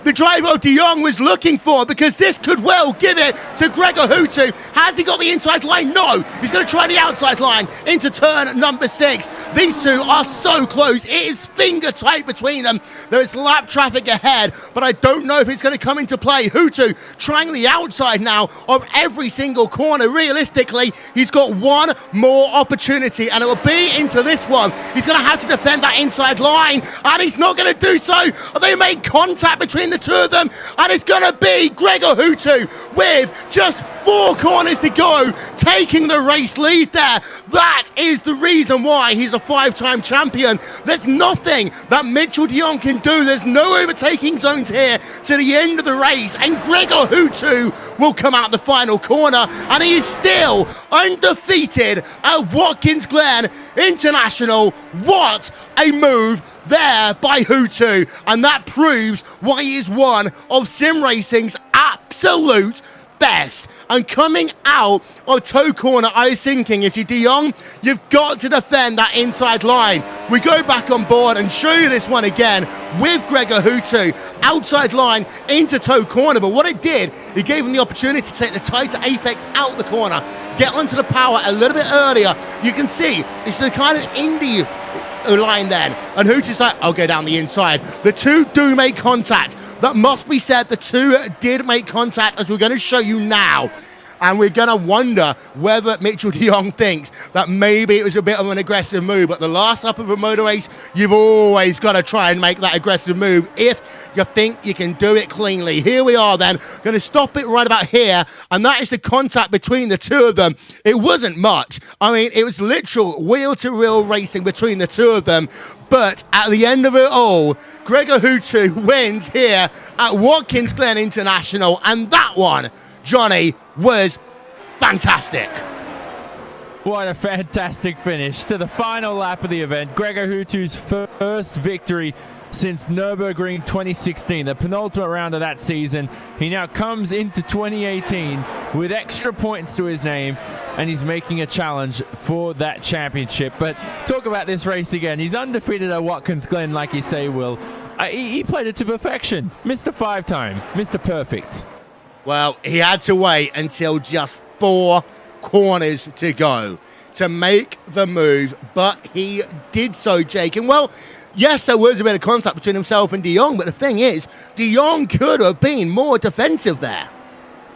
Speaker 1: the driver of de Jong was looking for, because this could well give it to Gregor Hutu. Has he got the inside line? No. He's going to try the outside line into turn number 6. These two are so close. It is finger tight between them. There is lap traffic ahead, but I don't know if it's going to come into play. Hutu trying the outside now of every single corner. Realistically, he's got one more opportunity, and it will be into this one. He's going to have to defend that inside line, and he's not going to do so. They made contact between the two of them, and it's going to be Gregor Hutu with just 4 corners to go, taking the race lead there. That is the reason why he's a 5-time champion. There's nothing that Mitchell de Jong can do. There's no overtaking zones here to the end of the race, and Gregor Hutu will come out the final corner, and he is still undefeated at Watkins Glen International. What a move there by Hutu, and that proves why he is one of sim racing's absolute best. And coming out of toe corner, I was thinking, if you're de Jong, you've got to defend that inside line. We go back on board and show you this one again with Gregor Hutu, outside line into toe corner, but what it did, it gave him the opportunity to take the tighter apex out the corner, get onto the power a little bit earlier. You can see it's the kind of indie line then, and Hootu's like, I'll go down the inside. The two do make contact. That must be said, the two did make contact, as we're going to show you now. And we're going to wonder whether Mitchell de Jong thinks that maybe it was a bit of an aggressive move. But the last lap of a motor race, you've always got to try and make that aggressive move if you think you can do it cleanly. Here we are then, going to stop it right about here. And that is the contact between the two of them. It wasn't much. I mean, it was literal wheel-to-wheel racing between the two of them. But at the end of it all, Gregor Hutu wins here at Watkins Glen International. And that one, Johnny, was fantastic.
Speaker 3: What a fantastic finish to the final lap of the event. Gregor Hutu's first victory since Nürburgring 2016, the penultimate round of that season. He now comes into 2018 with extra points to his name, and he's making a challenge for that championship. But talk about this race again. He's undefeated at Watkins Glen, like you say, Will. He played it to perfection. Mr. 5-time, Mr. Perfect.
Speaker 1: Well, he had to wait until just 4 corners to go to make the move, but he did so, Jake. And well, yes, there was a bit of contact between himself and de Jong, but the thing is, de Jong could have been more defensive there.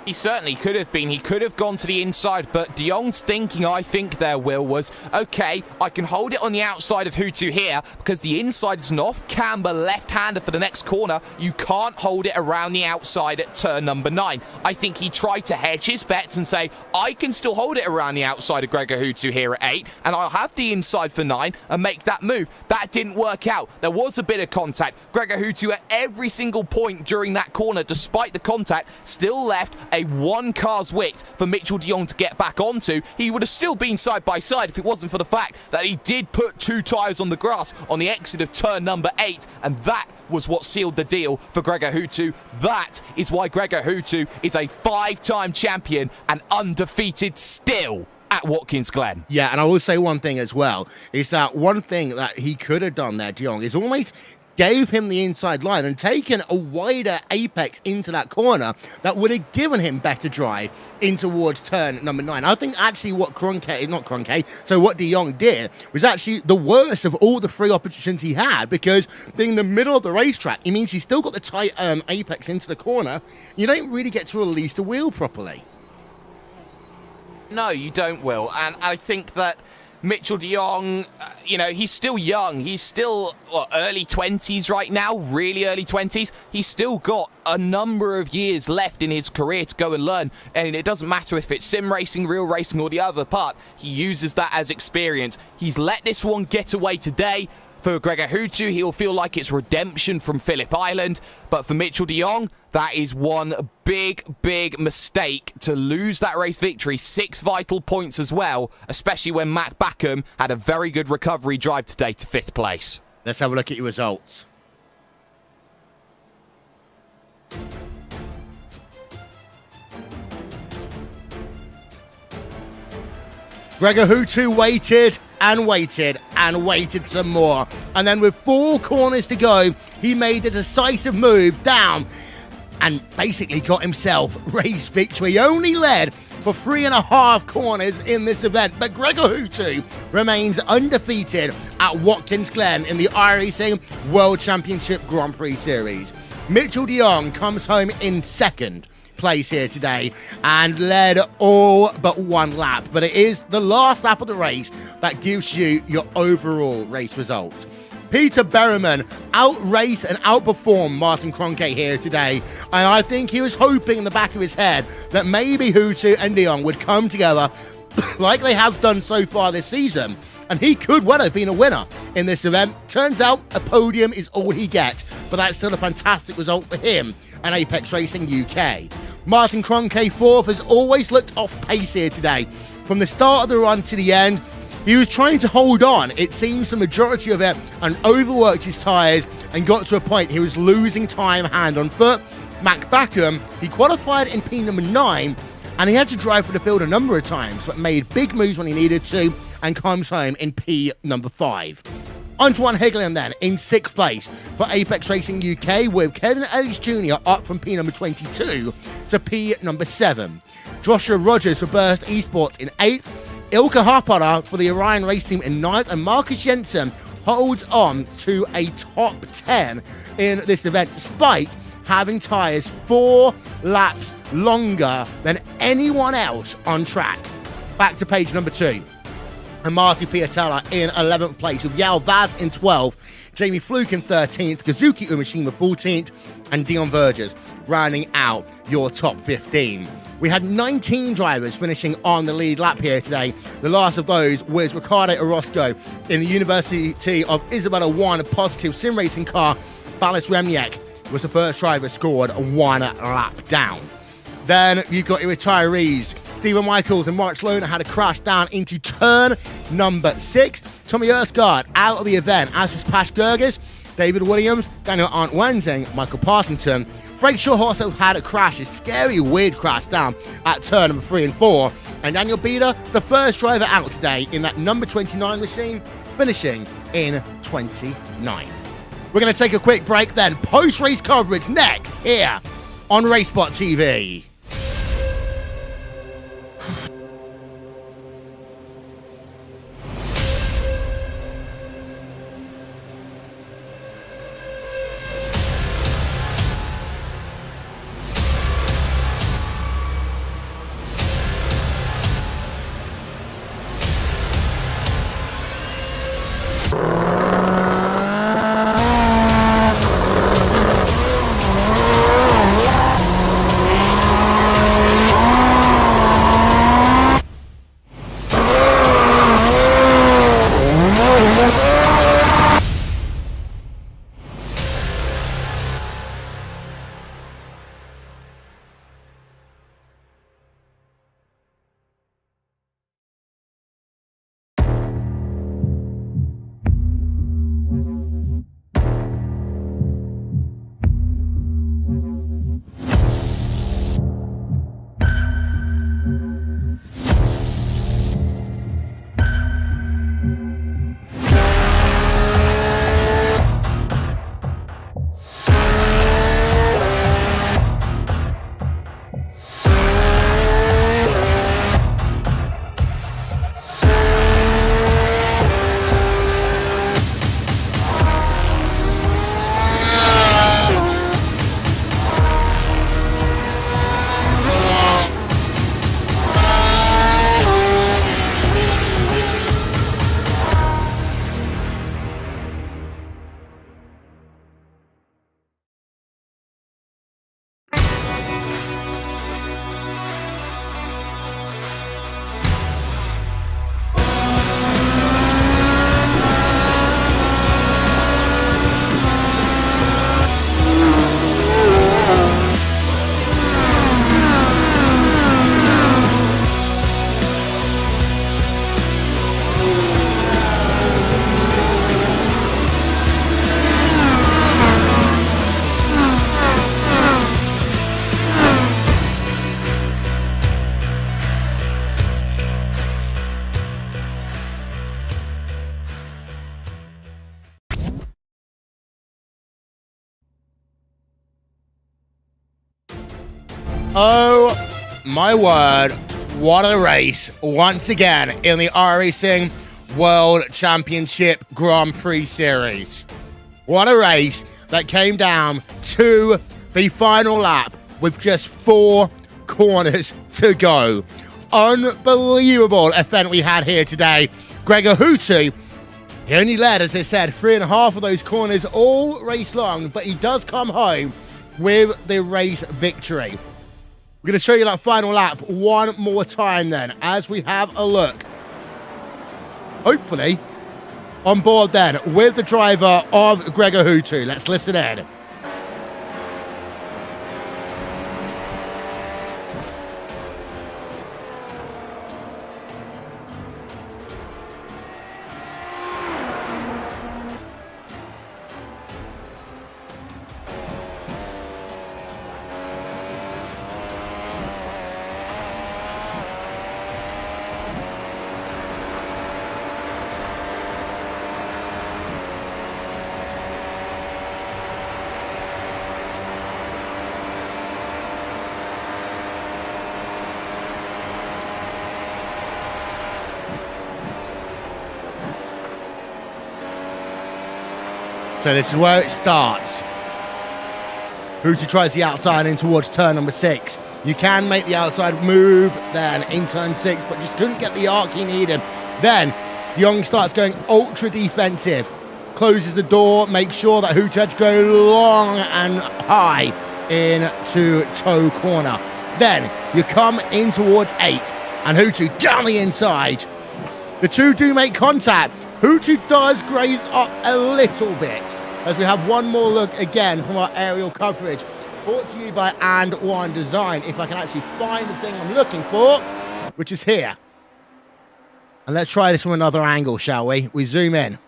Speaker 2: He certainly could have been. He could have gone to the inside, but de Jong's thinking, I think there, Will, was, okay, I can hold it on the outside of Hutu here because the inside is an off-camber left-hander for the next corner. You can't hold it around the outside at turn number 9. I think he tried to hedge his bets and say, I can still hold it around the outside of Gregor Hutu here at 8, and I'll have the inside for 9 and make that move. That didn't work out. There was a bit of contact. Gregor Hutu at every single point during that corner, despite the contact, still left a 1 car's width for Mitchell de Jong to get back onto. He would have still been side by side if it wasn't for the fact that he did put 2 tyres on the grass on the exit of turn number 8, and that was what sealed the deal for Gregor Hutu. That is why Gregor Hutu is a 5-time champion and undefeated still at Watkins Glen.
Speaker 1: Yeah, and I will say one thing as well, is that one thing that he could have done there, de Jong, is almost gave him the inside line and taken a wider apex into that corner that would have given him better drive in towards turn number 9. I think actually what what de Jong did was actually the worst of all the 3 opportunities he had, because being in the middle of the racetrack, it means he's still got the tight apex into the corner. You don't really get to release the wheel properly.
Speaker 2: No, you don't, Will. And I think that Mitchell de Jong, he's still young. He's still early 20s right now, really early 20s. He's still got a number of years left in his career to go and learn. And it doesn't matter if it's sim racing, real racing, or the other part. He uses that as experience. He's let this one get away today. For Gregor Hutu, he'll feel like it's redemption from Phillip Island. But for Mitchell de Jong, that is one big, big mistake to lose that race victory. 6 vital points as well, especially when Mac Backham had a very good recovery drive today to 5th place.
Speaker 1: Let's have a look at your results. Gregor Hutu waited and waited and waited some more. And then with 4 corners to go, he made a decisive move down and basically got himself race victory. He only led for 3.5 corners in this event, but Gregor Hutu remains undefeated at Watkins Glen in the iRacing World Championship Grand Prix Series. Mitchell de Jong comes home in 2nd place here today and led all but 1 lap, but it is the last lap of the race that gives you your overall race result. Peter Berryman outraced and outperformed Martin Kroenke here today, and I think he was hoping in the back of his head that maybe Hutu and de Jong would come together like they have done so far this season, and he could well have been a winner in this event. Turns out a podium is all he gets, but that's still a fantastic result for him and Apex Racing UK. Martin Kroenke 4th has always looked off pace here today. From the start of the run to the end, he was trying to hold on, it seems, the majority of it, and overworked his tyres and got to a point he was losing time hand on foot. Mac Backham, he qualified in P number 9, and he had to drive for the field a number of times, but made big moves when he needed to and comes home in P number 5. Antoine Hegelin then in 6th place for Apex Racing UK, with Kevin Ellis Jr. up from P number 22 to P number 7. Joshua Rogers for Burst Esports in 8th. Ilka Harpada for the Orion Race Team in 9th, and Marcus Jensen holds on to a top 10 in this event, despite having tyres 4 laps longer than anyone else on track. Back to page number 2. And Marty Piatella in 11th place, with Yao Vaz in 12th, Jamie Fluke in 13th, Kazuki Umeshima 14th, and Dion Vergers rounding out your top 15. We had 19 drivers finishing on the lead lap here today. The last of those was Ricardo Orozco in the University of Isabella 1 positive sim racing car. Balas Remniak was the first driver, scored 1 lap down. Then you've got your retirees. Stephen Michaels and Mark Sloan had a crash down into turn number 6. Tommy Erskard out of the event, as was Pash Gerges, David Williams, Daniel Arndt Wenzing, Michael Partington. Frank Shaw also had a crash, a scary, weird crash down at turn number 3 and 4. And Daniel Beder, the first driver out today in that number 29 machine, finishing in 29th. We're going to take a quick break then. Post-race coverage next here on RaceBot TV. Oh my word, what a race once again in the iRacing World Championship Grand Prix Series. What a race that came down to the final lap with just 4 corners to go. Unbelievable event we had here today. Gregor Hutu, he only led, as I said, 3.5 of those corners all race long, but he does come home with the race victory. We're going to show you that final lap one more time then, as we have a look. Hopefully, on board then with the driver of Gregor Hutu. Let's listen in. So this is where it starts. Hutu tries the outside in towards turn number 6. You can make the outside move then in turn 6, but just couldn't get the arc he needed. Then de Jong starts going ultra defensive. Closes the door, makes sure that Hutu had to go long and high into toe corner. Then you come in towards 8, and Hutu down the inside. The two do make contact. Hutu does graze up a little bit, as we have one more look again from our aerial coverage. Brought to you by And One Design. If I can actually find the thing I'm looking for, which is here. And let's try this from another angle, shall we? We zoom in.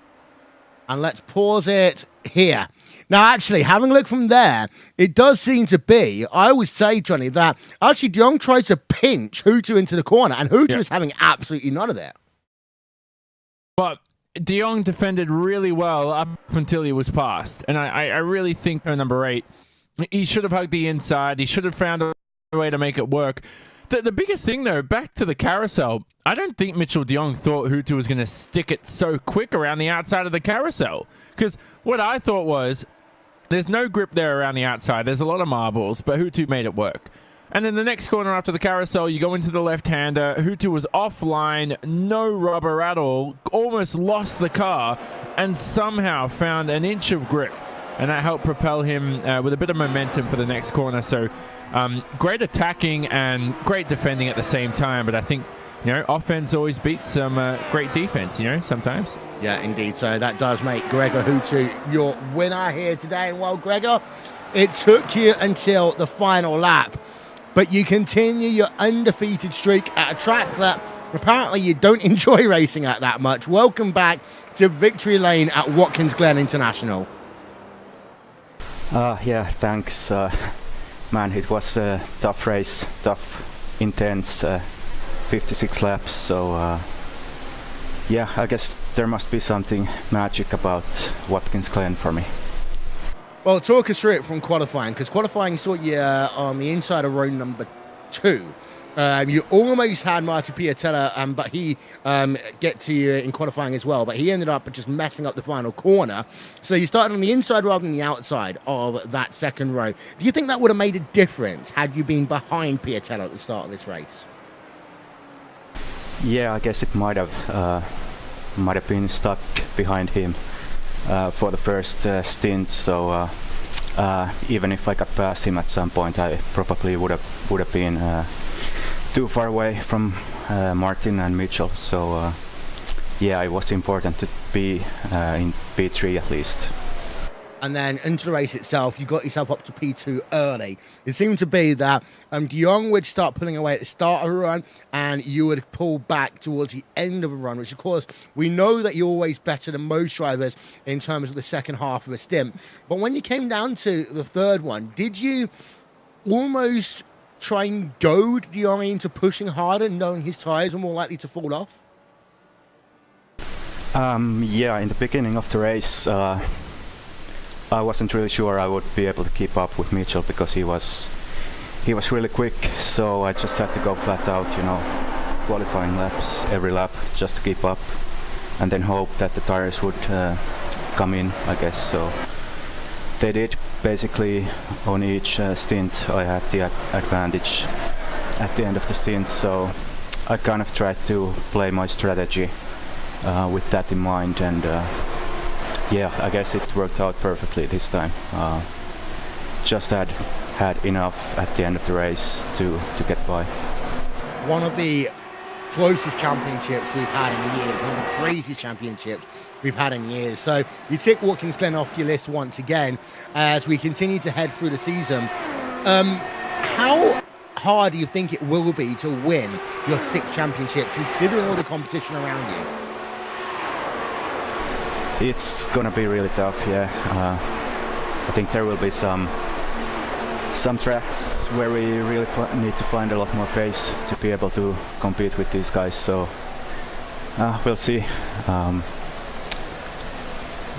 Speaker 1: And let's pause it here. Now, actually, having a look from there, it does seem to be, I always say, Johnny, that actually de Jong tries to pinch Hutu into the corner, and Hutu is having absolutely none of it.
Speaker 3: But de Jong defended really well up until he was passed. And I really think number 8, he should have hugged the inside. He should have found a way to make it work. The biggest thing, though, back to the carousel, I don't think Mitchell de Jong thought Hutu was going to stick it so quick around the outside of the carousel. Because what I thought was, there's no grip there around the outside. There's a lot of marbles, but Hutu made it work. And then the next corner after the carousel, you go into the left-hander. Hutu was offline, no rubber at all, almost lost the car, and somehow found an inch of grip. And that helped propel him with a bit of momentum for the next corner. So great attacking and great defending at the same time. But I think, you know, offense always beats some great defense, you know, sometimes.
Speaker 1: Yeah, indeed. So that does make Gregor Hutu your winner here today. And well, Gregor, it took you until the final lap, but you continue your undefeated streak at a track that apparently you don't enjoy racing at that much. Welcome back to Victory Lane at Watkins Glen International.
Speaker 4: Yeah, thanks. Man, it was a tough race, tough, intense, 56 laps. So, yeah, I guess there must be something magic about Watkins Glen for me.
Speaker 1: Well, talk us through it from qualifying, because qualifying saw you on the inside of row number 2. You almost had Marty Piatella, but he get to you in qualifying as well. But he ended up just messing up the final corner. So you started on the inside rather than the outside of that second row. Do you think that would have made a difference had you been behind Piatella at the start of this race?
Speaker 4: Yeah, I guess it might have been stuck behind him for the first stint. So even if I got past him at some point, I probably would have been too far away from Martin and Mitchell. So yeah, it was important to be in P3 at least.
Speaker 1: And then into the race itself, you got yourself up to P2 early. It seemed to be that de Jong would start pulling away at the start of a run, and you would pull back towards the end of a run, which, of course, we know that you're always better than most drivers in terms of the second half of a stint. But when you came down to the third one, did you almost try and goad de Jong into pushing harder, knowing his tyres were more likely to fall off?
Speaker 4: Yeah, in the beginning of the race, I wasn't really sure I would be able to keep up with Mitchell because he was he was really quick, so I just had to go flat out, qualifying laps every lap just to keep up, and then hope that the tires would come in, I guess. So they did. Basically on each stint I had the advantage at the end of the stint, so I kind of tried to play my strategy with that in mind, and yeah, I guess it worked out perfectly this time. Just had enough at the end of the race to get by.
Speaker 1: One of the closest championships we've had in years, one of the craziest championships we've had in years. So you tick Watkins Glen off your list once again as we continue to head through the season. How hard do you think it will be to win your 6th championship, considering all the competition around you?
Speaker 4: It's gonna be really tough, yeah. I think there will be some tracks where we really need to find a lot more pace to be able to compete with these guys, so we'll see.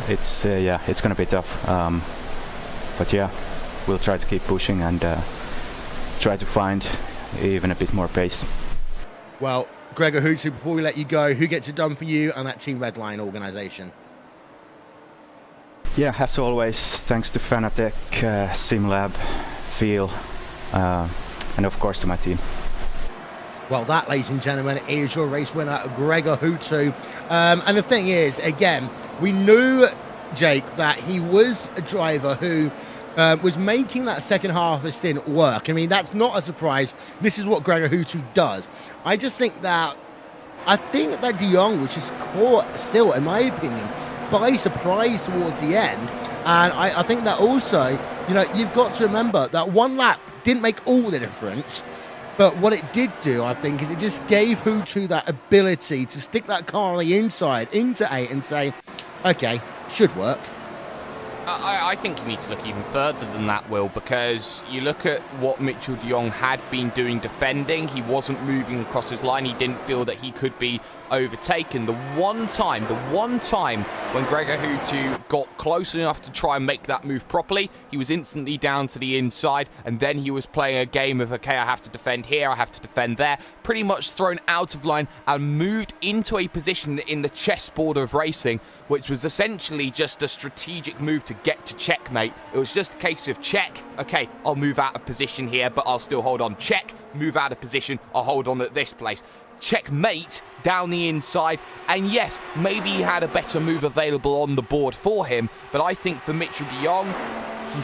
Speaker 4: It's gonna be tough, but yeah, we'll try to keep pushing and try to find even a bit more pace.
Speaker 1: Well, Gregor Hutu, before we let you go, who gets it done for you and that Team Redline organisation?
Speaker 4: Yeah, as always, thanks to Fanatec, SimLab, Feel, and of course to my team.
Speaker 1: Well, that, ladies and gentlemen, is your race winner, Gregor Hutu. And the thing is, again, we knew, Jake, that he was a driver who was making that second half of the stint work. I mean, that's not a surprise. This is what Gregor Hutu does. I think that De Jong was just caught still, in my opinion, by surprise towards the end. And I think that also, you've got to remember that one lap didn't make all the difference. But what it did do, I think, is it just gave Hutu that ability to stick that car on the inside into 8 and say, okay, should work.
Speaker 2: I think you need to look even further than that, Will, because you look at what Mitchell de Jong had been doing defending. He wasn't moving across his line. He didn't feel that he could be overtaken. The one time when Gregor Hutu got close enough to try and make that move properly, he was instantly down to the inside, and then he was playing a game of, okay, I have to defend here, I have to defend there, pretty much thrown out of line and moved into a position in the chessboard of racing, which was essentially just a strategic move to get to checkmate. It was just a case of check, okay, I'll move out of position here, but I'll still hold on. Check, move out of position, I'll hold on at this place. Checkmate down the inside, and yes, maybe he had a better move available on the board for him, but I think for Mitchell de Jong, he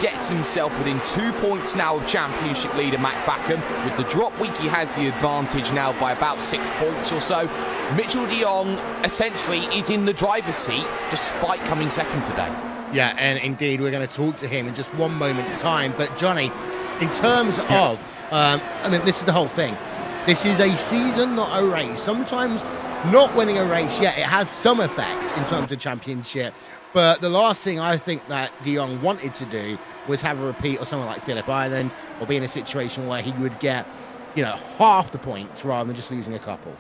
Speaker 2: gets himself within 2 points now of championship leader Matt Backham. With the drop week, he has the advantage now by about 6 points or so. Mitchell de Jong essentially is in the driver's seat despite coming second today.
Speaker 1: Yeah, and indeed, we're going to talk to him in just one moment's time. But Johnny, in terms of, this is the whole thing. This is a season, not a race. Sometimes not winning a race, it has some effects in terms of championship. But the last thing I think that de Jong wanted to do was have a repeat of someone like Phillip Island, or be in a situation where he would get, half the points rather than just losing a couple.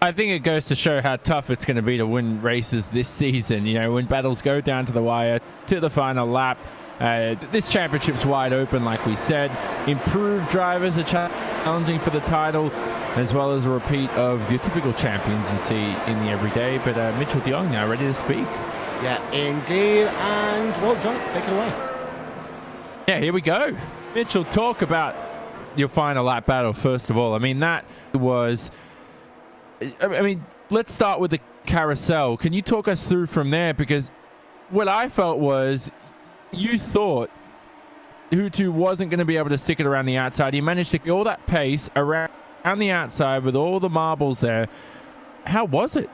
Speaker 3: I think it goes to show how tough it's going to be to win races this season. When battles go down to the wire, to the final lap. This championship's wide open, like we said. Improved drivers are challenging for the title, as well as a repeat of the typical champions you see in the everyday. But Mitchell de Jong now ready to speak.
Speaker 1: Yeah, indeed. And, well, John, take it away.
Speaker 3: Yeah, here we go. Mitchell, talk about your final lap battle, first of all. I mean, that was... let's start with the carousel. Can you talk us through from there? Because what I felt was... you thought Hutu wasn't going to be able to stick it around the outside. He managed to get all that pace around the outside with all the marbles there. How was it?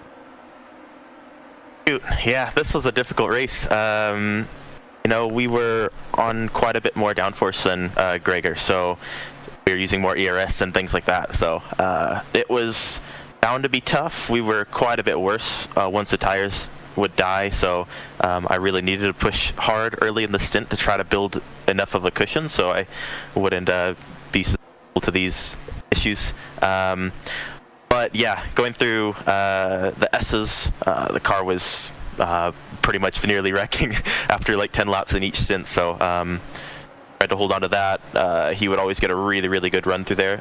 Speaker 5: Yeah, this was a difficult race. We were on quite a bit more downforce than Gregor, so we were using more ERS and things like that. So it was bound to be tough. We were quite a bit worse once the tires would die, so I really needed to push hard early in the stint to try to build enough of a cushion so I wouldn't be susceptible to these issues. But yeah, going through the S's, the car was pretty much nearly wrecking after like 10 laps in each stint, so tried to hold on to that. He would always get a really, really good run through there,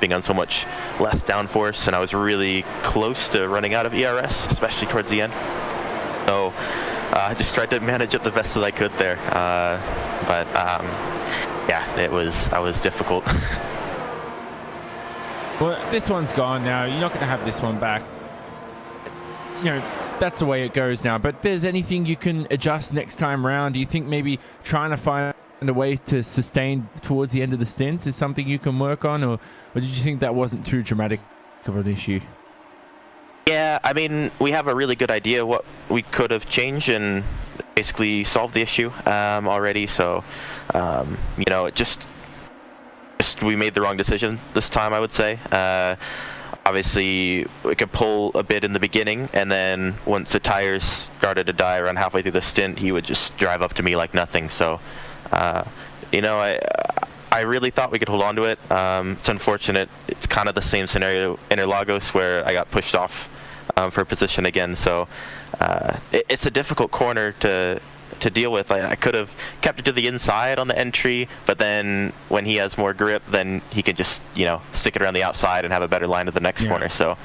Speaker 5: being on so much less downforce, and I was really close to running out of ERS, especially towards the end. So I just tried to manage it the best that I could there. But yeah, I was difficult.
Speaker 3: Well, this one's gone now. You're not going to have this one back. You know, that's the way it goes now. But there's anything you can adjust next time round? Do you think maybe trying to find a way to sustain towards the end of the stints is something you can work on, or did you think that wasn't too dramatic of an issue?
Speaker 5: Yeah, I mean, we have a really good idea what we could have changed and basically solved the issue already. So, you know, it just we made the wrong decision this time, I would say. Obviously, we could pull a bit in the beginning, and then once the tires started to die around halfway through the stint, he would just drive up to me like nothing. So, you know, I really thought we could hold on to it. It's unfortunate. It's kind of the same scenario in Interlagos where I got pushed off for position again. So it's a difficult corner to deal with. I could have kept it to the inside on the entry, but then when he has more grip, then he can just, you know, stick it around the outside and have a better line to the next corner. So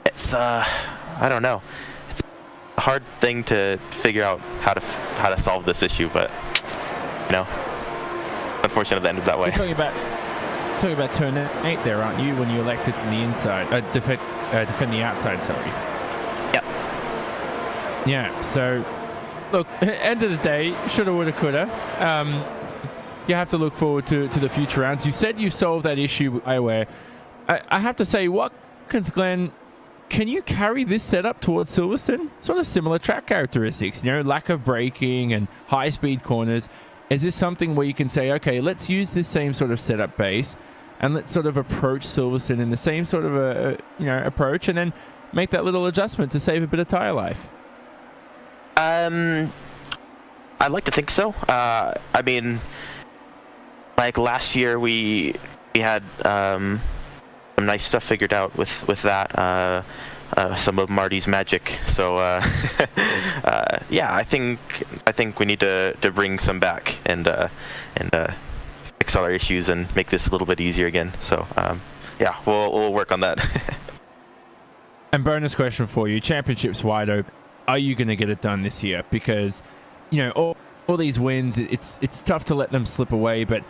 Speaker 5: it's I don't know. It's a hard thing to figure out how to solve this issue, but you know, unfortunate it ended that way.
Speaker 3: You're talking about turn 8 there, aren't you? When you elected in the inside, defend the outside. Sorry.
Speaker 5: Yep.
Speaker 3: Yeah. So, look, end of the day, shoulda, woulda, coulda. You have to look forward to the future rounds. You said you solved that issue with eyewear. I have to say, Watkins, Glen, can you carry this setup towards Silverstone? Sort of similar track characteristics, you know, lack of braking and high-speed corners. Is this something where you can say, okay, let's use this same sort of setup base and let's sort of approach Silverstone in the same sort of approach, and then make that little adjustment to save a bit of tire life?
Speaker 5: I'd like to think so. I mean, like last year we had some nice stuff figured out with that. Some of Marty's magic. So yeah, I think we need to bring some back and fix all our issues and make this a little bit easier again. So yeah, we'll work on that.
Speaker 3: And bonus question for you: championship's wide open. Are you going to get it done this year? Because, you know, all these wins, it's tough to let them slip away. But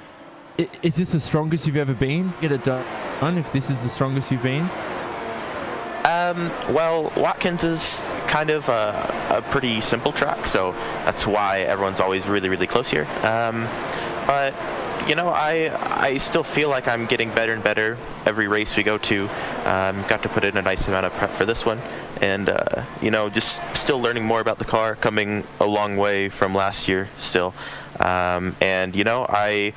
Speaker 3: is this the strongest you've ever been? Get it done if this is the strongest you've been?
Speaker 5: Well, Watkins is kind of a pretty simple track, so that's why everyone's always really, really close here. But, you know, I still feel like I'm getting better and better every race we go to. Got to put in a nice amount of prep for this one. And, you know, just still learning more about the car, coming a long way from last year still. And, you know, I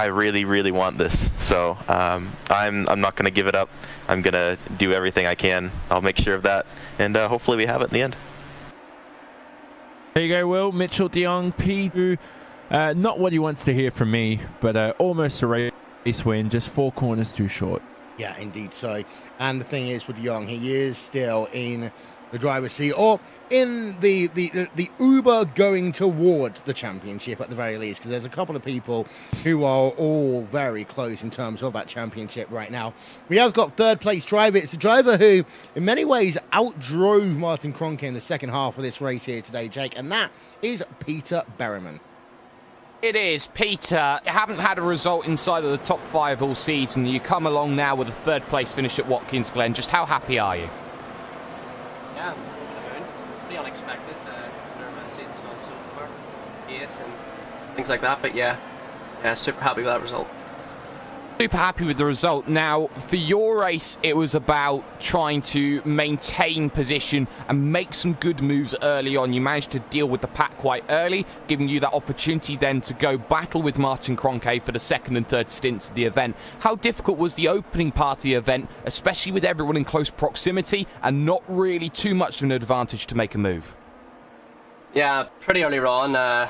Speaker 5: really, really want this. So I'm not going to give it up. I'm going to do everything I can. I'll make sure of that. And hopefully we have it in the end.
Speaker 3: There you go, Will. Mitchell de Jong, P2. Not what he wants to hear from me, but almost a race win, just 4 corners too short.
Speaker 1: Yeah, indeed so. And the thing is with Young, he is still in the driver's seat, or in the Uber going toward the championship at the very least, because there's a couple of people who are all very close in terms of that championship right now. We have got third place driver. It's a driver who in many ways outdrove Martin Kroenke in the second half of this race here today, Jake, and that is Peter Berryman.
Speaker 2: It is, Peter. You haven't had a result inside of the top 5 all season. You come along now with a third place finish at Watkins, Glen. Just how happy are you?
Speaker 6: Yeah, pretty unexpected. Seeing Scott Silver, pace and things like that. But yeah, super happy with that result.
Speaker 2: Super happy with the result. Now, for your race, it was about trying to maintain position and make some good moves early on. You managed to deal with the pack quite early, giving you that opportunity then to go battle with Martin Kroenke for the second and third stints of the event. How difficult was the opening part of the event, especially with everyone in close proximity and not really too much of an advantage to make a move?
Speaker 6: Yeah, pretty early on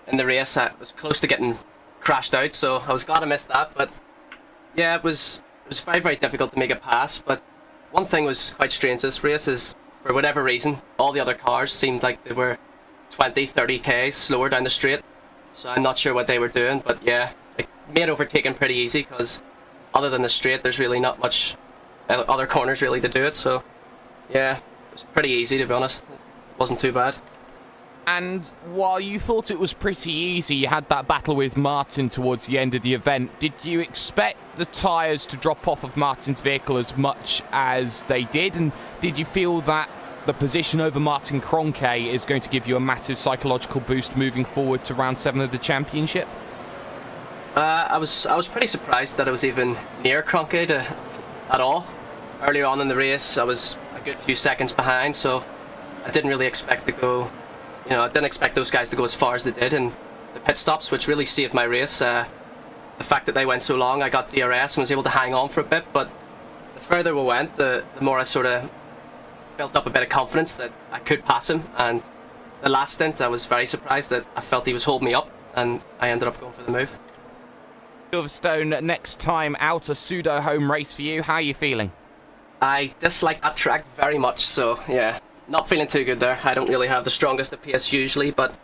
Speaker 6: in the race, I was close to getting crashed out, so I was glad I missed that, but yeah, it was very, very difficult to make a pass. But one thing was quite strange this race is, for whatever reason, all the other cars seemed like they were 20, 30 k's slower down the straight. So I'm not sure what they were doing, but yeah, made overtaking pretty easy because other than the straight, there's really not much other corners really to do it. So yeah, it was pretty easy to be honest. It wasn't too bad.
Speaker 2: And while you thought it was pretty easy, you had that battle with Martin towards the end of the event. Did you expect the tyres to drop off of Martin's vehicle as much as they did? And did you feel that the position over Martin Kroenke is going to give you a massive psychological boost moving forward to round 7 of the championship?
Speaker 6: I was pretty surprised that I was even near Kroenke at all. Earlier on in the race, I was a good few seconds behind, so I didn't really expect to go. I didn't expect those guys to go as far as they did in the pit stops, which really saved my race. The fact that they went so long, I got DRS and was able to hang on for a bit, but the further we went, the more I sort of built up a bit of confidence that I could pass him. And the last stint, I was very surprised that I felt he was holding me up, and I ended up going for the move.
Speaker 2: Silverstone, next time out, a pseudo home race for you. How are you feeling?
Speaker 6: I dislike that track very much, so yeah. Not feeling too good there. I don't really have the strongest pace usually, but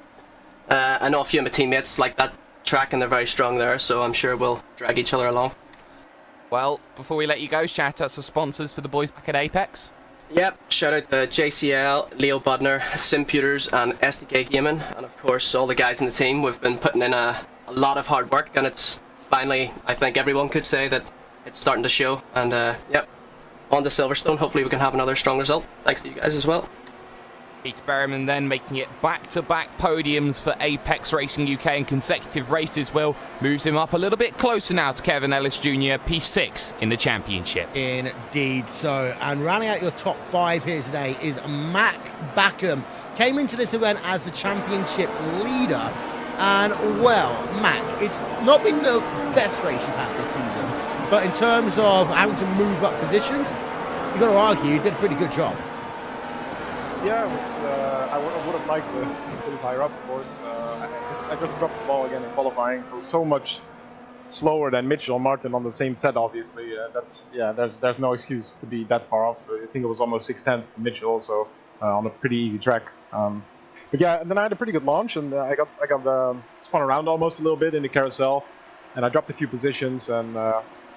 Speaker 6: I know a few of my teammates like that track and they're very strong there, so I'm sure we'll drag each other along.
Speaker 2: Well, before we let you go, shout out to sponsors for the boys back at Apex.
Speaker 6: Yep, shout out to JCL, Leo Budner, Simputers and SDK Gaming, and of course all the guys in the team. We've been putting in a lot of hard work, and it's finally, I think everyone could say that it's starting to show, and yep. On to Silverstone, hopefully we can have another strong result. Thanks to you guys as well.
Speaker 2: Keith Berryman then making it back-to-back podiums for Apex Racing UK in consecutive races, Will, moves him up a little bit closer now to Kevin Ellis Jr., P6 in the championship.
Speaker 1: Indeed so. And rounding out your top 5 here today is Mac Backham. Came into this event as the championship leader. And, well, Mac, it's not been the best race you've had this season. But in terms of having to move up positions, you've got to argue you did a pretty good job.
Speaker 7: Yeah, it was, I would have liked to be higher up, of course. I just dropped the ball again in qualifying. It was so much slower than Mitchell and Martin on the same set, obviously. There's no excuse to be that far off. I think it was almost 6/10 to Mitchell also on a pretty easy track. But yeah, and then I had a pretty good launch, and I got spun around almost a little bit in the carousel, and I dropped a few positions, and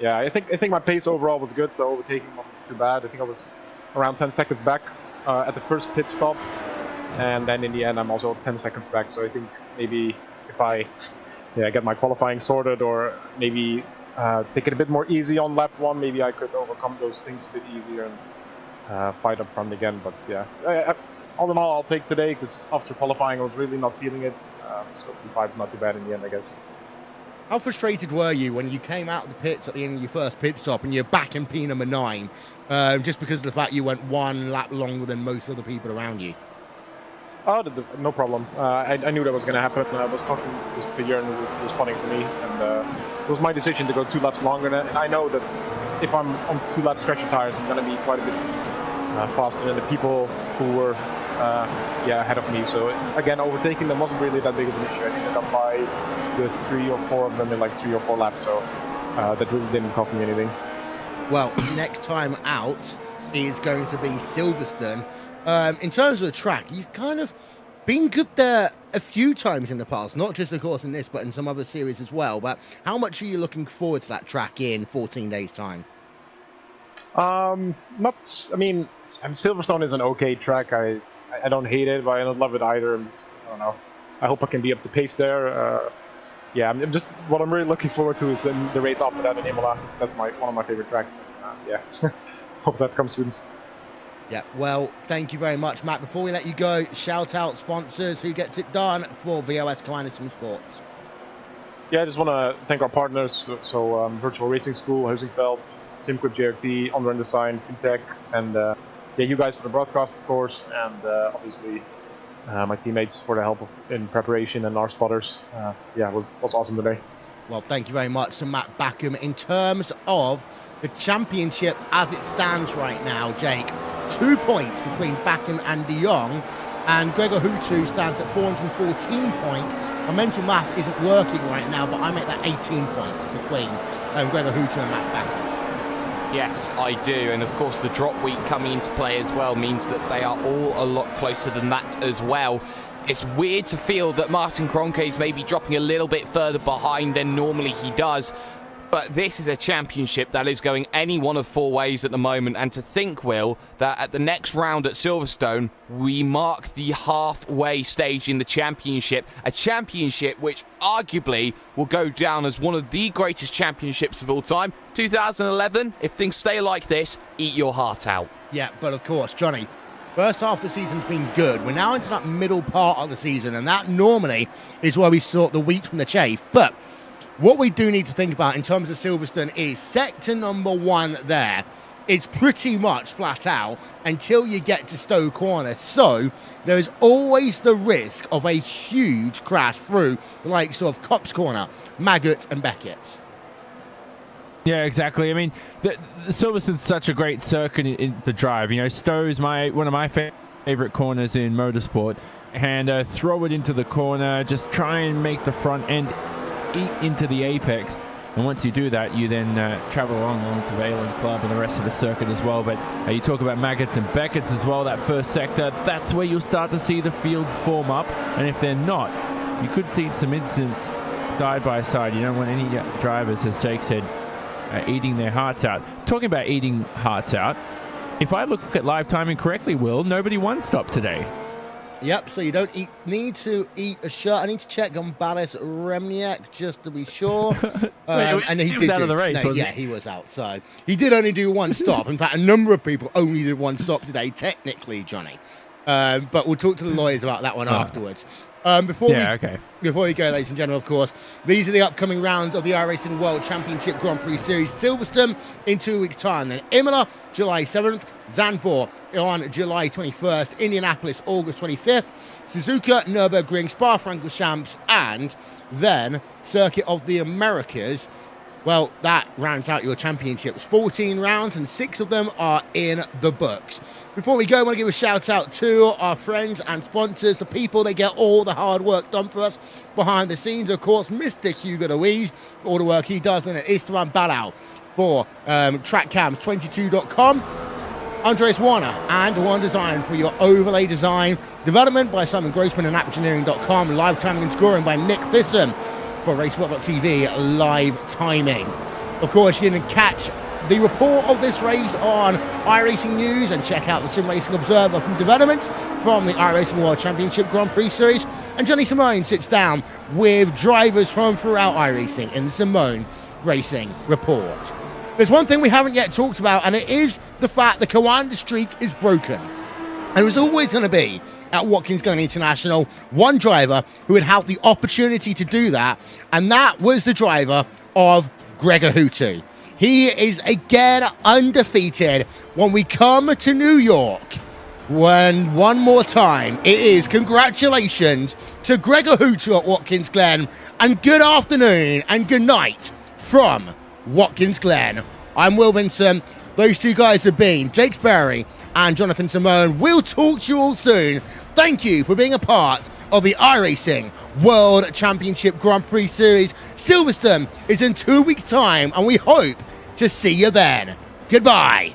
Speaker 7: yeah, I think my pace overall was good, so overtaking wasn't too bad. I think I was around 10 seconds back at the first pit stop, and then in the end I'm also 10 seconds back. So I think maybe if I get my qualifying sorted, or maybe take it a bit more easy on lap 1, maybe I could overcome those things a bit easier and fight up front again. But yeah, all in all, I'll take today, because after qualifying I was really not feeling it. So P5 is not too bad in the end, I guess.
Speaker 1: How frustrated were you when you came out of the pits at the end of your first pit stop and you're back in P number 9, just because of the fact you went 1 lap longer than most other people around you?
Speaker 7: Oh, no problem. I knew that was going to happen. I was talking to Jörn, who was responding to me, and it was my decision to go 2 laps longer. And I know that if I'm on 2 lap stretcher tires, I'm going to be quite a bit faster than the people who were ahead of me. So again, overtaking them wasn't really that big of an issue. I think I got by the 3 or 4 of them in like 3 or 4 laps, so that really didn't cost me anything.
Speaker 1: Well, next time out is going to be Silverstone. In terms of the track, you've kind of been good there a few times in the past, not just of course in this, but in some other series as well. But how much are you looking forward to that track in 14 days time? Silverstone is an okay track. I don't hate it, but I don't love it either. I don't know. I hope I can be up to pace there. What I'm really looking forward to is the race after that in Imola. That's one of my favorite tracks. Hope that comes soon. Yeah, well, thank you very much, Matt. Before we let you go, shout out sponsors. Who gets it done for VOS Kleiner Sim Sports?
Speaker 7: Yeah, I just want to thank our partners. So Virtual Racing School, Huizingveld, SimQuip JRT, Under Design, FinTech, and you guys for the broadcast, of course, and obviously my teammates for the help in preparation, and our spotters. It was awesome today.
Speaker 1: Well, thank you very much to Matt Backham. In terms of the championship as it stands right now, Jake, 2 points between Backham and De Jong, and Gregor Hutu stands at 414 points. My mental math isn't working right now, but I make that 18 points between Gregor Hutu and Matt Backham.
Speaker 2: Yes, I do, and of course the drop week coming into play as well means that they are all a lot closer than that as well. It's weird to feel that Martin Kroenke is maybe dropping a little bit further behind than normally he does. But this is a championship that is going any one of 4 ways at the moment. And to think, Will, that at the next round at Silverstone, we mark the halfway stage in the championship. A championship which arguably will go down as one of the greatest championships of all time. 2011, if things stay like this, eat your heart out.
Speaker 1: Yeah, but of course, Johnny, first half of the season's been good. We're now into that middle part of the season, and that normally is where we sort the wheat from the chaff. But what we do need to think about in terms of Silverstone is sector number 1 there. It's pretty much flat out until you get to Stowe Corner. So there is always the risk of a huge crash through the likes of Cops Corner, Maggot and Beckett.
Speaker 3: Yeah, exactly. I mean, the Silverstone's such a great circuit in the drive. You know, Stowe's one of my favorite corners in motorsport. And throw it into the corner, just try and make the front end eat into the apex, and once you do that, you then travel along to Vale and Club and the rest of the circuit as well. But you talk about Maggots and Beckett's as well, that first sector, that's where you'll start to see the field form up, and if they're not, you could see some incidents side by side. You don't want any drivers, as Jake said, eating their hearts out. Talking about eating hearts out, if I look at live timing correctly, Will, nobody one-stop today.
Speaker 1: Yep, so you don't need to eat a shirt. I need to check on Balis Remniak just to be sure.
Speaker 3: And he was out of the race, wasn't
Speaker 1: yeah, he was out. So he did only do one stop. In fact, a number of people only did one stop today, technically, Johnny. But we'll talk to the lawyers about that one afterwards. Before we go, ladies and gentlemen, of course, these are the upcoming rounds of the iRacing World Championship Grand Prix Series. Silverstone in 2 weeks' time. Then Imola, July 7th. Zandvoort on July 21st. Indianapolis, August 25th. Suzuka, Nürburgring, Spa-Francorchamps, and then Circuit of the Americas. Well, that rounds out your championships. 14 rounds, and 6 of them are in the books. Before we go, I want to give a shout out to our friends and sponsors, the people that get all the hard work done for us behind the scenes. Of course, Mr. Hugo Louise, all the work he does, and Istvan Balau for TrackCams22.com. Andres Warner and One Design for your overlay design. Development by Simon Grossman and AppEngineering.com. Live timing and scoring by Nick Thisson for RaceWorld.tv live timing. Of course, you can catch the report of this race on iRacing News and check out the Sim Racing Observer from development from the iRacing World Championship Grand Prix Series. And Johnny Simone sits down with drivers from throughout iRacing in the Simone Racing Report. There's one thing we haven't yet talked about, and it is the fact the Coanda streak is broken. And it was always going to be at Watkins Glen International one driver who would have the opportunity to do that, and that was the driver of Gregor Hutu. He is again undefeated when we come to New York. When one more time, it is congratulations to Gregor Hutu at Watkins Glen, and good afternoon and good night from Watkins Glen. I'm Will Vincent. Those two guys have been Jake Sperry and Jonathan Simone. We'll talk to you all soon. Thank you for being a part of the iRacing World Championship Grand Prix Series. Silverstone is in 2 weeks' time, and we hope to see you then. Goodbye.